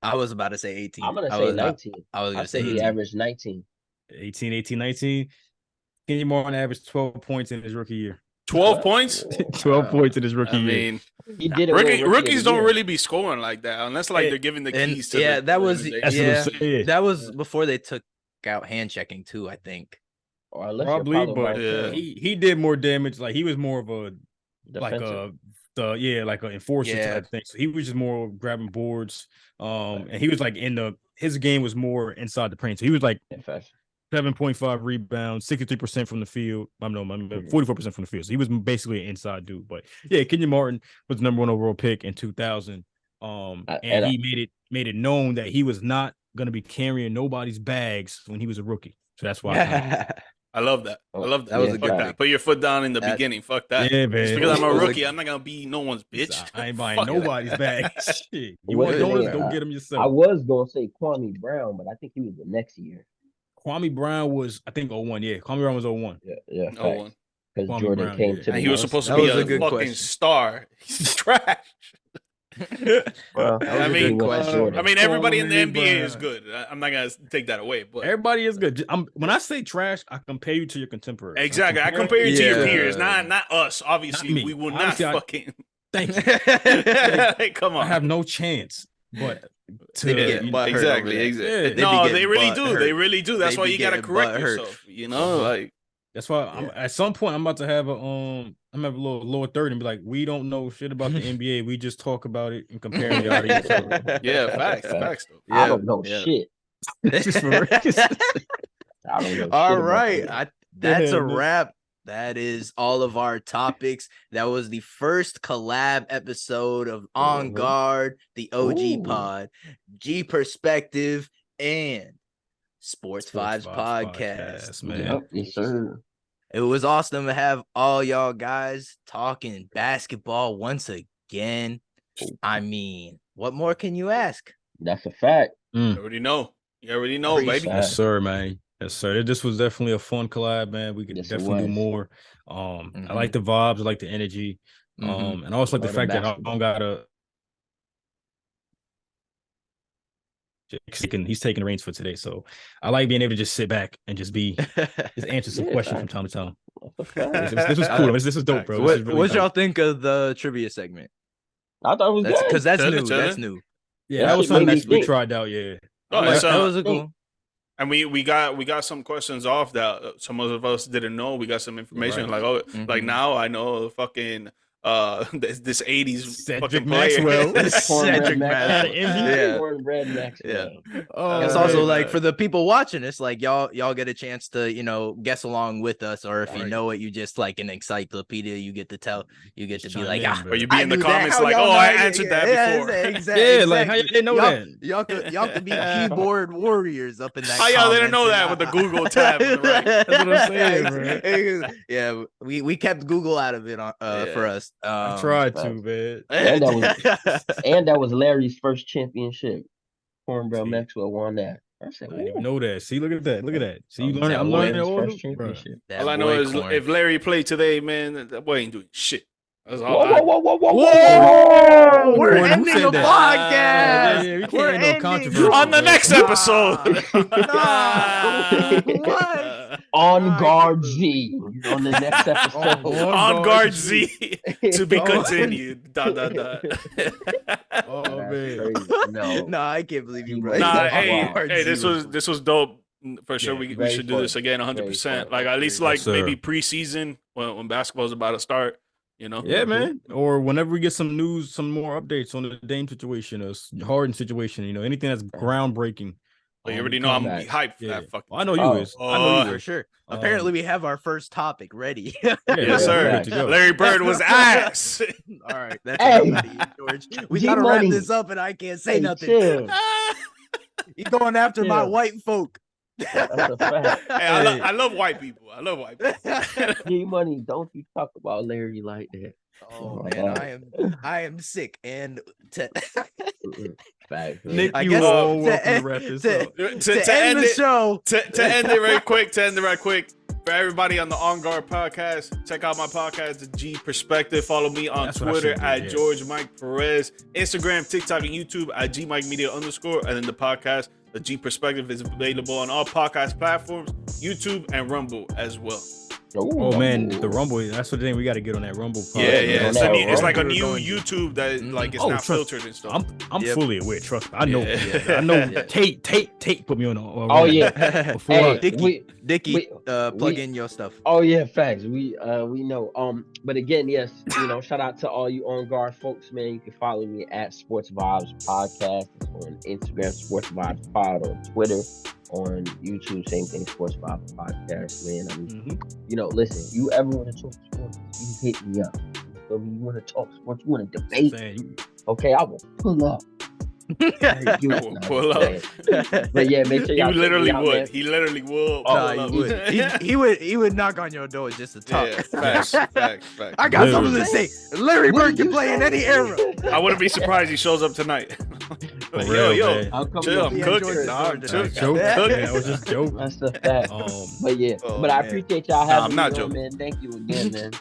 I was about to say 18. I'm gonna I say was, 19. I was I gonna say say he 18. averaged 19. 19. Kenny Martin averaged 12 points in his rookie year. 12 What? points? 12 points in his rookie I year. mean, He did it. Rookie rookies of the don't year. really be scoring like that unless like they're giving the And keys to yeah, the that was organization. That's what I'm saying. that was before they took out hand checking too, I think. Or unless Probably, you're Paulo but Banchero, he did more damage. Like he was more of a defensive. like an enforcer Yeah. type thing. So he was just more grabbing boards. And he was like his game was more inside the paint. So he was like defensive. 7.5 rebounds, 63% from the field. 44% from the field. So he was basically an inside dude. But yeah, Kenyon Martin was the #1 overall pick in 2000. And he made it known that he was not going to be carrying nobody's bags when he was a rookie. So that's why. I love that. I love that. That was a Fuck good that. pick. Put your foot down in the beginning. Fuck that. Yeah, man. Just because I'm a It was rookie, I'm not gonna be no one's bitch. I ain't buying Fuck that. nobody's bags. Shit. You What want is donuts? it? Go get them I yourself. was gonna say Kwame Brown, but I think he was the next year. Kwame Brown was, I think, 01. Yeah, Kwame Brown was 01. Yeah. No one. Because Kwame Jordan Brown, came yeah. to And the he was West. supposed to That be was a a good fucking question. star. He's trash. Well, That was I a mean, good question. Jordan. I mean, everybody in the Kwame NBA is Brown. good. I'm not gonna take that away, but Everybody is good. When I say trash, I compare you to your contemporaries. exactly. I compare you to your Yeah. peers, not us. Obviously, Not me. we will Obviously, not fucking. Thank you. Come on. I have no chance. But They be getting butt hurt over exactly. there. Exactly. They be No, getting they really butt do. hurt. They really do. That's They why be you gotta getting correct butt hurt. yourself. You know, like that's why at some point I'm about to have I'm gonna have a little lower third and be like, we don't know shit about the NBA. We just talk about it and compare y'all to each other. yeah, facts. Though. I don't know shit. Just for real. I don't know. All shit about right. that. That's Yeah, a man. wrap. That is all of our topics. That was the first collab episode of On Mhm. Guard, the OG Ooh. Pod, G Perspective, and Sports Vibes Podcast. man. Yep, yes, sir. It was awesome to have all y'all guys talking basketball once again. I mean, what more can you ask? That's a fact. You already know. You already know, baby. Appreciate Yes, sir, man. Yes, sir. This was definitely a fun collab, man. We could Yes, it definitely do was. more. I like the vibes, I like the energy. Mhm. And I also like the Love fact that I basketball. don't gotta he's taking the reins for today. So I like being able to just sit back and just answer some Yeah, questions from facts. time to time. That's a fact. This was cool. This is dope, bro. This is really What dope. y'all think of the trivia segment? I thought it was good. Because that's Chillin', new. chillin'. That's new. Yeah, That that was shit something made me that we think. tried out. Yeah. Oh, Like, it's, That uh, was a cool. and we got some questions off that some of us didn't know. We got some information Right. like like Mhm. now I know fucking this 80s Cedric fucking player. Maxwell. Cedric Maxwell. Yeah. Cornbread Maxwell. Oh, It's also man. like for the people watching, it's like y'all get a chance to guess along with us, or if you Right. know it, you just like an encyclopedia. You get to be chime like, in, ah, bro. Or you be I in the knew that. comments How like, y'all oh, know I that? answered that Yeah, before. exactly. Yeah, like how you didn't know that? Y'all could be keyboard warriors up in that. How y'all didn't know comments that with the Google tab on the right? That's what I'm saying, bro. Yeah, we kept Google out of it for us. I tried to, facts. man. And that was Larry's first championship. Cornbread See. Maxwell won that. I said, I didn't even "Ooh." know that. See, look at that. Look at that. See, you That learning. I'm was learning his all first the bro. championship. That All I know boy is Corn. if Larry played today, man, that boy ain't doing shit. That's all. Whoa! We're Corn, who ending said the that? podcast. Yeah, we can't We're end no ending controversy. On the next Nah. episode. Nah. What? On guard Z on the next episode. On guard Z to be Oh. continued. Dot. Oh That's man. crazy. No. No, I can't believe you, bro. Nah, Nah, Wow. hey, this was dope. For sure, Yeah, we very should do this fun. again, Very 100%. fun. Like at least Yes, like sir. maybe preseason when basketball's about to start. You know. Yeah, man. Or whenever we get some news, some more updates on the Dame situation, Harden situation, anything that's groundbreaking. But you we already know I'm come- gonna be hyped for Yeah, that fucking. I know you Oh. is. I know you For is. sure. Apparently, we have our first topic ready. Yeah, Yes, sir. good to go. Larry Bird was ass. All right, that's Hey. enough out of you, George. We gotta wrap G-Money. this up, and I can't say Hey, nothing. chill. He's going after my Chill. white folk. That's a fact. Hey, I love white people. I love white people. G-Money, don't you talk about Larry like that. Oh my man, God. I am sick, and Fact, man. Nick, I you guess all to welcome to end- wrap this to- up. to end the it, show. to end it right quick, for everybody on the On Guard podcast, check out my podcast, The G Perspective. Follow me on That's what I Twitter should do, at yeah. George Mike Perez, Instagram, TikTok, and YouTube at GMike Media _, and then the podcast, The G Perspective, is available on all podcast platforms, YouTube and Rumble as well. Oh man, the Rumble. That's the thing. We got to get on that Rumble. Yeah, on it's, that it's like a Rumble. new We're going to- YouTube that like it's Oh, not trust- filtered and stuff. I'm Yep. fully aware. Trust me. I know. Yeah. I know. Yeah. Tate put me on. Oh yeah. Before Hey, Dickie, Dickie, we- plug we- in your stuff. Oh yeah, facts. We know. But again, yes, shout out to all you On Guard folks, man. You can follow me at Sports Vibes Podcast. It's on Instagram, Sports Vibes Pod, on Twitter, on YouTube, same thing, Sports Vibes Podcast, man. I mean, listen, you ever want to talk sports, you hit me up. So you want to talk sports, you want to debate, okay, I will pull up. I will pull up. But yeah, make sure He y'all literally check me out, would. man. He literally will. Oh, Nah, pull he up. would. He would knock on your door just to talk. Yeah, facts. I got Literally. something to say. Larry What Bird did can you play in say? any era. I wouldn't be surprised he shows up tonight. For Like, real, yo, man. I'll come chill. with I'm you. cooking. Nah, I'm George, cooking. Joke. Yeah. Man, I was just joking. That's the fact. But yeah, Oh, but I man. appreciate y'all Nah, having I'm me not on, joking. man. Thank you again, man.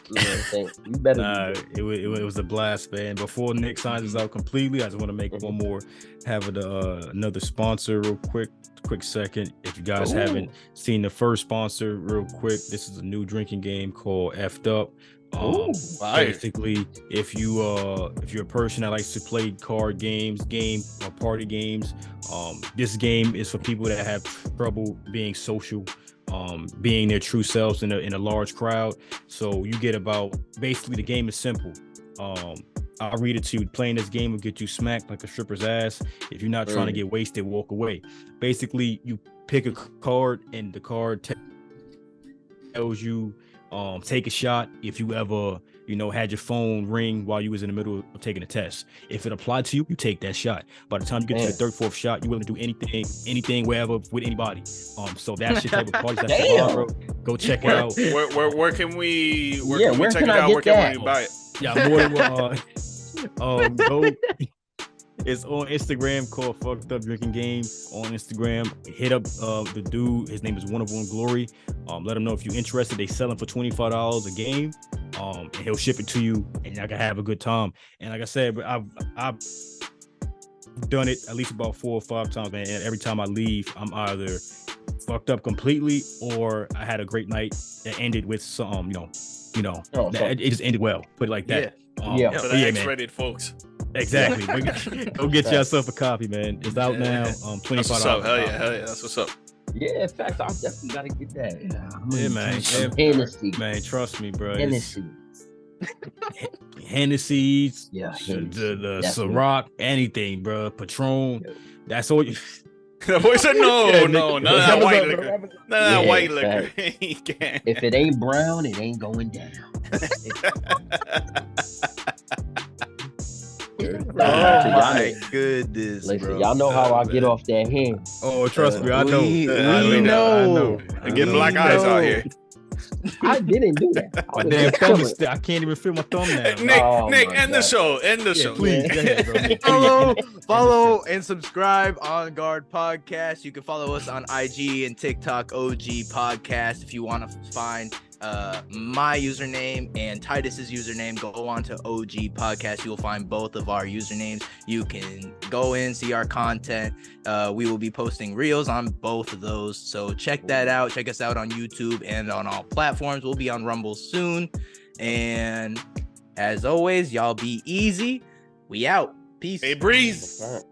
You better. Nah, be it was a blast, man. Before Nick signs us out completely, I just want to make one more, have another sponsor real quick second. If you guys Ooh. haven't seen the first sponsor real quick, this is a new drinking game called F'd Up. Fire. Basically, if you're a person that likes to play card games, or party games, this game is for people that have trouble being social, being their true selves in a large crowd. So you get basically the game is simple. I'll read it to you. Playing this game will get you smacked like a stripper's ass. If you're not trying to get wasted, walk away. Basically, you pick a card and the card tells you take a shot if you ever had your phone ring while you was in the middle of taking a test. If it applied to you, you take that shot. By the time you get to the third, fourth shot, you're willing to do anything, wherever, with anybody. So that's your type of party. That's your vibe, bro. Go check it out. Where can we check where it can I out? get Where can that? we buy it? Yeah, more than go. It's on Instagram called Fucked Up Drinking Game on Instagram. Hit up the dude. His name is One of One Glory. Let him know if you're interested. They sell them for $25 a game. And he'll ship it to you, and y'all can have a good time. And like I said, I've done it at least about 4 or 5 times, man. And every time I leave, I'm either fucked up completely, or I had a great night that ended with some, it just ended well. Put it like that. Yeah. For but the yeah, X-rated folks. Exactly. Go get yourself a copy, man. It's out now. $25. That's what's up. Hell yeah. That's what's up. Yeah, in fact, I definitely gotta get that. Yeah, man. Hennessy. Man, trust me, bro. Hennessy. Hennessy's, Yeah, the Definitely. Ciroc, anything, bro. Patron. That's all you. The boy said no, Yeah, none of Nick- that white Amazon, liquor. bro. None of that Yeah, white liquor. fact. He can't. If it ain't brown, it ain't going down. Oh my goodness, Listen, bro. y'all know how I man. get off that hand. Oh, trust me, I know. We I know. I get black eyes out here. I didn't do that. I My was damn just thumb chilling. is I can't even feel my thumb now. Nick, Oh Nick, my end the God. show. End the Yeah, show. please. Go ahead, bro. Follow and subscribe on Guard Podcast. You can follow us on IG and TikTok, OG Podcast. If you want to find my username and Titus's username, go on to OG Podcast. You'll find both of our usernames. You can go in, see our content. We will be posting reels on both of those, so check that out. Check us out on YouTube and on all platforms. We'll be on Rumble soon. And as always, y'all be easy. We out. Peace. Hey, Breeze. All right.